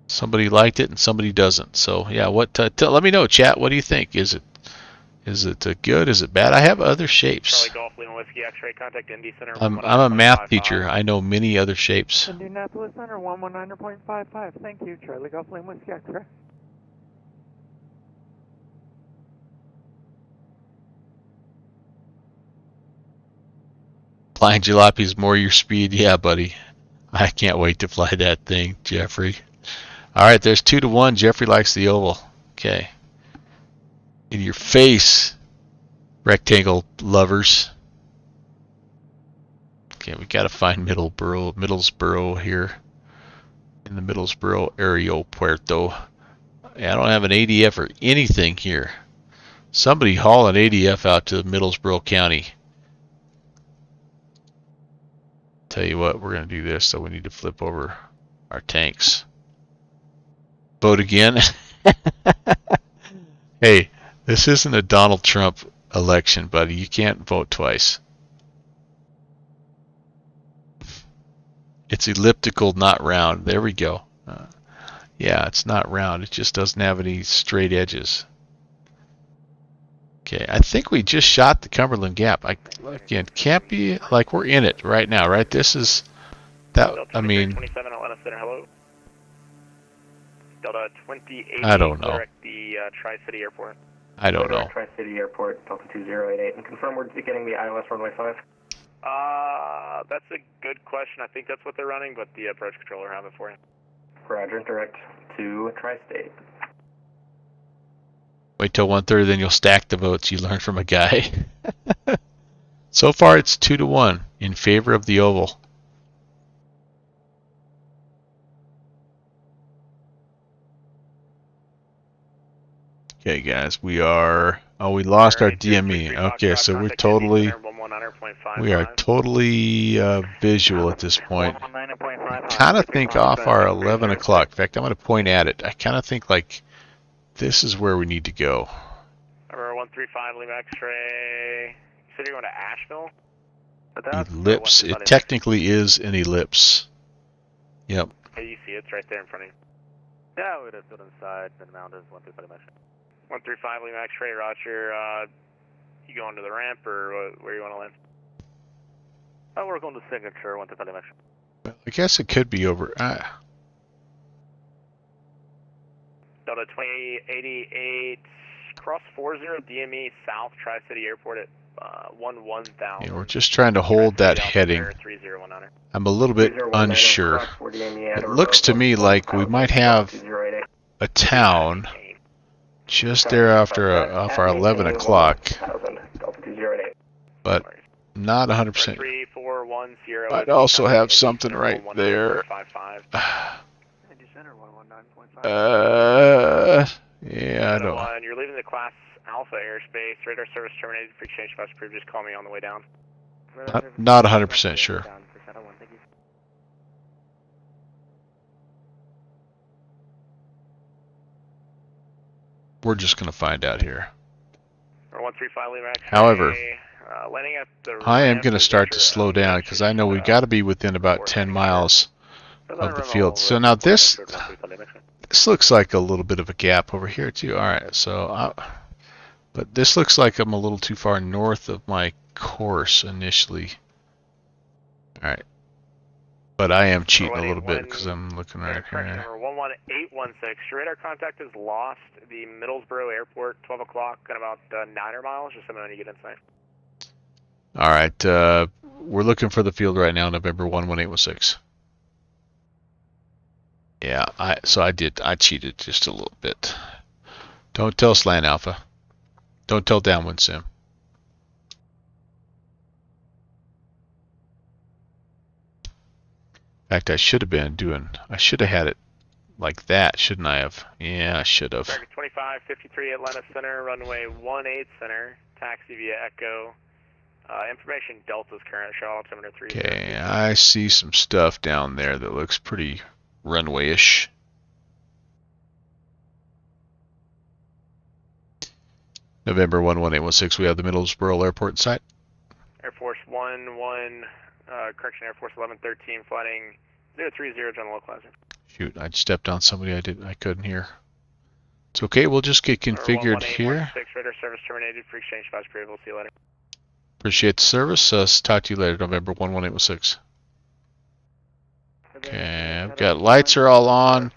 Somebody liked it and somebody doesn't. So yeah, let me know, chat. What do you think? Is it good? Is it bad? I have other shapes. Charlie Golf Lima Whiskey X-ray, contact Indy Center. I'm a math teacher. I know many other shapes. Indianapolis Center 119.55. Thank you, Charlie Golf Lima Whiskey X-ray. Flying Jalopy's more your speed. Yeah, buddy. I can't wait to fly that thing, Jeffrey. All right, there's 2-1. Jeffrey likes the oval. Okay. In your face, rectangle lovers. Okay, we got to find Middlesboro here. In the Middlesboro aeropuerto. Yeah, I don't have an ADF or anything here. Somebody haul an ADF out to Middlesboro County. Tell you what, we're going to do this, so we need to flip over our tanks. Vote again. Hey, this isn't a Donald Trump election, buddy. You can't vote twice. It's elliptical, not round. There we go. Yeah, it's not round. It just doesn't have any straight edges. Okay, I think we just shot the Cumberland Gap. Again, can't be like we're in it right now, right? This is that. I mean, 27 Atlanta Center. Hello. Delta 2080. I don't know. Clear at the Tri-City Airport. I don't know. Tri-City Airport, Delta 2088, and confirm we're getting the ILS runway 5. That's a good question. I think that's what they're running, but the approach controller will have it for you. Roger, direct to Tri-State. Wait till 1:30, then you'll stack the votes you learned from a guy. So far, it's 2-1 in favor of the oval. Okay, guys, we are. Oh, we lost our DME. Okay, so we're totally. We are totally visual at this point. Kind of think off our 11 o'clock. In fact, I'm going to point at it. I kind of think like this is where we need to go. Number 135, Lima X-ray. You said you're going to Asheville? Ellipse. It technically is an ellipse. Yep. Hey, you see it's right there in front of you. Yeah, we'd have stood inside, then mounted 135 X-ray. 135 Lima X-ray, Roger. You going to the ramp or where you want to land? We're going to signature 135 X-ray. Well, I guess it could be over. Delta 2088, cross 40 DME South Tri-City Airport at 11,000. Yeah, we're just trying to hold that heading. I'm a little bit unsure. It looks to me like we might have a town just there after off our 11 o'clock, but not 100%. I'd also have something right there. Yeah, I don't. You're leaving the Class Alpha airspace. Radar service terminated. Free change bus approved. Just call me on the way down. Not 100% sure. We're just going to find out here. However, I am going to start to slow down because I know we've got to be within about 10 miles of the field. So now this looks like a little bit of a gap over here too. All right, so but this looks like I'm a little too far north of my course initially. All right, but I am cheating a little bit because I'm looking right here. Number 11816. Your radar contact is lost. The Middlesboro Airport, 12 o'clock, at about 9 miles. Just let me know when you get inside. All right, we're looking for the field right now. November 11816. Yeah, I cheated just a little bit. Don't tell Slant Alpha. Don't tell Downwind Sim. In fact, I should have had it like that, shouldn't I have? Yeah, I should have. 2553 Atlanta Center, runway 18 Center, taxi via Echo. Information Delta's current shuttle altimeter 30. Okay, I see some stuff down there that looks pretty runway-ish. November 11816, we have the Middlesboro Airport in sight. Air Force 11, Air Force 1113, flighting 030, general localizer. Shoot, I stepped on somebody I couldn't hear. It's okay, we'll just get configured here. Radar service terminated, free exchange fast period, we'll see you later. Appreciate the service, talk to you later, November 11816. Okay, I've got lights are all on.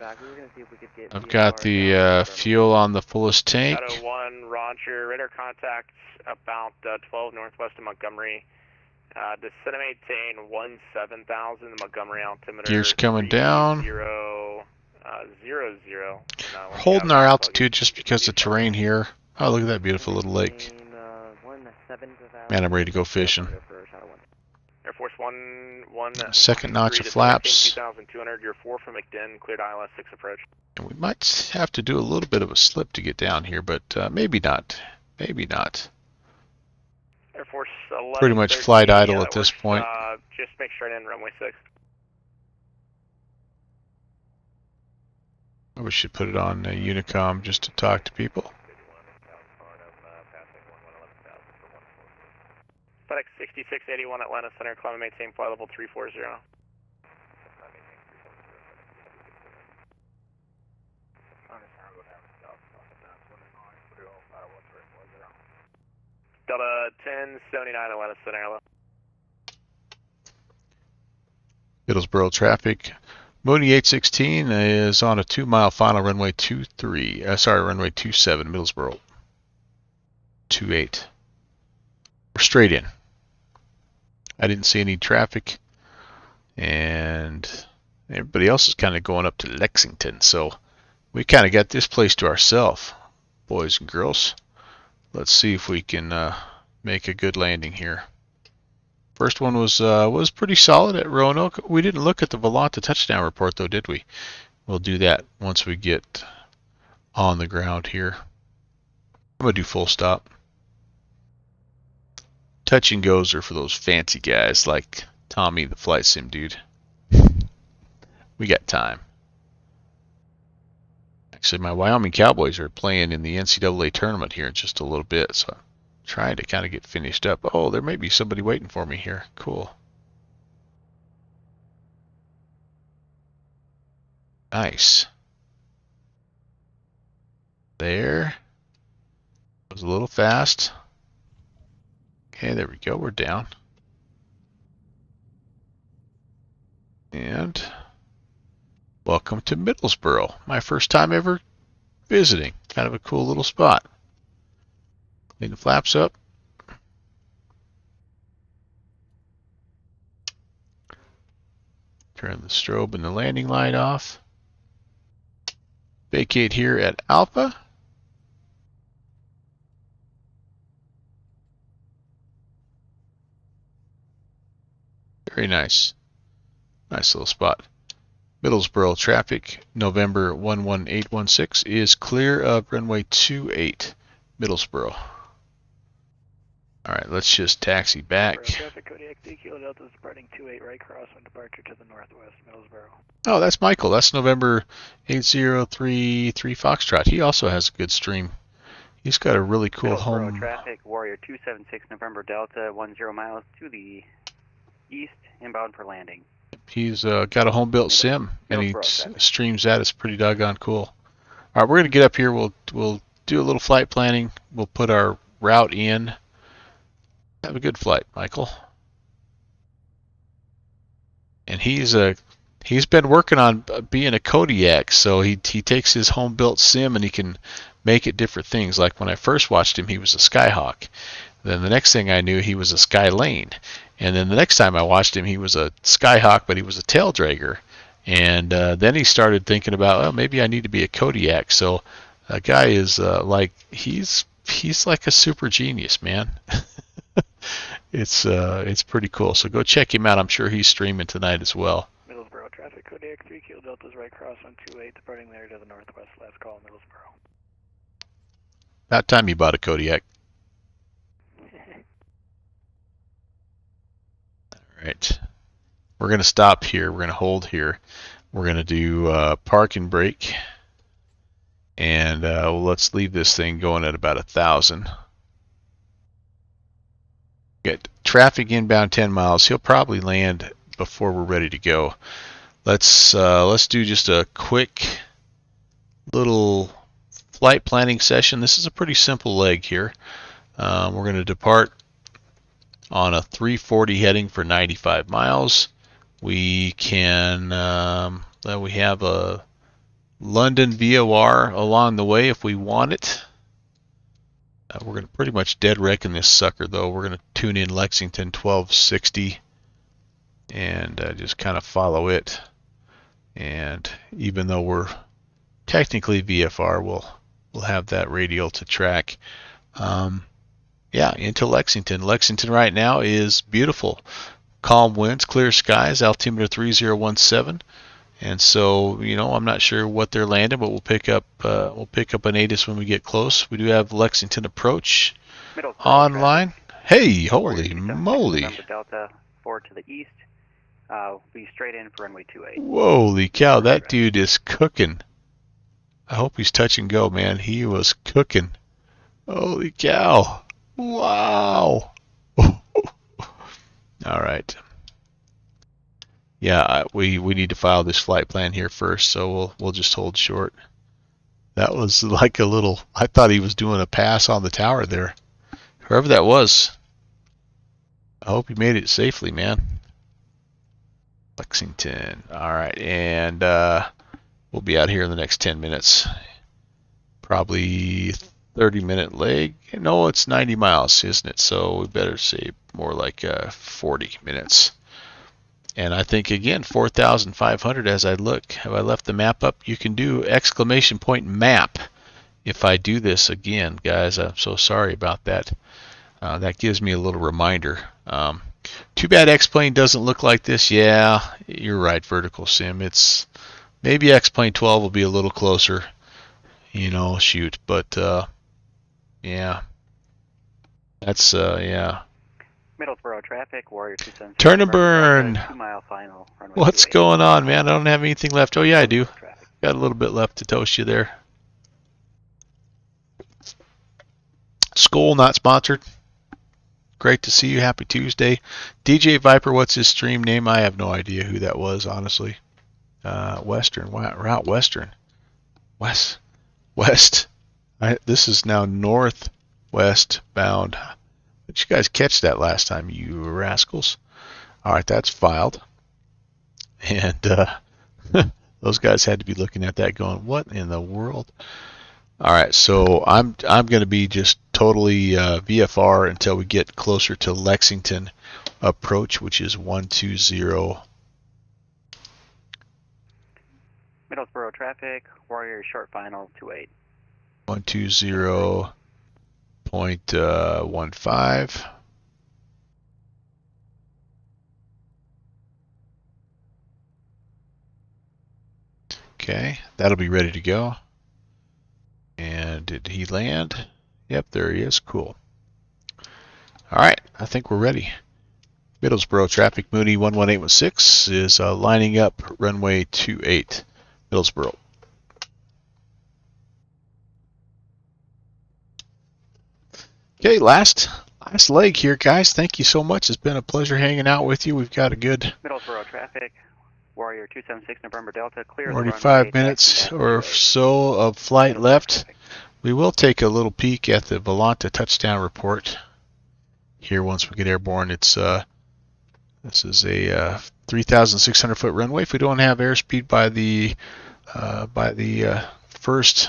I've got the fuel on the fullest tank. Shadow 1, Roger. Radar contact about 12 northwest of Montgomery. Descend and maintain 17,000. The Montgomery altimeter. Gears coming down. 000. Holding our altitude just because the terrain here. Oh, look at that beautiful little lake. Man, I'm ready to go fishing. Air Force 11. Second notch of flaps. 2,200. You're 4 from McDinn. Cleared ILS 6 approach. And we might have to do a little bit of a slip to get down here, but maybe not. Maybe not. Air Force 11. Pretty much flight idle at this point. Just make sure I didn't runway 6. We should put it on Unicom just to talk to people. FedEx 6681 Atlanta Center, climb and maintain flight level 340. Delta 1079 Atlanta Center. Middlesboro traffic. Mooney 816 is on a 2-mile final runway 23. Runway 27, Middlesboro. 28. We're straight in. I didn't see any traffic, and everybody else is kind of going up to Lexington, so we kind of got this place to ourselves, boys and girls. Let's see if we can make a good landing here. First one was pretty solid at Roanoke. We didn't look at the Volanta touchdown report though, did we? We'll do that once we get on the ground here. I'm gonna do full stop. Touch and goes are for those fancy guys like Tommy, the flight sim dude. We got time. Actually, my Wyoming Cowboys are playing in the NCAA tournament here in just a little bit, so I'm trying to kind of get finished up. Oh, there may be somebody waiting for me here. Cool. Nice. There. Was a little fast. Okay, there we go. We're down. And welcome to Middlesboro. My first time ever visiting. Kind of a cool little spot. Clean the flaps up. Turn the strobe and the landing light off. Vacate here at Alpha. Very nice. Nice little spot. Middlesboro traffic, November 11816 is clear of runway 28, Middlesboro. Alright, let's just taxi back. Traffic Kodiak Kilo Delta is departing 28 right crosswind departure to the northwest, Middlesboro. Oh, that's Michael. That's November 8033 Foxtrot. He also has a good stream. He's got a really cool home. Traffic, Warrior 276 November Delta, 10 miles to the east, inbound for landing. He's got a home-built sim, and he streams that. It's pretty doggone cool. All right, we're going to get up here. We'll do a little flight planning. We'll put our route in. Have a good flight, Michael. And he's been working on being a Kodiak, so he takes his home-built sim and he can make it different things. Like when I first watched him, he was a Skyhawk. Then the next thing I knew, he was a Skylane. And then the next time I watched him, he was a Skyhawk, but he was a tail dragger. And then he started thinking about, well, maybe I need to be a Kodiak. So a guy is like, he's like a super genius, man. It's pretty cool. So go check him out. I'm sure he's streaming tonight as well. Middlesboro traffic, Kodiak 3 Kilo Delta is right cross on 28, departing there to the northwest. Last call, Middlesboro. About time you bought a Kodiak. Alright, we're going to stop here. We're going to hold here. We're going to do park and brake. And let's leave this thing going at about 1,000. Get traffic inbound 10 miles. He'll probably land before we're ready to go. Let's do just a quick little flight planning session. This is a pretty simple leg here. We're going to depart on a 340 heading for 95 miles. We can we have a London VOR along the way if we want it. We're going to pretty much dead reckon this sucker though. We're going to tune in Lexington 1260 and just kind of follow it. And even though we're technically VFR, we'll have that radial to track. Yeah, into Lexington. Lexington right now is beautiful. Calm winds, clear skies, altimeter 3017. And so, you know, I'm not sure what they're landing, but we'll pick up an ATIS when we get close. We do have Lexington approach online. Hey, holy moly! Delta 4 to the east. Be straight in for runway 28. Holy cow, that dude is cooking. I hope he's touch and go, man. He was cooking. Holy cow! Wow. All right. Yeah, we need to file this flight plan here first, so we'll just hold short. That was like a little. I thought he was doing a pass on the tower there. Whoever that was, I hope you made it safely, man. Lexington. All right, and we'll be out here in the next 10 minutes. Probably 30-minute leg. No, it's 90 miles, isn't it? So we better say more like 40 minutes. And I think, again, 4,500 as I look. Have I left the map up? You can do !map if I do this again, guys. I'm so sorry about that. That gives me a little reminder. Too bad X-Plane doesn't look like this. Yeah, you're right, Vertical Sim. It's maybe X-Plane 12 will be a little closer. You know, shoot. But, yeah. That's, yeah. Middlesboro traffic, Warrior 276. Turn and burn. 2-mile final. What's going on, man? I don't have anything left. Oh, yeah, I do. Got a little bit left to toast you there. Skull, not sponsored. Great to see you. Happy Tuesday. DJ Viper, what's his stream name? I have no idea who that was, honestly. Western. Route Western. West. This is now northwest bound. Did you guys catch that last time, you rascals? All right, that's filed. And those guys had to be looking at that going, what in the world? All right, so I'm going to be just totally VFR until we get closer to Lexington approach, which is 120. Middlesboro traffic, Warrior short final 28. 120.15. Okay, that'll be ready to go. And did he land? Yep, there he is. Cool. All right, I think we're ready. Middlesboro traffic, Mooney 11816 is lining up runway 28, Middlesboro. Okay, last leg here, guys. Thank you so much. It's been a pleasure hanging out with you. We've got a good Middlesboro traffic, Warrior 276 November Delta, clear 45 minutes or so of flight left. We will take a little peek at the Volanta touchdown report here once we get airborne. It's this is a 3,600 foot runway. If we don't have airspeed by the first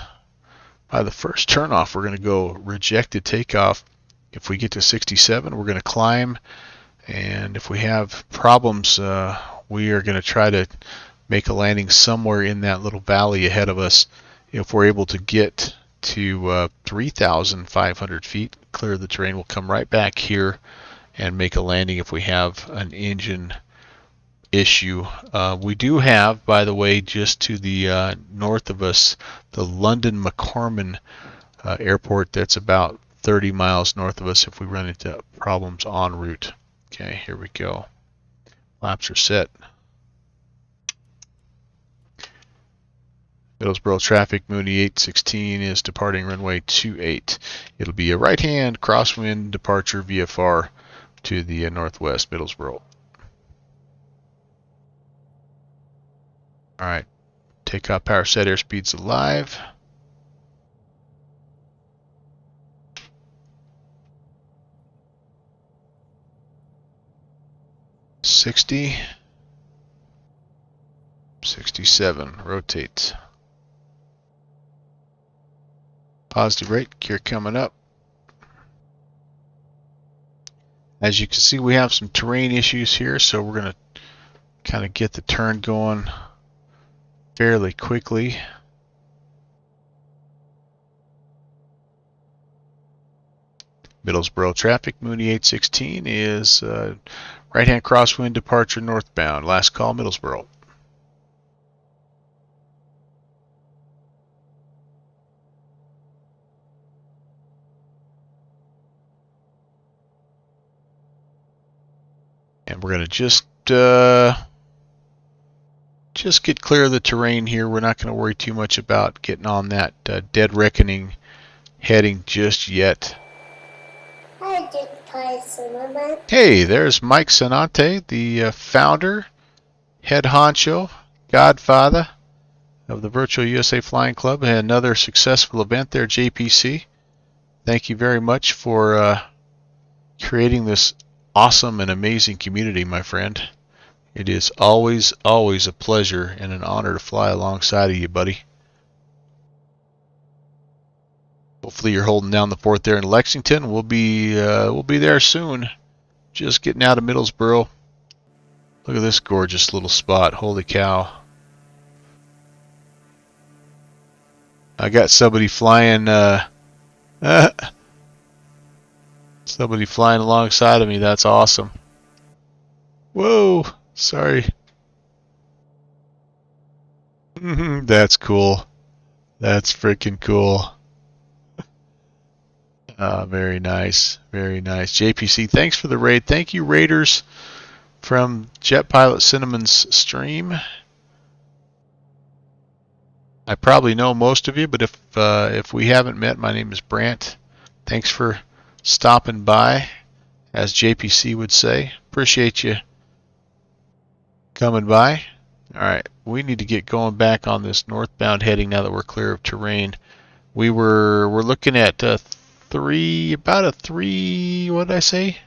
turnoff, we're going to go rejected takeoff. If we get to 67, we're going to climb, and if we have problems, we are going to try to make a landing somewhere in that little valley ahead of us. If we're able to get to 3,500 feet, clear the terrain, we'll come right back here and make a landing if we have an engine issue. We do have, by the way, just to the north of us, the London McCormick airport. That's about 30 miles north of us if we run into problems en route. Okay, here we go. Flaps are set. Middlesboro traffic, Mooney 816 is departing runway 28. It'll be a right-hand crosswind departure VFR to the northwest, Middlesboro. All right, takeoff power set, airspeed's alive. $60, 67, rotate. Positive rate, gear coming up. As you can see, we have some terrain issues here, so we're going to kind of get the turn going fairly quickly. Middlesboro traffic, Mooney 816 is right-hand crosswind departure northbound. Last call, Middlesboro. And we're going to just get clear of the terrain here. We're not going to worry too much about getting on that dead reckoning heading just yet. Hey, there's Mike Sanante, the founder, head honcho, godfather of the Virtual USA Flying Club, and another successful event there, JPC. Thank you very much for creating this awesome and amazing community, my friend. It is always, always a pleasure and an honor to fly alongside of you, buddy. Hopefully you're holding down the fort there in Lexington. We'll be there soon. Just getting out of Middlesboro. Look at this gorgeous little spot. Holy cow. I got somebody flying somebody flying alongside of me. That's awesome. Whoa, sorry. That's cool. That's freaking cool. Very nice. Very nice. JPC, thanks for the raid. Thank you, Raiders, from Jet Pilot Cinnamon's stream. I probably know most of you, but if we haven't met, my name is Brant. Thanks for stopping by, as JPC would say. Appreciate you coming by. All right, we need to get going back on this northbound heading now that we're clear of terrain. We're looking at what did I say?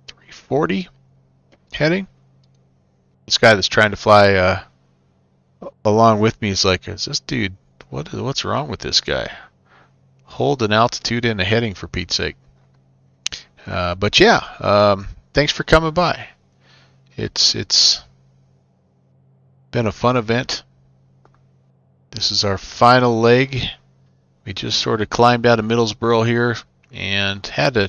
340 heading. This guy that's trying to fly along with me is like, is this dude, what's wrong with this guy? Hold an altitude and a heading, for Pete's sake. But yeah, thanks for coming by. It's been a fun event. This is our final leg. We just sort of climbed out of Middlesboro here and had to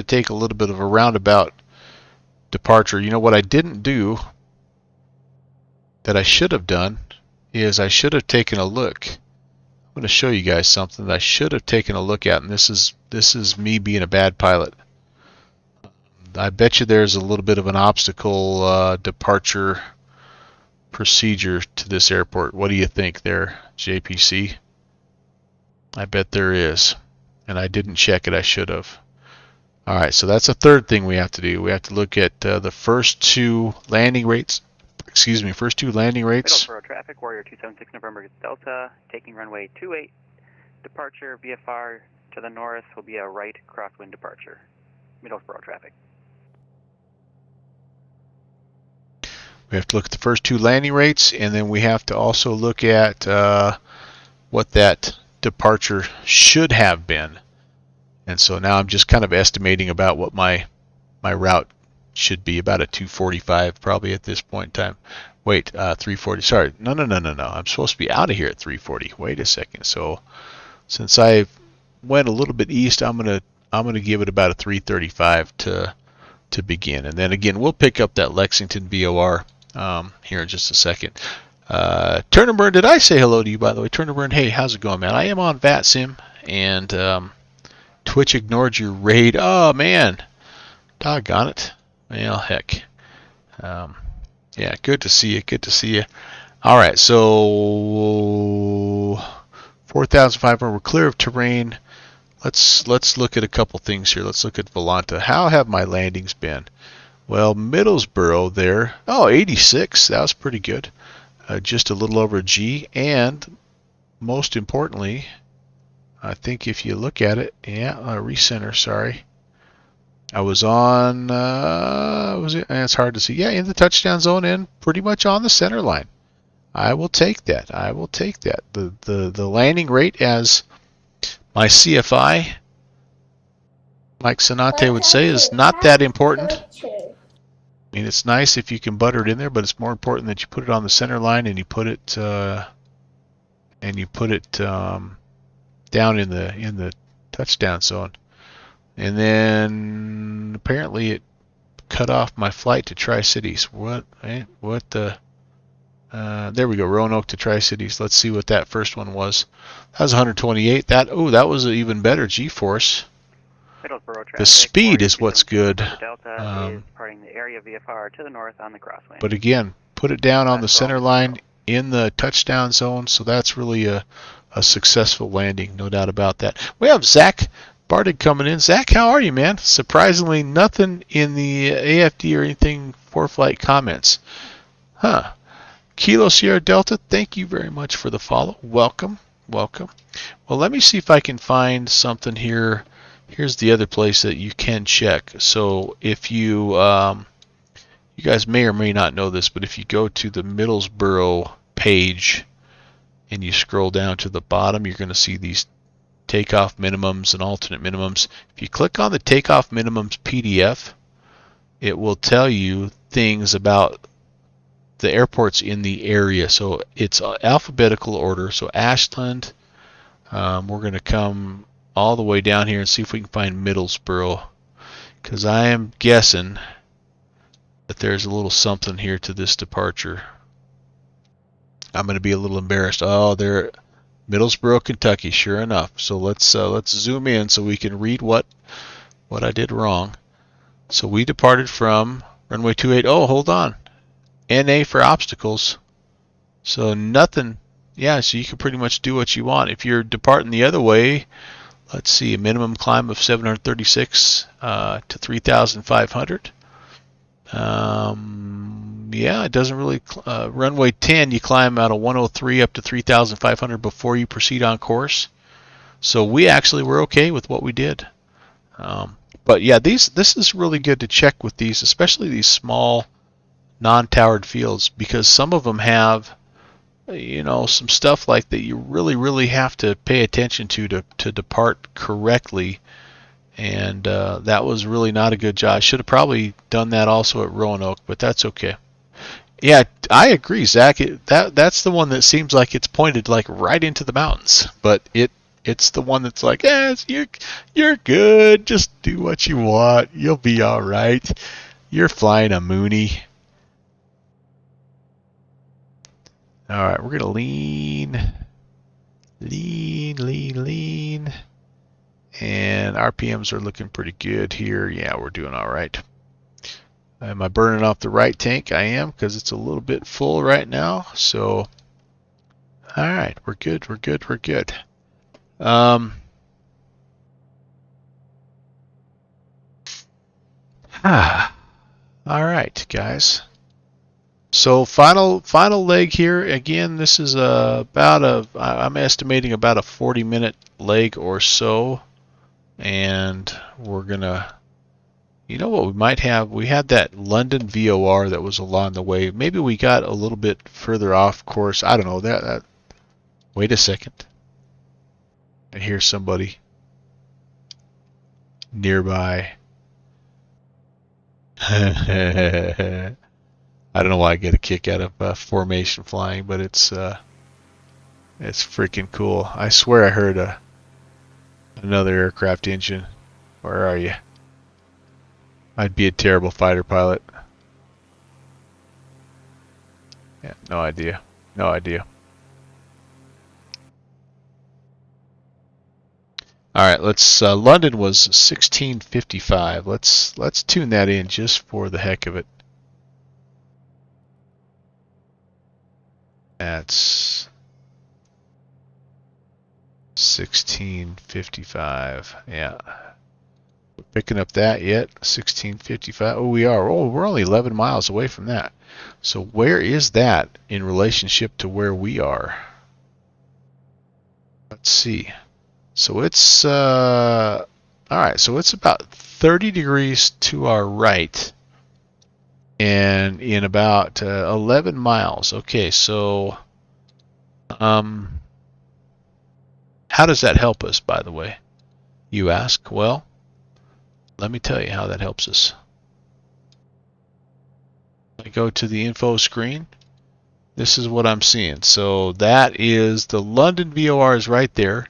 take a little bit of a roundabout departure. You know what I didn't do that I should have done is I should have taken a look. I'm going to show you guys something that I should have taken a look at, and this is me being a bad pilot. I bet you there's a little bit of an obstacle departure procedure to this airport. What do you think there, JPC? I bet there is, and I didn't check it. I should have. All right, so that's a third thing we have to do. We have to look at the first two landing rates. Excuse me, first two landing rates. Middlesboro traffic, Warrior 276 November Delta, taking runway 28. Departure VFR to the north will be a right crosswind departure. Middlesboro traffic. We have to look at the first two landing rates, and then we have to also look at what that departure should have been. And so now I'm just kind of estimating about what my route should be, about a 245 probably at this point in time. Wait, 340. Sorry, no. I'm supposed to be out of here at 340. Wait a second. So since I went a little bit east, I'm gonna give it about a 335 to begin, and then again we'll pick up that Lexington VOR here in just a second. Turner Burn, did I say hello to you, by the way? Turner Burn, hey, how's it going, man? I am on VATSIM, and Twitch ignored your raid. Oh man, doggone it. Well, heck. Yeah, good to see you. Good to see you. All right, so 4,500. We're clear of terrain. Let's look at a couple things here. Let's look at Volanta. How have my landings been? Well, Middlesboro there. Oh, 86. That was pretty good. Just a little over a G. And most importantly, I think if you look at it, yeah, recenter. Sorry. I was on, it's hard to see. Yeah, in the touchdown zone and pretty much on the center line. I will take that. I will take that. The landing rate, as my CFI, Mike Sonate would say, is not that important. I mean, it's nice if you can butter it in there, but it's more important that you put it on the center line and you put it down in the touchdown zone. And then apparently it cut off my flight to Tri-Cities. What the? There we go. Roanoke to Tri-Cities. Let's see what that first one was. That was 128. That was an even better G-force. The speed is what's good. Delta is parting the area VFR to the north on the crosswind. But again, put it down on the center line in the touchdown zone. So that's really a successful landing, no doubt about that. We have Zach Bartig coming in. Zach, how are you, man? Surprisingly, nothing in the AFD or anything for flight comments. Huh. Kilo Sierra Delta, thank you very much for the follow. Welcome. Well, let me see if I can find something here here's the other place that you can check. So if you you guys may or may not know this, but if you go to the Middlesboro page and you scroll down to the bottom, you're going to see these takeoff minimums and alternate minimums. If you click on the takeoff minimums PDF, it will tell you things about the airports in the area. So it's alphabetical order. So Ashland, we're going to come all the way down here and see if we can find Middlesboro, because I am guessing that there's a little something here to this departure. I'm going to be a little embarrassed. Oh, there, Middlesboro, Kentucky. Sure enough. So let's zoom in so we can read what I did wrong. So we departed from runway 28. Oh, hold on. NA for obstacles. So nothing. Yeah, so you can pretty much do what you want. If you're departing the other way, let's see, a minimum climb of 736 to 3,500. Yeah, it doesn't really. Runway 10, you climb out of 103 up to 3,500 before you proceed on course. So we actually were okay with what we did. But yeah, this is really good to check with these, especially these small non-towered fields, because some of them have, you know, some stuff like that you really have to pay attention to depart correctly. And that was really not a good job. I should have probably done that also at Roanoke, but that's okay. Yeah, I agree, Zach. That's the one that seems like it's pointed like right into the mountains, but it's the one that's like, you're good. Just do what you want. You'll be all right. You're flying a Mooney. All right, we're gonna lean, and RPMs are looking pretty good here. Yeah, we're doing all right. Am I burning off the right tank? I am, because it's a little bit full right now. So, all right, we're good. All right, guys. So final leg here. Again, this is I'm estimating about a 40-minute leg or so, and we're gonna. You know what we might have? We had that London VOR that was along the way. Maybe we got a little bit further off course. I don't know. That. Wait a second. I hear somebody nearby. I don't know why I get a kick out of formation flying, but it's freaking cool. I swear I heard another aircraft engine. Where are you? I'd be a terrible fighter pilot. Yeah, no idea. All right, let's. London was 1655. Let's tune that in just for the heck of it. That's 1655. Yeah. Picking up that yet? 1655. Oh, we are. Oh, we're only 11 miles away from that. So where is that in relationship to where we are? Let's see. So it's all right. So it's about 30 degrees to our right, and in about 11 miles. Okay, so how does that help us, by the way? You ask. Well, let me tell you how that helps us. I go to the info screen. This is what I'm seeing. So that is the London VOR is right there.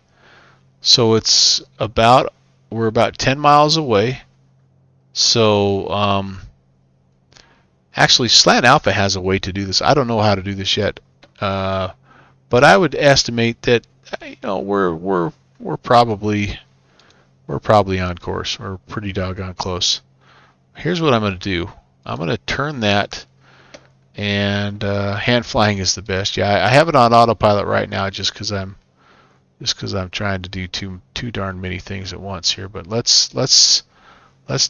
So we're about 10 miles away. So actually Slant Alpha has a way to do this. I don't know how to do this yet, but I would estimate that we're probably on course. We're pretty doggone close. Here's what I'm going to do. I'm going to turn that, and hand flying is the best. Yeah, I have it on autopilot right now just because I'm trying to do too darn many things at once here. But let's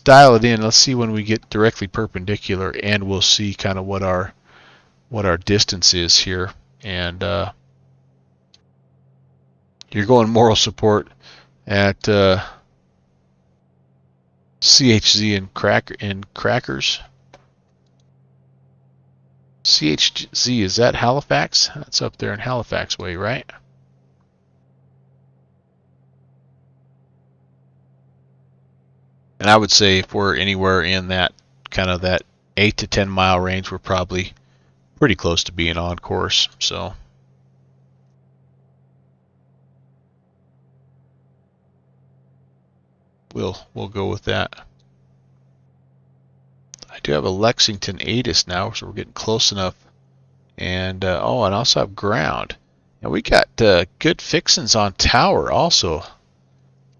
dial it in. Let's see when we get directly perpendicular, and we'll see kind of what our distance is here. And you're going moral support at CHZ and crackers. CHZ, is that Halifax? That's up there in Halifax way, right? And I would say if we're anywhere in that kind of that 8 to 10 mile range, we're probably pretty close to being on course. So we'll go with that. I do have a Lexington ATIS now, so we're getting close enough. And oh, and I also have ground. And we got good fixins on tower also.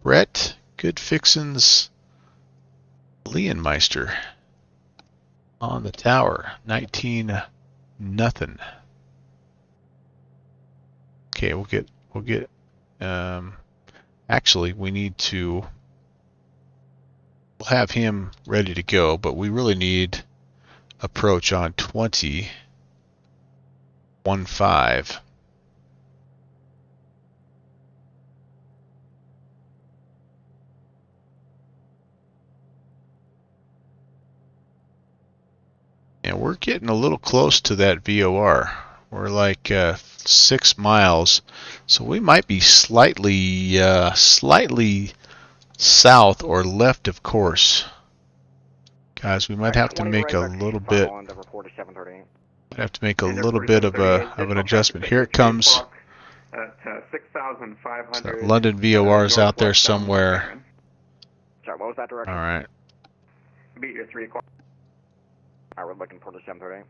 Brett, good fixins. Leonmeister on the tower. 19 nothing. Okay, we'll get. Actually, we need to. We'll have him ready to go, but we really need approach on 20. 1-5. And we're getting a little close to that VOR. We're like 6 miles, so we might be slightly south or left of course. Guys, we might have to make a little bit. Have to make a little bit of an adjustment. Here it comes. So London VOR is out there somewhere. Sorry, what was that direction? All right. Beat your 3 o'clock. All right, we're looking for the 7:30.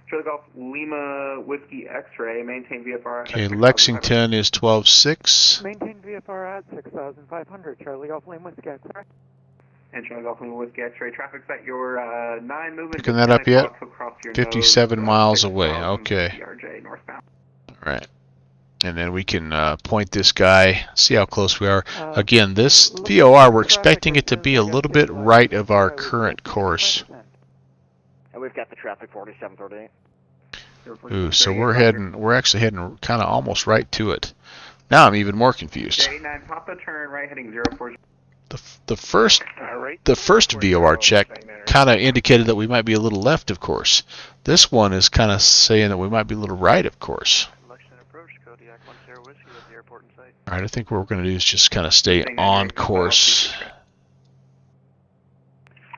Charlie Golf Lima Whiskey X-ray. Maintain VFR. Okay, Lexington is 12-6. Maintain VFR at 6,500. Charlie Golf Lima Whiskey X-ray. And Charlie Golf Lima Whiskey X-ray. Traffic's at your 9 movement. Picking that up yet? 57 miles away. Okay. CRJ northbound. All right. And then we can point this guy, see how close we are. Again, this VOR, we're expecting it to be a little bit right of our current course. And we've got the traffic 4738. Ooh, so we're actually heading kind of almost right to it. Now I'm even more confused. J9 Papa, turn right heading 040. The first VOR check kind of indicated that we might be a little left of course. This one is kind of saying that we might be a little right of course. All right, I think what we're going to do is just kind of stay on course.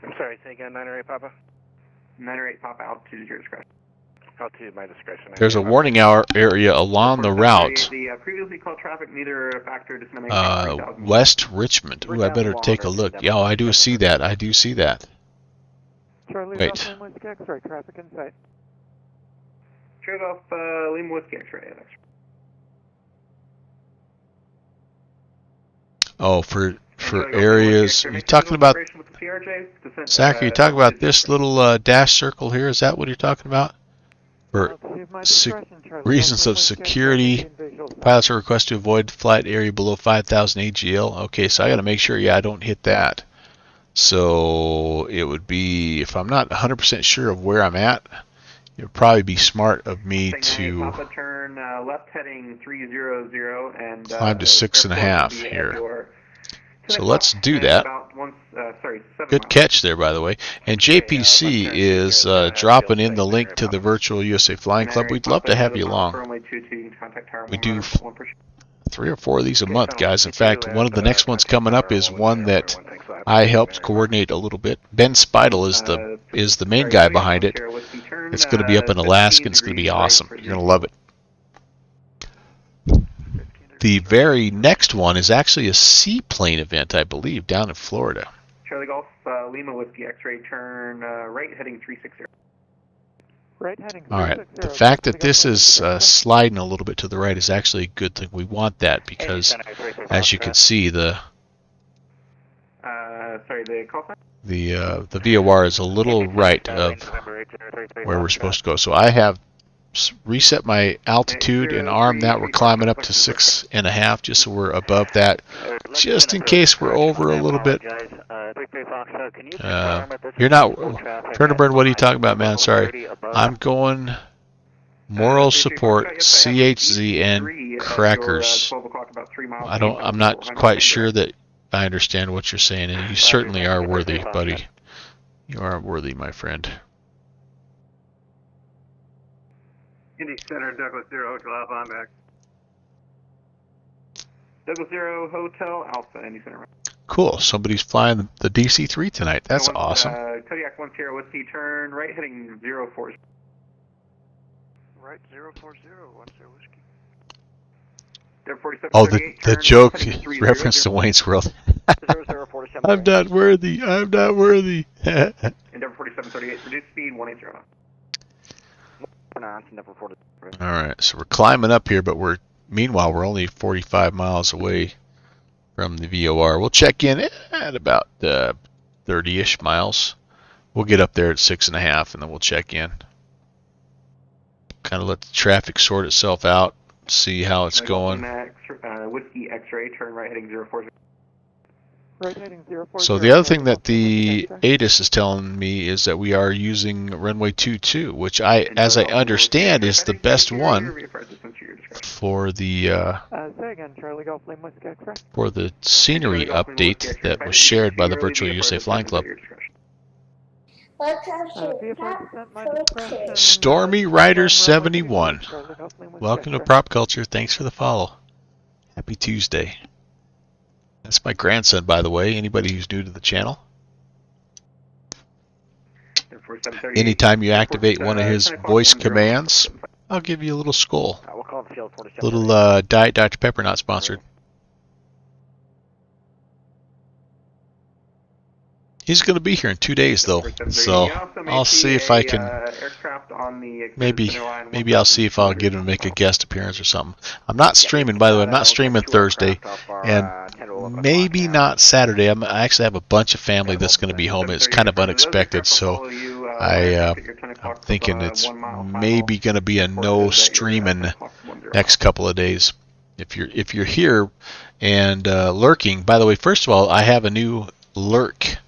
I'm sorry, say again, 908 Papa? 908 Papa, altitude at your discretion. Altitude, my discretion. There's a warning hour area along the route. The previously called traffic, neither a factor to West Richmond. Ooh, I better take a look. Yeah, I do see that. I do see that. Charlie Wait. Golf Lima Whiskey X-ray. Traffic in sight. Charlie Golf Lima Whiskey X-ray. Oh, for areas. Are you talking about? Zach, are you talking about this little dash circle here? Is that what you're talking about? For reasons of security, pilots are requested to avoid flight area below 5,000 AGL. Okay, so I got to make sure, yeah, I don't hit that. So it would be, if I'm not 100% sure of where I'm at, it would probably be smart of me to turn left heading 300 and climb to 6.5 here. So let's do that. Good catch there, by the way. And JPC is dropping in the link to the Virtual USA Flying Club. We'd love to have you along. We do 3 or 4 of these a month, guys. In fact, one of the next ones coming up is one that I helped coordinate a little bit. Ben Speidel is the main guy behind it. It's going to be up in Alaska, and it's going to be awesome. You're going to love it. The very next one is actually a seaplane event, I believe, down in Florida. Charlie Golf Lima Whiskey X-ray, turn right heading 360. Right heading 360. All right. The fact that this is sliding a little bit to the right is actually a good thing. We want that because, as you can see, the VOR is a little right of where we're supposed to go. So I have reset my altitude and arm that. We're climbing up to 6.5 just so we're above that, just in case we're over a little bit. You're not Turnerburn, what are you talking about, man? Sorry, I'm going moral support, CHZ, and crackers. I'm not quite sure that I understand what you're saying, and you certainly are worthy, buddy. You are worthy, my friend. Indy Center, Douglas 0, Hotel Alpha, I'm back. Douglas 0, Hotel Alpha, Indy Center. Cool. Somebody's flying the DC-3 tonight. That's So awesome. Kodiak 1 Sierra Whiskey, turn right heading 040. Right, 040, 1 Sierra Whiskey. Oh, the joke reference to Wayne's World. I'm not worthy. I'm not worthy. Endeavor 4738, reduce speed 180. All right, so we're climbing up here, but meanwhile we're only 45 miles away from the VOR. We'll check in at about 30-ish miles. We'll get up there at 6.5, and then we'll check in. Kind of let the traffic sort itself out, see how it's going. Whiskey X-ray, turn right heading 040. Right heading 040. So the other thing that the ATIS is telling me is that we are using runway 22, which as I understand, is the best one for the Say again, Charlie Golf Lima Whiskey X-ray. for the scenery update that was shared by the Virtual USA Flying Club. Stormy Rider 71. Welcome to Prop Culture. Thanks for the follow. Happy Tuesday. That's my grandson, by the way. Anybody who's new to the channel. Anytime you activate one of his voice commands, I'll give you a little skull. Little Diet Dr. Pepper, not sponsored. He's going to be here in 2 days, though, so I'll see if I can. Maybe I'll see if I'll get him to make a guest appearance or something. I'm not streaming, by the way. I'm not streaming Thursday, and maybe not Saturday. I actually have a bunch of family that's going to be home. It's kind of unexpected, so I'm thinking it's maybe going to be a no streaming next couple of days. If you're here and lurking, by the way, first of all, I have a new lurk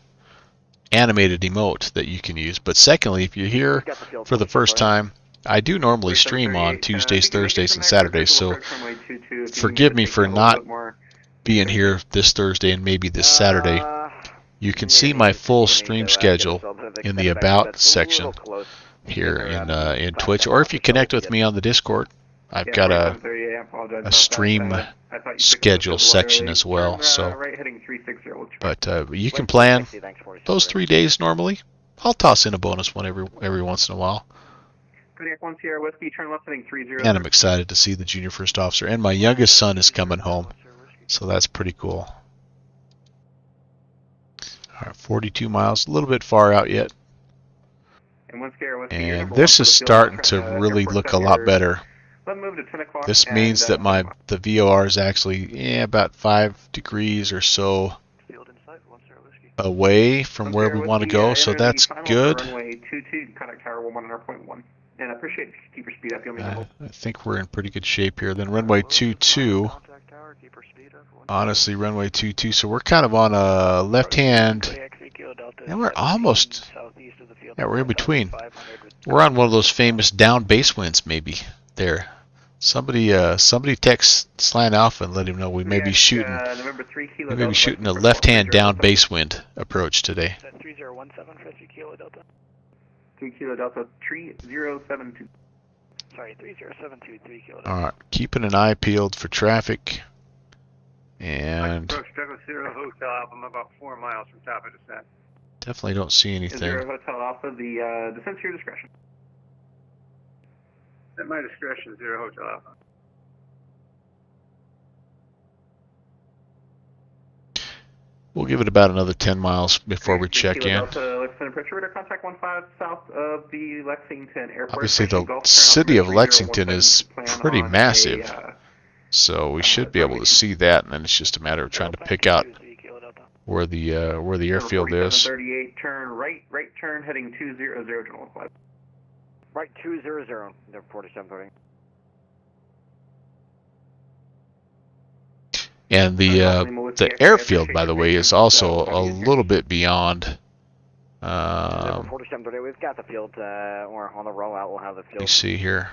animated emote that you can use, but secondly, if you're here for the first time, I do normally stream on Tuesdays, Thursdays, and Saturdays, so forgive me for not being here this Thursday and maybe this Saturday. You can see my full stream schedule in the About section here in Twitch, or if you connect with me on the Discord, I've got a stream schedule section as well. So, but you can plan those 3 days normally. I'll toss in a bonus one every once in a while. And I'm excited to see the junior first officer, and my youngest son is coming home, so that's pretty cool. All right, 42 miles, a little bit far out yet. And this is starting to really look a lot better. This means that the VOR is actually about 5 degrees or so away from where we want to go, so that's good. I think we're in pretty good shape here. Then runway 22. Honestly, runway 22. So we're kind of on a left-hand, and we're almost. Yeah, we're in between. We're on one of those famous down base winds, maybe there. Somebody text Slant Alpha and let him know we may be shooting. We may be shooting a left-hand down base wind approach today. 3017 for 3 Kilo Delta. 3 Kilo Delta 3072. Sorry, 3072, 3 Kilo Delta. All right, keeping an eye peeled for traffic. And Approach Douglas 0 Hotel Alpha. I'm about 4 miles from top of descent. Definitely don't see anything. 0 Hotel Alpha, the descent's your discretion. At my discretion, 0 Hotel Alpha. We'll give it about another 10 miles before we check in. Lexington approach radar contact 15 south of the Lexington Airport. Obviously, the city of Lexington is pretty massive, so we should be able to see that, and then it's just a matter of trying to pick out where the airfield is. 38, turn right turn heading 200, General Flight. Right 200, they're 4730. And the airfield, by the way, is also a little bit beyond. 4730, we've got the field. We're on the rollout. We'll have the field. You see here.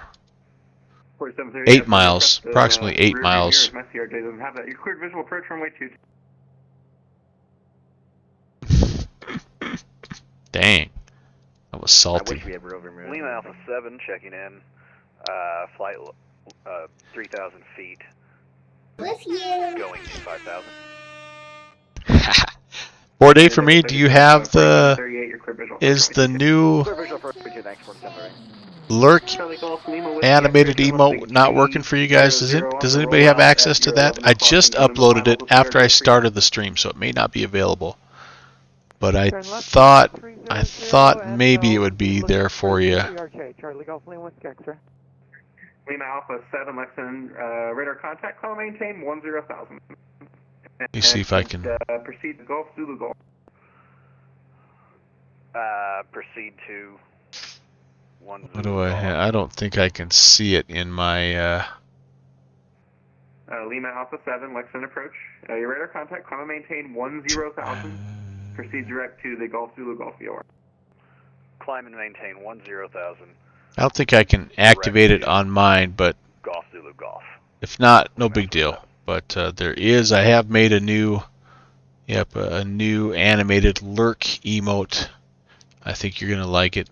8 miles, approximately 8 miles. You're cleared visual approach runway 22. Dang. That was salty. Lima Alpha 7 checking in. Flight 3,000 feet. With you. Going 5,000. 4-day for me, do you have the... Is the new lurk animated emote not working for you guys? Does anybody have access to that? I just uploaded it after I started the stream, so it may not be available. But I thought maybe it would be there for you. Charlie Golf Lima Whiskey X-ray. Lima Alpha 7, Lexington, radar contact, call maintain 10,000. Let me see if I can... proceed to Golf Zulu Golf. Proceed to 1 What do I have? I don't think I can see it in my... Lima Alpha 7, Lexington approach. Your radar contact, call maintain 10,000. Proceed direct to the Golf Zulu Golf VOR. Climb and maintain 10,000. I don't think I can activate it on mine, but Golf Zulu Golf. if not, no big deal. But there is, I have made a new animated lurk emote. I think you're gonna like it.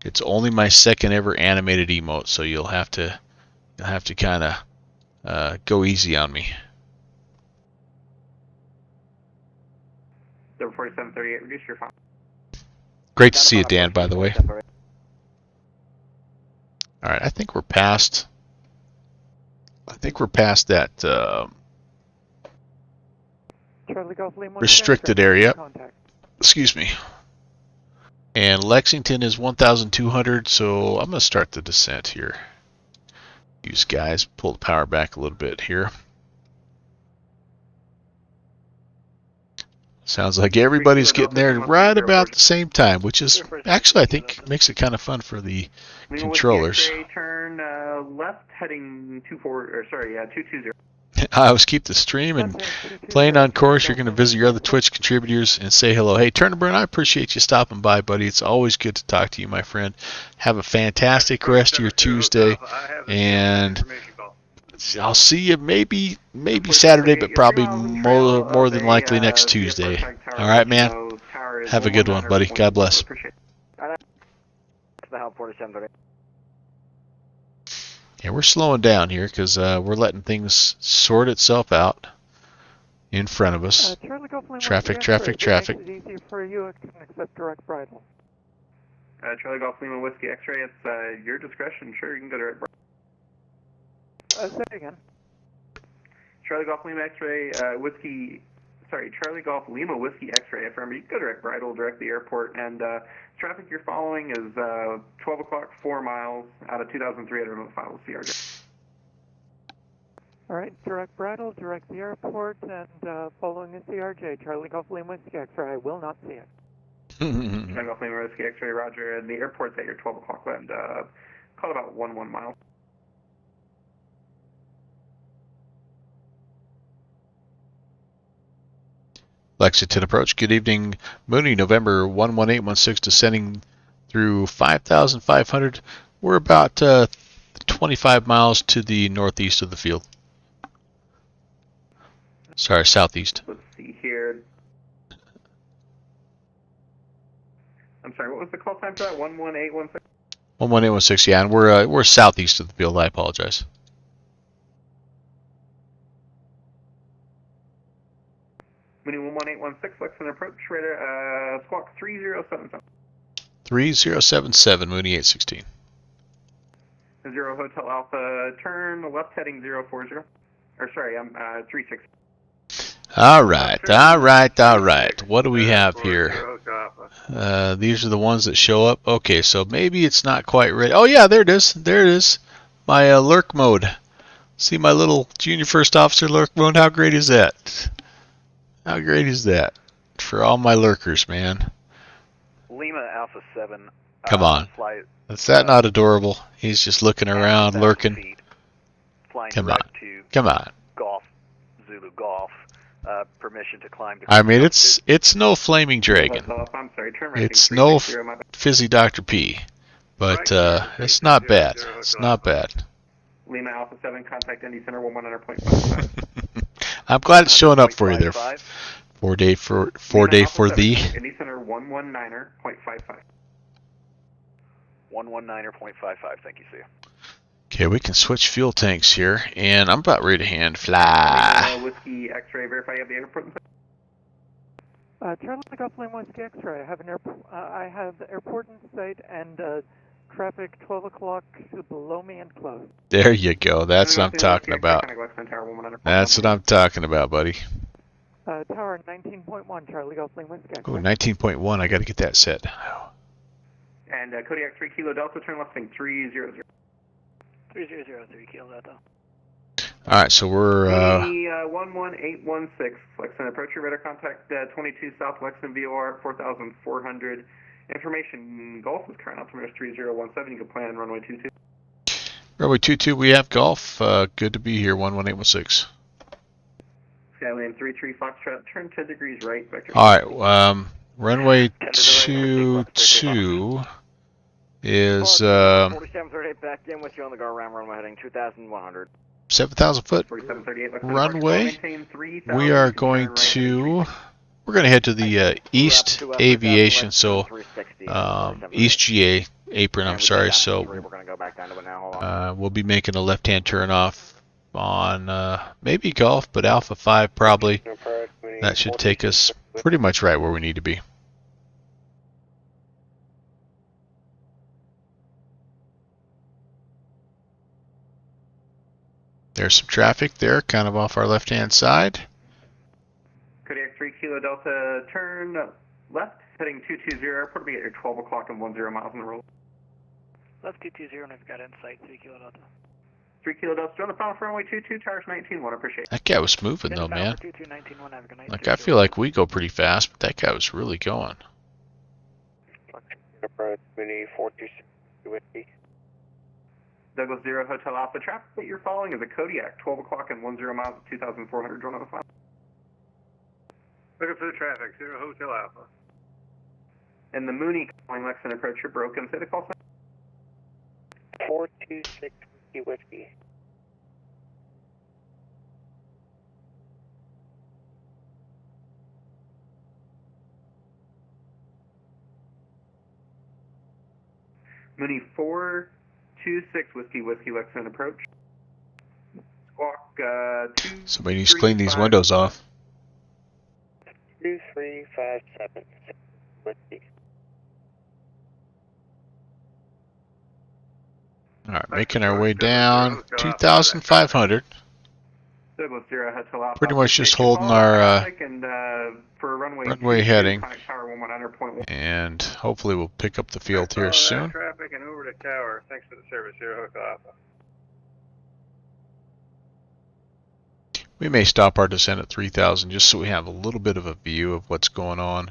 It's only my second ever animated emote, so you'll have to kind of go easy on me. 4738, reduce your file. Great to see you, Dan, by the way. Alright, I think we're past that restricted area. Excuse me. And Lexington is 1,200, so I'm going to start the descent here. Use guys, pull the power back a little bit here. Sounds like everybody's getting there right about the same time, which is actually, I think, makes it kind of fun for the controllers. Turn left, heading 220. I always keep the stream and playing on course. You're going to visit your other Twitch contributors and say hello. Hey, Turnerburn, I appreciate you stopping by, buddy. It's always good to talk to you, my friend. Have a fantastic rest of your Tuesday, and I'll see you maybe Saturday, but probably more than likely next Tuesday. All right, man. Have a good one, buddy. God bless. Yeah, we're slowing down here because we're letting things sort itself out in front of us. Traffic. It's easy for you, it can accept direct bridle. Charlie Golf Lima Whiskey X-ray, it's your discretion. Sure, you can go direct bridle. Say it again. Charlie Golf Lima X-ray, Charlie Golf Lima Whiskey X-ray, affirm. You can go direct bridle, direct the airport, and traffic you're following is 12 o'clock, 4 miles out of 2,300 on the final CRJ. All right, direct bridle, direct the airport, and following the CRJ, Charlie Golf Lima Whiskey X-ray. I will not see it. Charlie Golf Lima Whiskey X-ray, roger, and the airport's at your 12 o'clock land. Call about 1 mile. Lexington approach. Good evening, Mooney. November 11816 descending through 5,500. We're about 25 miles to the northeast of the field. Sorry, southeast. Let's see here. I'm sorry, what was the call time for that? 11816? 11816, yeah, and we're southeast of the field. I apologize. Mooney 11816, Lexington approach, radar, squawk 3077. 3077, Mooney 816. 0 Hotel Alpha, turn left heading 040. Or sorry, I'm 36. All right. What do we have here? These are the ones that show up. Okay, so maybe it's not quite ready. Oh yeah, there it is. My lurk mode. See my little junior first officer lurk mode? How great is that? How great is that? For all my lurkers, man. Lima Alpha 7. Come on. Flight, Is that not adorable? He's just looking around, lurking. Feet, flying Come on. to Come on. Golf, Zulu Golf. Permission to climb. I mean, it's no flaming dragon. I'm sorry, turn It's no fizzy Dr. P. But it's not bad. It's not bad. Lima Alpha 7, contact ND Center 119.55. I'm glad it's showing up for you there, 4-day for thee. Indy Center 119.55. 119.55, thank you, sir. Okay, we can switch fuel tanks here, and I'm about ready to hand fly. Whiskey X-ray, verify you have the airport in sight. Charlie Golf Lima Whiskey X-ray. I have the airport in sight and traffic 12 o'clock below me and close. There you go. That's what I'm talking about. That's what I'm talking about, buddy. Tower 19.1, Charlie Golf Lima Whiskey X-ray. Oh, 19.1. I got to get that set. And Kodiak 3 Kilo Delta, turn left thing 300. 3003 Kilo Delta. All right, so we're 11816, Lexington approach your radar contact 22 South Lexington VOR 4400. Information Golf is current altimeter 3017. You can plan runway 22. Runway 22, we have Golf. Good to be here, 11816. Skyline 33 Foxtrot, turn 10 degrees right. Vector. All right, runway 22 is 4738 back in with you on the go around runway heading 2100. 7,000 foot runway. We are going to head to the East Aviation, so East GA apron. I'm sorry. So we'll be making a left-hand turn off on maybe Golf, but Alpha 5 probably. That should take us pretty much right where we need to be. There's some traffic there, kind of off our left-hand side. Kodiak 3 Kilo Delta, turn left, heading 220. Airport will be at your 12 o'clock and 10 miles on the roll. Left 220, and I've got insight 3 Kilo Delta. 3 Kilo Delta, join the final for runway 22, towers 19-1, appreciate it. That guy was moving though, man. 2219-1, have a good night. Like, I feel like we go pretty fast, but that guy was really going. Approach Mooney 426 Whiskey. Douglas 0 Hotel Alpha. Traffic that you're following is a Kodiak, 12 o'clock and 10 miles at 2,400. Join on the final. Looking for the traffic, 0 Hotel Alpha. And the Mooney calling Lexington approach, you're broken. Say the call sign. 426 Whiskey. Mooney 426 Whiskey Lexington approach. Squawk 2. Somebody needs to clean these windows off. 2357 Whiskey. All right, making our way down 2,500. Douglas 0 Hotel Alpha. Pretty much just holding our for runway heading, and hopefully we'll pick up the field here soon. Traffic and over to tower. Thanks for the service, 0 Hotel Alpha. We may stop our descent at 3,000 just so we have a little bit of a view of what's going on,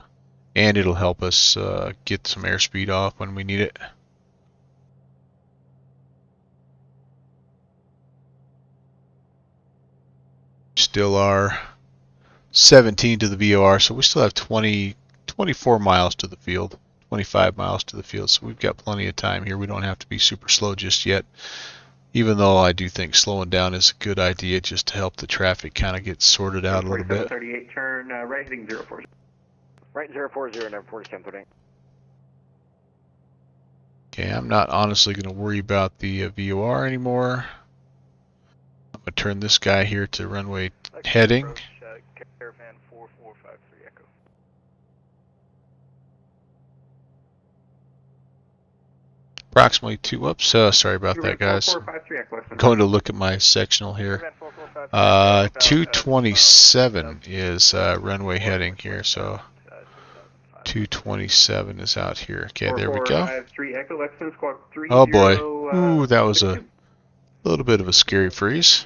and it'll help us get some airspeed off when we need it. Still are 17 to the VOR, so we still have 24 miles to the field, 25 miles to the field, so we've got plenty of time here. We don't have to be super slow just yet, even though I do think slowing down is a good idea just to help the traffic kind of get sorted out a little bit. 38, turn right heading 040. Right 040, number 4738. Okay, I'm not honestly going to worry about the VOR anymore. I'm going to turn this guy here to runway heading. Caravan 4453 Echo. Approximately 2 ups. Sorry about that, guys. I'm going to look at my sectional here. 227 is runway heading here, so 227 is out here. Okay, there we go. Oh boy. Ooh, that was a little bit of a scary freeze.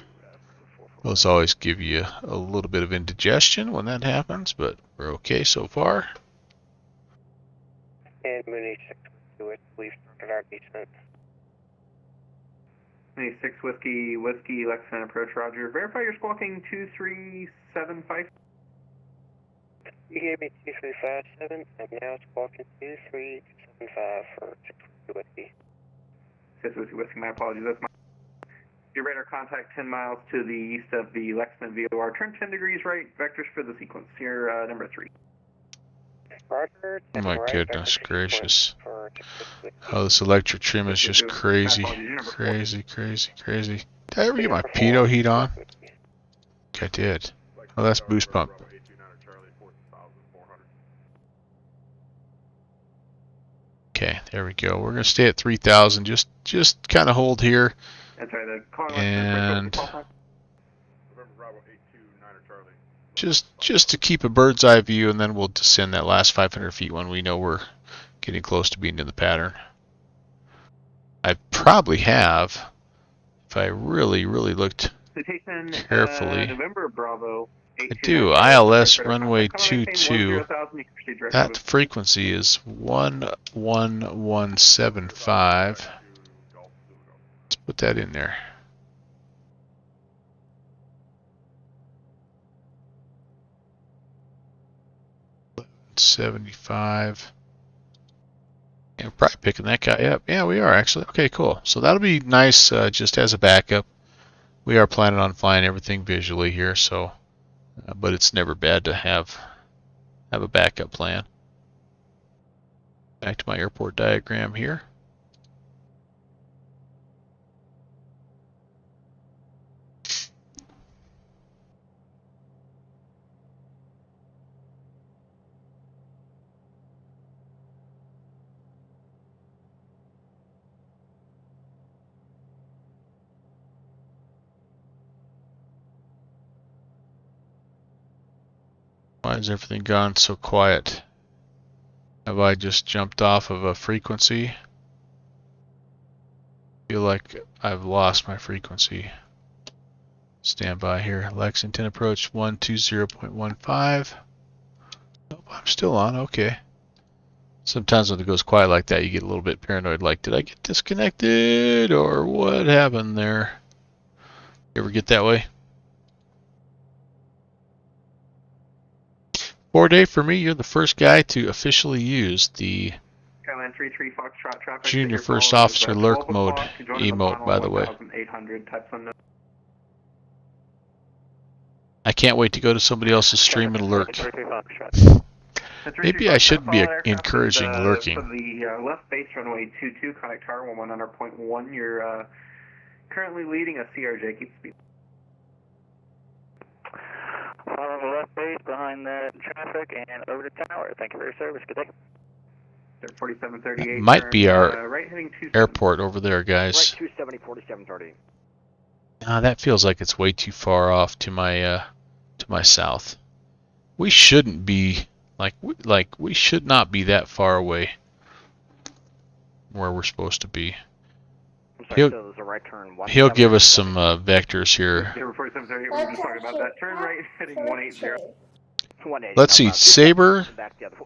Those always give you a little bit of indigestion when that happens, but we're okay so far. And Mooney 6 Whiskey, please start our descent. Mooney 6 Whiskey, Lexington approach, roger. Verify you're squawking 2375. You gave me 2357. I'm now squawking 2375 for 6 Whiskey. 6 Whiskey, my apologies. That's my Your radar contact 10 miles to the east of the Lexington VOR. Turn 10 degrees right, vectors for the sequence. Here, number 3. Roger, Oh my right, goodness vector gracious. for Oh, this electric trim is just crazy. Crazy, crazy, crazy. Did I ever get my pitot heat on? I did. Oh, that's boost pump. Okay, there we go. We're gonna stay at 3,000. Just kind of hold here. That's right. The calling And just to keep a bird's eye view, and then we'll descend that last 500 feet when we know we're getting close to being in the pattern. I probably have, if I really looked carefully. November Bravo. I do. ILS runway 22. That frequency is 11175. Let's put that in there. $75. Yeah, we're probably picking that guy up. Yeah, we are actually. Okay, cool. So that'll be nice just as a backup. We are planning on flying everything visually here, so but it's never bad to have a backup plan. Back to my airport diagram here. Why has everything gone so quiet? Have I just jumped off of a frequency? Feel like I've lost my frequency. Stand by here. Lexington approach 120.15. Nope, I'm still on. Okay. Sometimes when it goes quiet like that, you get a little bit paranoid. Like, did I get disconnected or what happened there? You ever get that way? 4-day for me. You're the first guy to officially use the Junior First Officer Lurk Mode emote, by the way. I can't wait to go to somebody else's stream and lurk. Maybe I shouldn't be encouraging lurking. For the left base runway 22, contact tower 1100.1. You're currently leading a CRJ. Keep speed. Follow the left base behind the traffic and over to tower. Thank you for your service. Good day. 4738. It might be our right airport over there, guys. Right 270, 4730. That feels like it's way too far off to my south. We shouldn't be we should not be that far away where we're supposed to be. Sorry, so there's a right turn. He'll give us some vectors here. 4738. We were just talking about that. Turn right heading 180. Let's see, Sabre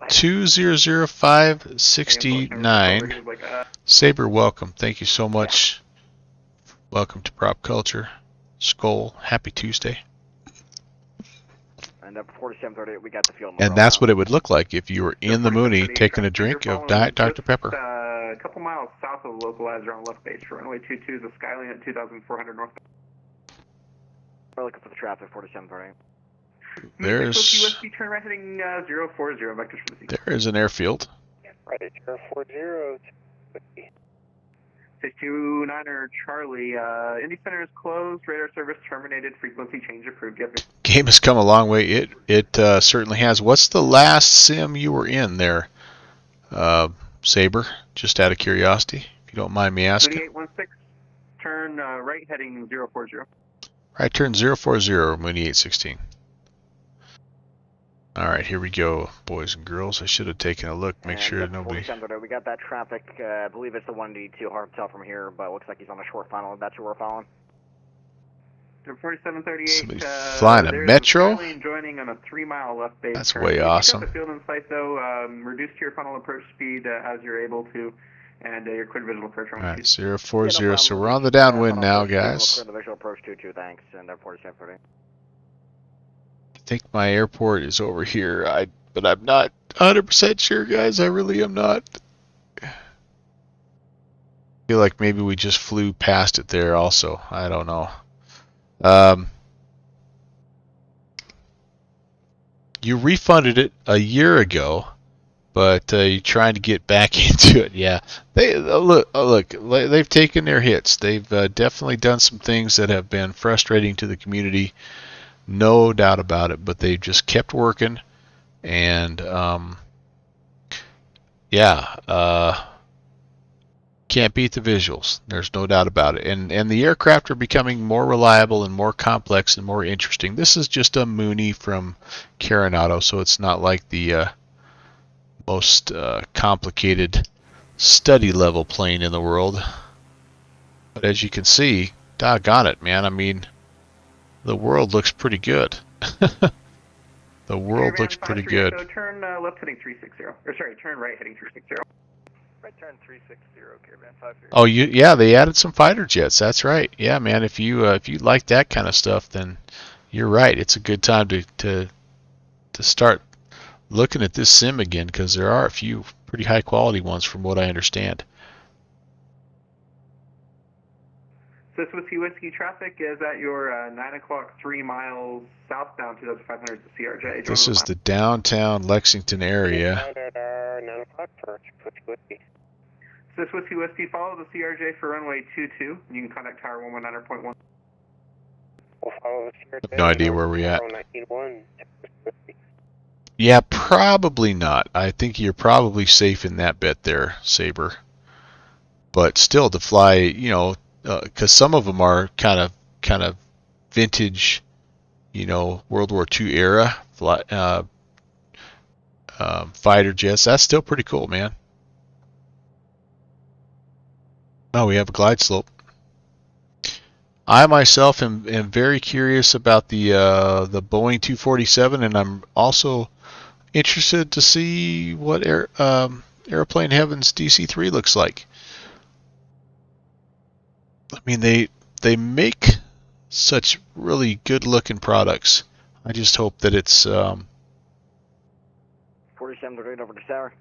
2000569. Sabre, welcome. Thank you so much. Welcome to Prop Culture. Skull, happy Tuesday. And 4738, we got the field. And that's what it would look like if you were in the Mooney taking a drink of Diet Dr. Pepper. A couple miles south of the localizer on left base. Runway 22 is a Skyline at 2,400 north. We're looking for the traffic, 4738. There's USD turn right heading 040 vectors for the sequence. There is an airfield. Right, 040. 629er Charlie. Indy Center is closed. Radar service terminated. Frequency change approved. Yep. Game has come a long way. It certainly has. What's the last sim you were in there, Sabre? Just out of curiosity, if you don't mind me asking. 3816. Turn right heading 040. Right turn 040, Mooney 816. Alright, here we go, boys and girls. I should have taken a look, make sure nobody... We got that traffic, I believe it's the 1D2, hard to tell from here, but it looks like he's on a short funnel. That's who we're following. 4738. Somebody flying a Metro? Joining on a 3-mile left base. That's way awesome. You got the field in sight, though. Reduce your funnel approach speed as you're able to, and your clear visual approach. Alright, 040, so we're on the downwind now, guys. Clear the visual approach 22, thanks, and 4738. I think my airport is over here, but I'm not 100% sure, guys. I really am not. feel like maybe we just flew past it there also. I don't know. You refunded it a year ago, but you're trying to get back into it. Yeah, look, they've taken their hits. They've definitely done some things that have been frustrating to the community, no doubt about it. But they've just kept working, and can't beat the visuals. There's no doubt about it. And the aircraft are becoming more reliable and more complex and more interesting. This is just a Mooney from Coronado, so it's not like the most complicated study level plane in the world. But as you can see, doggone it, man. I mean, the world looks pretty good. The world looks pretty good. So turn left heading 360. Or sorry, turn right heading 360. Right turn 360, Caravan 53. Oh, yeah, they added some fighter jets. That's right. Yeah, man. If you like that kind of stuff, then you're right. It's a good time to start looking at this sim again, because there are a few pretty high quality ones from what I understand. So this Whiskey traffic is at your 9 o'clock 3 miles southbound 2500 to CRJ. This is the downtown Lexington area. At 9 o'clock for Whiskey. So this Whiskey, follow the CRJ for runway 22. You can contact tower 119.1. We'll follow the CRJ. I have no idea where we're at. 19-1. Yeah, probably not. I think you're probably safe in that bet there, Saber. But still, to fly, you know, because some of them are kind of vintage, you know, World War II era fighter jets. That's still pretty cool, man. Oh, we have a glide slope. I myself am very curious about the Boeing 247, and I'm also interested to see what Airplane Heaven's DC-3 looks like. I mean, they make such really good-looking products. I just hope that it's 47 degree over the tower.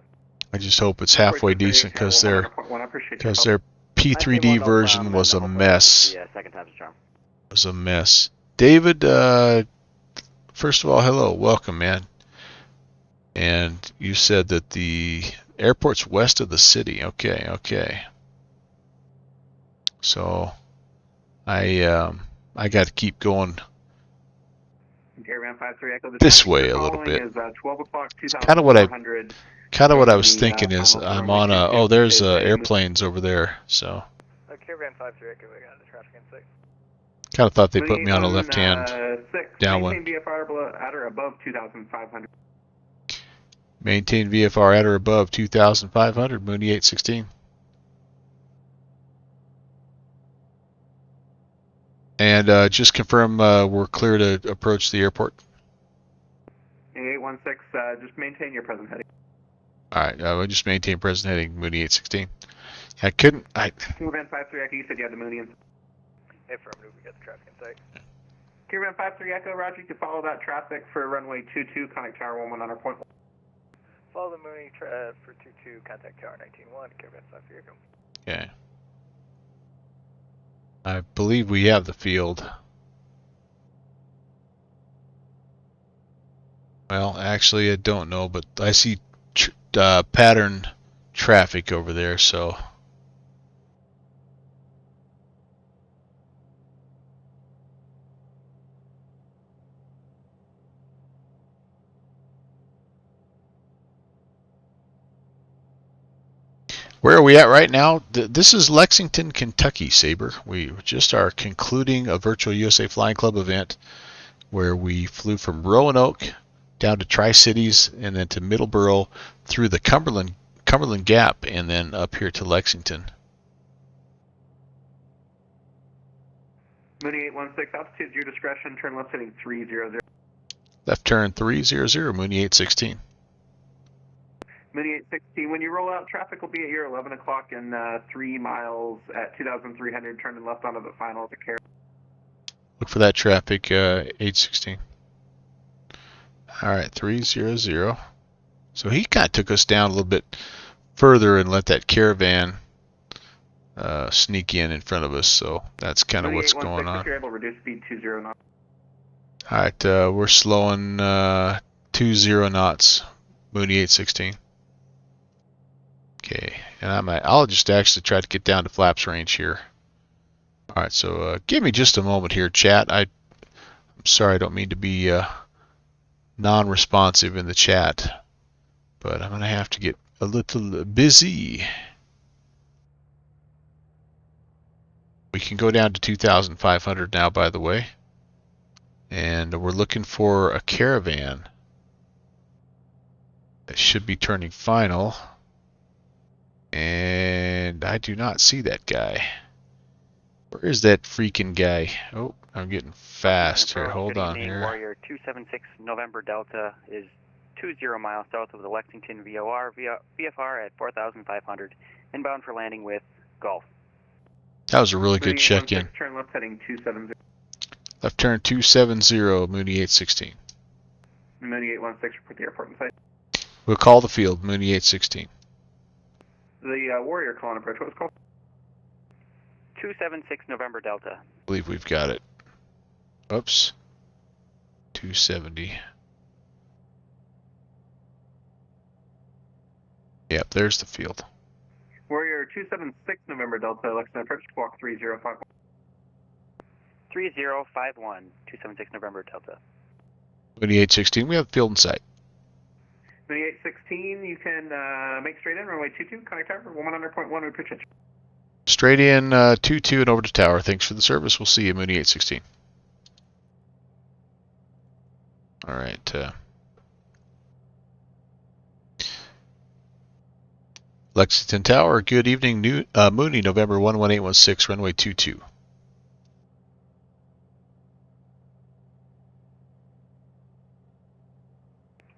I just hope it's halfway decent, because their P3D version was a mess. Yeah, second time's a charm. It was a mess. David, first of all, hello, welcome, man. And you said that the airport's west of the city. Okay. So I got to keep going this way a little bit. Kind of what I was thinking is I'm on a, oh, there's airplanes over there, so Caravan 53 Echo, we got the traffic in sight. kind of thought they put me on a left-hand downwind. Maintain VFR at or above 2,500. Maintain VFR at or above 2,500, Mooney 816. And just confirm we're clear to approach the airport. 816, just maintain your present heading. Alright, we'll just maintain present heading, Mooney 816. I couldn't, Caravan 53 Echo, you said you had the Mooney in. Affirmative, we got the traffic in sight. Caravan 53 Echo, roger, you can follow that traffic for runway 22, contact tower 119.1. Follow the Mooney for 22, contact tower 19-1, Caravan 53 Echo. Okay. I believe we have the field. Well, actually, I don't know, but I see pattern traffic over there, so. Where are we at right now? This is Lexington, Kentucky, Saber. We just are concluding a virtual USA Flying Club event where we flew from Roanoke down to Tri-Cities and then to Middlesboro through the Cumberland Gap and then up here to Lexington. Mooney 816, altitude your discretion, turn left heading 300. Left turn 300, Mooney 816. Mooney 816, when you roll out, traffic will be at your 11 o'clock and 3 miles at 2,300, turning left onto the final at the care. Look for that traffic, 816. Alright, 300. So he kind of took us down a little bit further and let that caravan sneak in front of us. So that's kind of what's going on. If you're able to reduce speed 20 knots. All right, we're slowing 20 knots. Mooney 816. Okay, and I'll just actually try to get down to flaps range here. All right, so give me just a moment here, chat. I'm sorry, I don't mean to be non-responsive in the chat, but I'm gonna have to get a little busy. We can go down to 2,500 now, by the way, and we're looking for a caravan that should be turning final, and I do not see that guy. Where is that freaking guy? Oh, I'm getting fast here. Hold on here. Warrior 276 November Delta is 20 miles south of the Lexington VOR VFR at 4,500, inbound for landing with Golf. That was a really good check-in. Turn left heading 270. Left turn 270, Mooney 816. Mooney 816, report the airport in sight. We'll call the field, Mooney 816. The Warrior calling approach, what was called? 276 November Delta. I believe we've got it. Oops. 270. Yep, there's the field. Warrior 276 November Delta, Lexington approach, squawk 3051. 3051, 276 November Delta. Mooney 816, we have the field in sight. Mooney 816, you can make straight in, runway 22, contact tower, 100.1, we appreciate you. Straight in 22 and over to tower. Thanks for the service. We'll see you, Mooney 816. All right. Lexington Tower, good evening. Mooney, November 11816, runway 22.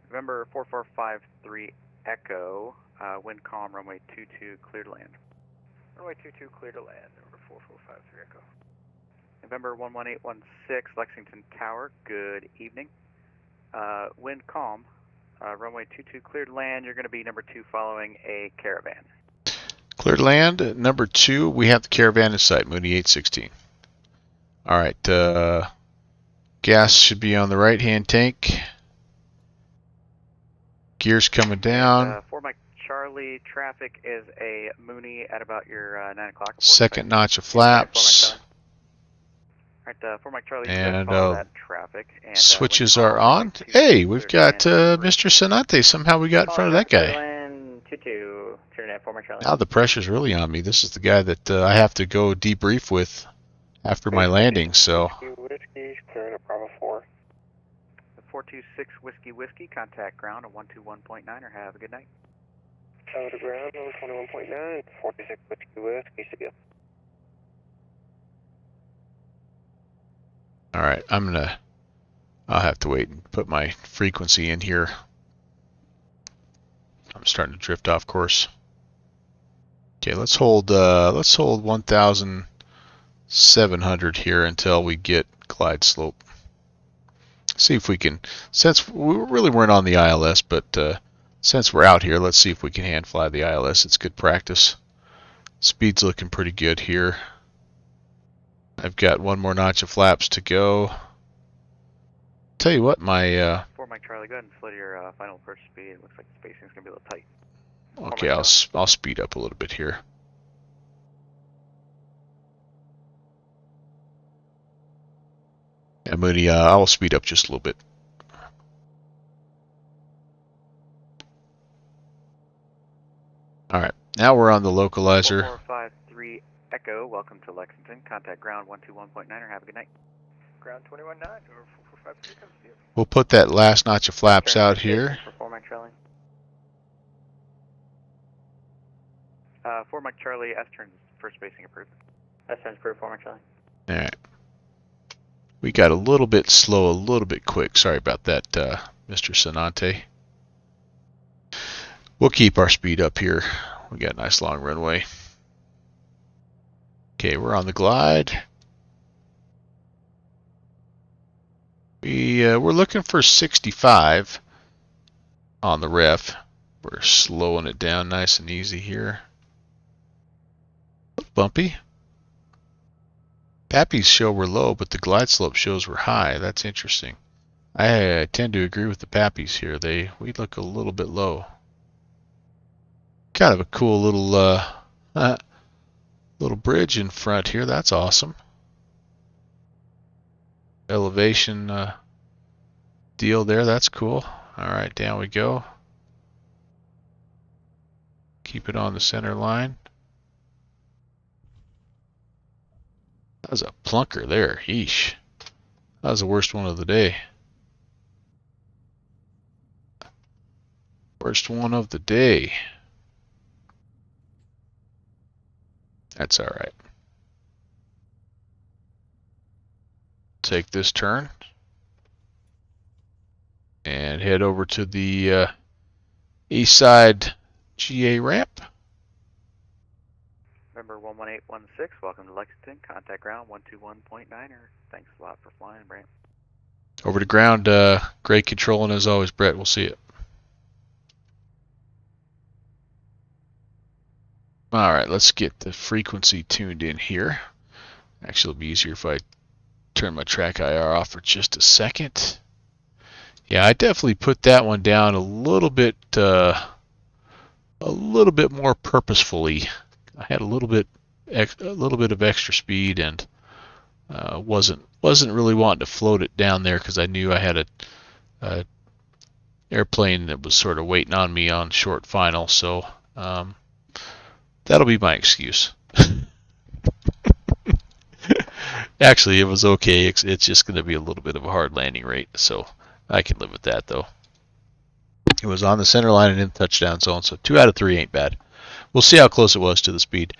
November 4453 Echo, wind calm, runway 22, clear to land. Runway 22, clear to land, number 4453 Echo. November 11816, Lexington Tower, good evening. Wind calm, runway 22, clear to land. You're going to be number 2 following a caravan. Clear to land, number 2, we have the caravan in sight, Mooney 816. All right, gas should be on the right-hand tank. Gears coming down. For Mike Charlie, traffic is a Mooney at about your 9 o'clock. Second notch of flaps. Alright, for Mike Charlie, and follow that traffic. And, switches are on. Hey, we've got Mr. Sonante. Somehow we got in front of that guy. 22, turn at 4 Mike Charlie. Now the pressure's really on me. This is the guy that I have to go debrief with after my landing, so. Whiskey, clear to Bravo 4. 426 Whiskey, contact ground on 121.9er. Have a good night. Tower to ground on 21.9, 46 Whiskey, see ya. All right, I'll have to wait and put my frequency in here. I'm starting to drift off course. Okay, let's hold 1,700 here until we get glide slope. See if we can, since we really weren't on the ILS, but since we're out here, let's see if we can hand fly the ILS. It's good practice. Speed's looking pretty good here. I've got one more notch of flaps to go. Tell you what, my For Mike Charlie, go ahead and slow to your final approach speed. It looks like the spacing's gonna be a little tight. okay, I'll speed up a little bit here. Yeah, Mooney, I will speed up just a little bit. All right, now we're on the localizer. 4453 Echo, welcome to Lexington. Contact ground 121.9er. Have a good night. Ground 21.9, over 4453 comes to you. We'll put that last notch of flaps out here. For 4 Mike Charlie. 4 Mike Charlie, S turns first spacing approved. S turns approved, 4 Mike Charlie. All right. We got a little bit slow, a little bit quick. Sorry about that, Mr. Sonante. We'll keep our speed up here. We got a nice long runway. Okay, we're on the glide. We're looking for 65 on the ref. We're slowing it down nice and easy here. bumpy. Pappy's show were low, but the glide slope shows were high. That's interesting. I tend to agree with the Pappies here. We look a little bit low. Kind of a cool little bridge in front here. That's awesome. Elevation deal there. That's cool. All right, down we go. Keep it on the center line. That was a plunker there. Yeesh. That was the worst one of the day. Worst one of the day. That's all right. Take this turn and head over to the east side GA ramp. November 11816, welcome to Lexington. Contact ground 121.9er. Thanks a lot for flying, Brant. Over to ground, great controlling as always, Brett. We'll see it. All right, let's get the frequency tuned in here. Actually, it'll be easier if I turn my track IR off for just a second. Yeah, I definitely put that one down a little bit more purposefully. I had a little bit of extra speed and wasn't really wanting to float it down there because I knew I had a airplane that was sort of waiting on me on short final. So that'll be my excuse. Actually, it was okay. It's just going to be a little bit of a hard landing rate, so I can live with that, though. It was on the center line and in the touchdown zone, so 2 out of 3 ain't bad. We'll see how close it was to the speed.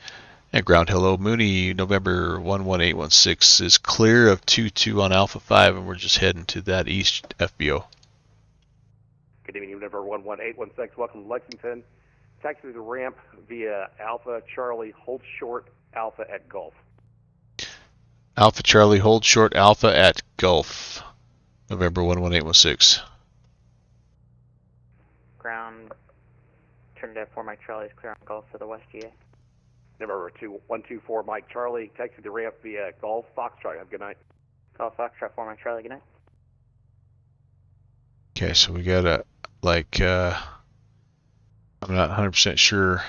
And ground hello, Mooney, November 11816 is clear of 22 on Alpha 5, and we're just heading to that east FBO. Good evening, November 11816. Welcome to Lexington. Taxi to the ramp via Alpha Charlie, hold short, Alpha at Gulf. Alpha Charlie, hold short, Alpha at Gulf. November 11816. Ground, turn to 4 Mike Charlie is clear on Gulf to the west GA. November 124 Mike Charlie, taxi to the ramp via Gulf Foxtrot. Have a good night. Gulf Foxtrot 4 Mike Charlie, good night. Okay, so we got a, I'm not 100% sure.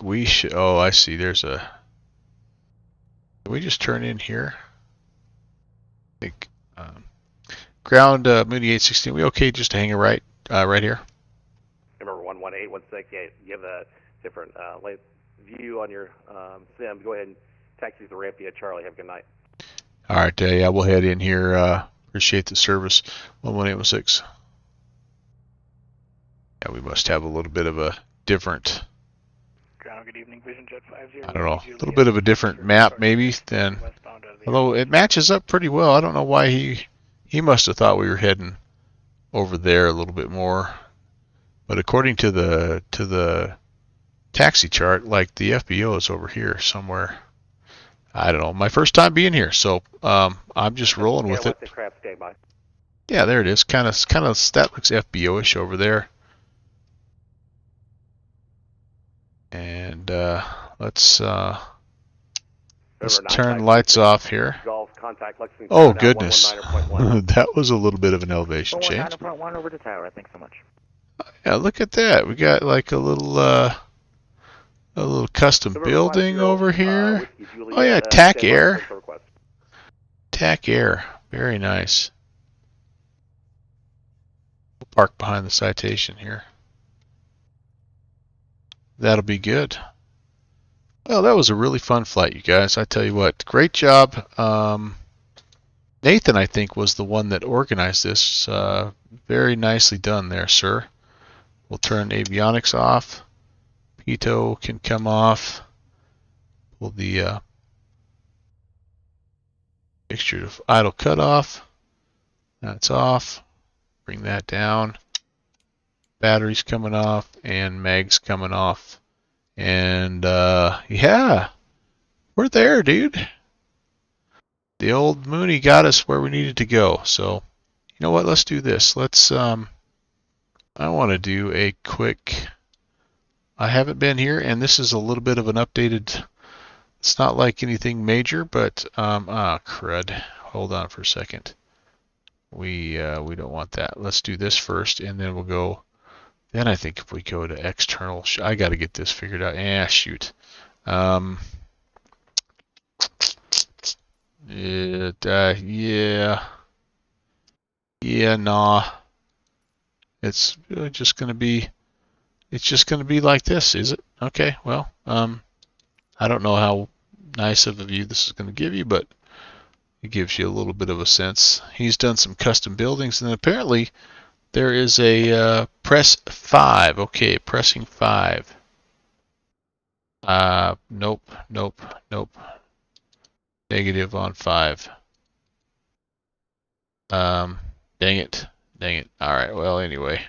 We should, oh, I see, there's a, can we just turn in here? I think, ground Mooney 816, we okay just to hang it right here? Remember 11816, yeah, you have a different view on your sim. Go ahead and taxi to the ramp via Charlie. Have a good night. All right, yeah, we'll head in here. Appreciate the service. 11816. Yeah, we must have a little bit of a different, Ground, good evening, Vision Jet 50. I don't know, a little bit of a different map maybe than, although it matches up pretty well. I don't know why he must have thought we were heading over there a little bit more. But according to the taxi chart, like the FBO is over here somewhere. I don't know. My first time being here, so I'm just rolling with it. Yeah, there it is. Kind of that looks FBO-ish over there. And let's turn lights off here. Oh goodness, that was a little bit of an elevation change. 9.1 over to tower. Thanks so much. Yeah, look at that. We got like a little custom building over here. Oh yeah, TAC Air. TAC Air. Very nice. We'll park behind the citation here. That'll be good. Well, that was a really fun flight, you guys. I tell you what, great job. Nathan, I think, was the one that organized this. Very nicely done there, sir. We'll turn avionics off. Pitot can come off. Pull the fixture to idle cutoff. That's off. Bring that down. Batteries coming off and mags coming off. And yeah, we're there, dude. The old Mooney got us where we needed to go. So, you know what? Let's do this. Let's I want to do a quick I haven't been here, and this is a little bit of an updated. It's not like anything major, but crud. Hold on for a second. We don't want that. Let's do this first, and then we'll go. Then I think if we go to external, I got to get this figured out. Shoot. Nah. It's just gonna be. It's just gonna be like this, is it? Okay. Well, I don't know how nice of a view this is gonna give you, but it gives you a little bit of a sense. He's done some custom buildings, and apparently there is a press 5. Okay, pressing 5. Nope. Negative on 5. Dang it. Alright, well, anyway.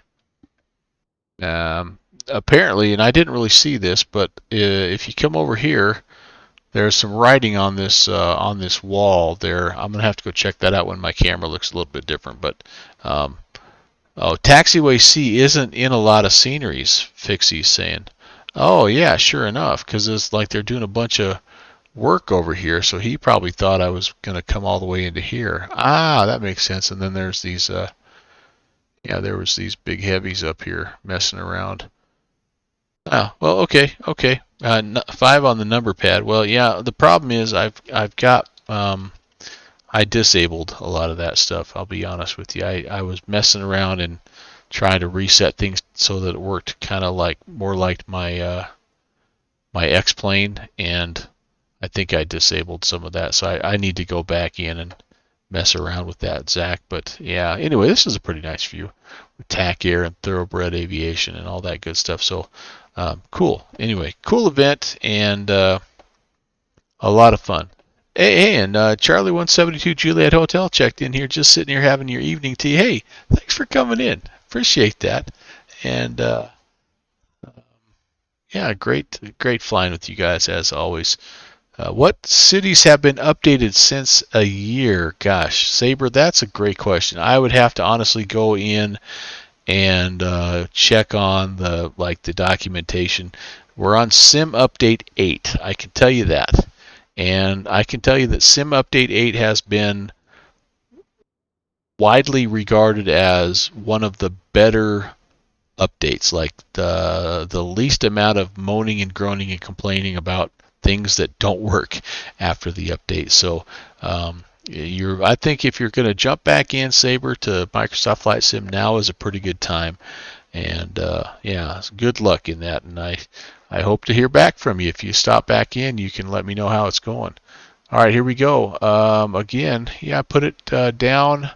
Apparently, and I didn't really see this, but if you come over here, there's some writing on this wall there. I'm gonna have to go check that out when my camera looks a little bit different. But Taxiway C isn't in a lot of sceneries. Fixie's saying. Oh yeah, sure enough, because it's like they're doing a bunch of work over here. So he probably thought I was gonna come all the way into here. That makes sense. And then there's these there was these big heavies up here messing around. Oh, well, okay. 5 on the number pad. Well, yeah, the problem is I've got I disabled a lot of that stuff. I'll be honest with you. I was messing around and trying to reset things so that it worked kind of like more like my my X-plane, and I think I disabled some of that. So I need to go back in and mess around with that, Zach. But yeah, anyway, this is a pretty nice view with TAC Air and Thoroughbred Aviation and all that good stuff. So cool. Anyway, cool event and a lot of fun. Hey, and Charlie 172 Juliet Hotel checked in here, just sitting here having your evening tea. Hey, thanks for coming in. Appreciate that. And yeah, great flying with you guys as always. What cities have been updated since a year? Gosh, Saber, that's a great question. I would have to honestly go in and check on the documentation. We're on Sim Update 8. I can tell you that. And I can tell you that Sim Update 8 has been widely regarded as one of the better updates, like the least amount of moaning and groaning and complaining about things that don't work after the update. So I think if you're going to jump back in, Saber, to Microsoft Flight Sim, now is a pretty good time. And yeah, good luck in that. And I hope to hear back from you. If you stop back in, you can let me know how it's going. All right, here we go. Again, yeah, I put it down.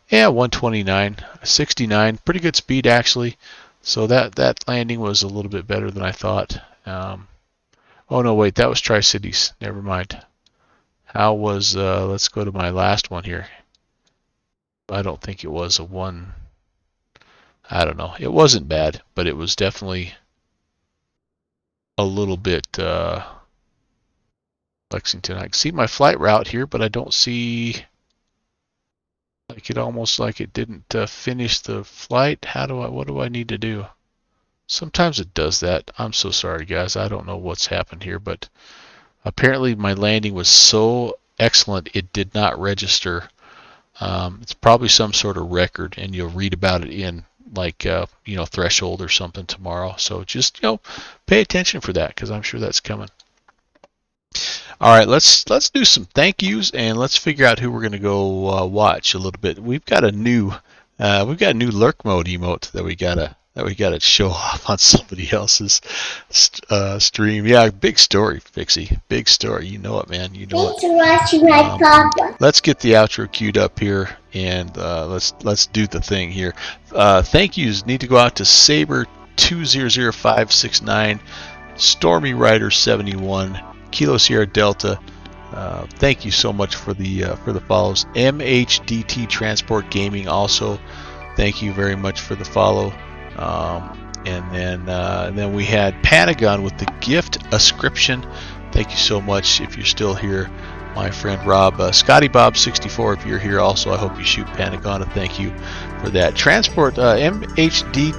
Yeah, 129, 69, pretty good speed actually. So that landing was a little bit better than I thought. Oh no, wait, that was Tri-Cities. Never mind. How was? Let's go to my last one here. I don't think it was a 1. I don't know. It wasn't bad, but it was definitely a little bit Lexington. I can see my flight route here, but I don't see almost like it didn't finish the flight. What do I need to do? Sometimes it does that. I'm so sorry, guys. I don't know what's happened here, but apparently my landing was so excellent it did not register. It's probably some sort of record, and you'll read about it in Threshold or something tomorrow. So just pay attention for that, because I'm sure that's coming. All right, let's do some thank yous, and let's figure out who we're going to go watch a little bit. We've got a new lurk mode emote that we gotta show off on somebody else's stream. Yeah, big story, Fixie. Big story. You know it, man. You know Thanks for watching my papa. Let's get the outro queued up here, and let's do the thing here. Thank yous need to go out to Saber 200569, Stormy Rider 71, Kilo Sierra Delta. Thank you so much for the follows. MHDT Transport Gaming also. Thank you very much for the follow. And then we had Panagon with the gift ascription. Thank you so much if you're still here. my friend Rob. Scotty Bob 64, if you're here also, I hope you shoot Pentagon, and thank you for that. Transport, MHD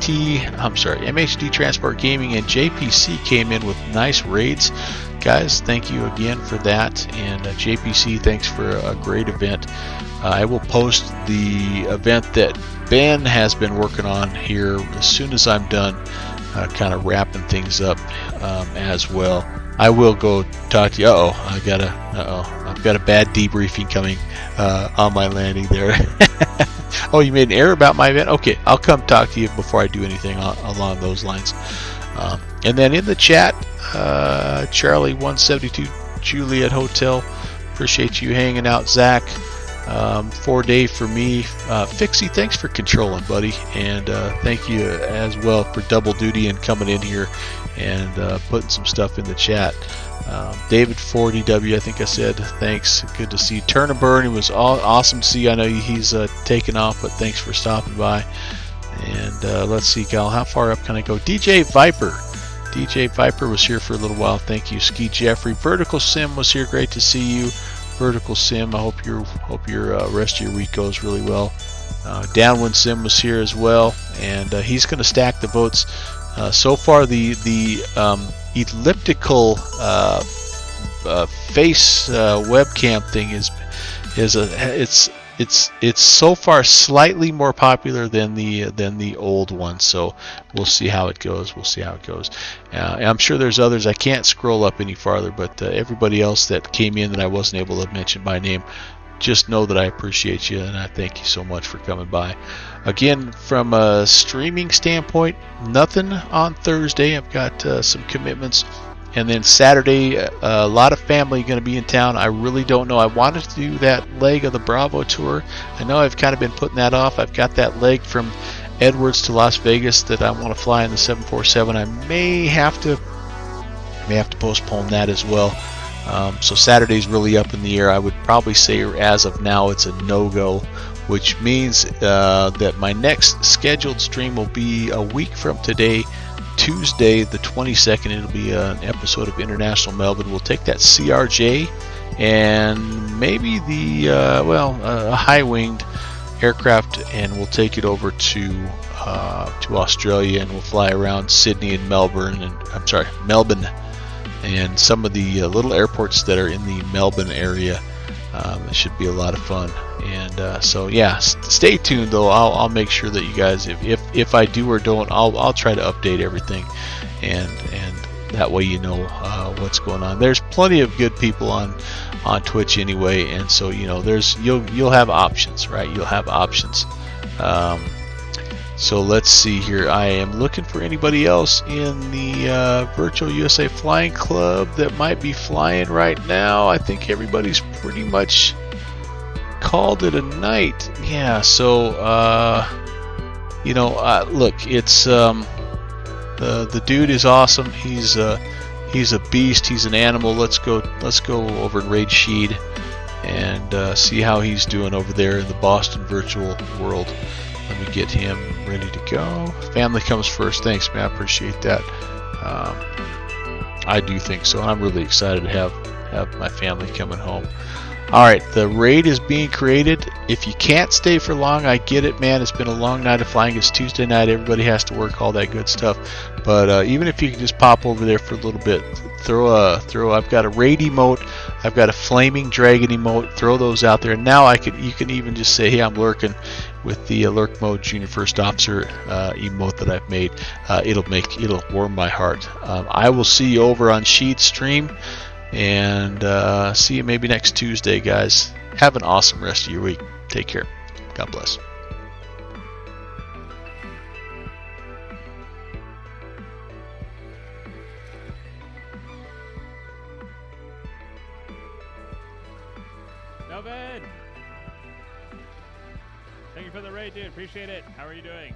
Transport Gaming and JPC came in with nice raids. Guys, thank you again for that. And JPC, thanks for a great event. I will post the event that Ben has been working on here as soon as I'm done kind of wrapping things up as well. I will go talk to you. I've got a bad debriefing coming on my landing there. Oh, you made an error about my event? Okay, I'll come talk to you before I do anything along those lines. And then in the chat, Charlie 172 Juliet Hotel, appreciate you hanging out, Zach. 4-day for me. Fixie, thanks for controlling, buddy, and thank you as well for double duty and coming in here and putting some stuff in the chat. David 40W, I think I said thanks. Good to see you. Turn and Burn, it was awesome to see. I know he's taken off, but thanks for stopping by. And let's see, Cal, how far up can I go? DJ Viper was here for a little while. Thank you. Ski Jeffrey. Vertical Sim was here. Great to see you. Vertical Sim, I hope your rest of your week goes really well. Downwind Sim was here as well, and he's going to stack the votes. So far, the elliptical face webcam thing it's so far slightly more popular than the old one. So we'll see how it goes. I'm sure there's others. I can't scroll up any farther, but everybody else that came in that I wasn't able to mention by name, just know that I appreciate you and I thank you so much for coming by. Again, from a streaming standpoint, nothing on Thursday. I've got some commitments. And then Saturday, a lot of family going to be in town. I really don't know. I wanted to do that leg of the Bravo tour. I know I've kind of been putting that off. I've got that leg from Edwards to Las Vegas that I want to fly in the 747. I may have to postpone that as well. So Saturday's really up in the air. I would probably say as of now it's a no-go, which means that my next scheduled stream will be a week from today, Tuesday the 22nd. It'll be an episode of International Melbourne. We'll take that CRJ and maybe a high-winged aircraft, and we'll take it over to Australia, and we'll fly around Sydney and Melbourne, and some of the little airports that are in the Melbourne area. It should be a lot of fun. And so yeah, stay tuned though. I'll make sure that you guys, if I do or don't, I'll try to update everything, and that way you know what's going on. There's plenty of good people on Twitch anyway, and so you'll have options, right? You'll have options. So let's see here. I am looking for anybody else in the Virtual USA Flying Club that might be flying right now. I think everybody's pretty much called it a night. Yeah, so look, it's the dude is awesome. He's a beast. He's an animal. Let's go over and raid Sheed and see how he's doing over there in the Boston virtual world. Let me get him ready to go. Family comes first. Thanks, man. I appreciate that. I do think so. I'm really excited to have my family coming home. All right, the raid is being created. If you can't stay for long, I get it, man. It's been a long night of flying. It's Tuesday night. Everybody has to work, all that good stuff. But even if you can just pop over there for a little bit, I've got a raid emote. I've got a flaming dragon emote. Throw those out there. And now you can even just say, hey, I'm lurking with the lurk mode junior first officer emote that I've made. It'll warm my heart. I will see you over on Sheed's stream. And see you maybe next Tuesday, guys. Have an awesome rest of your week. Take care. God bless. Melvin! Thank you for the raid, dude. Appreciate it. How are you doing?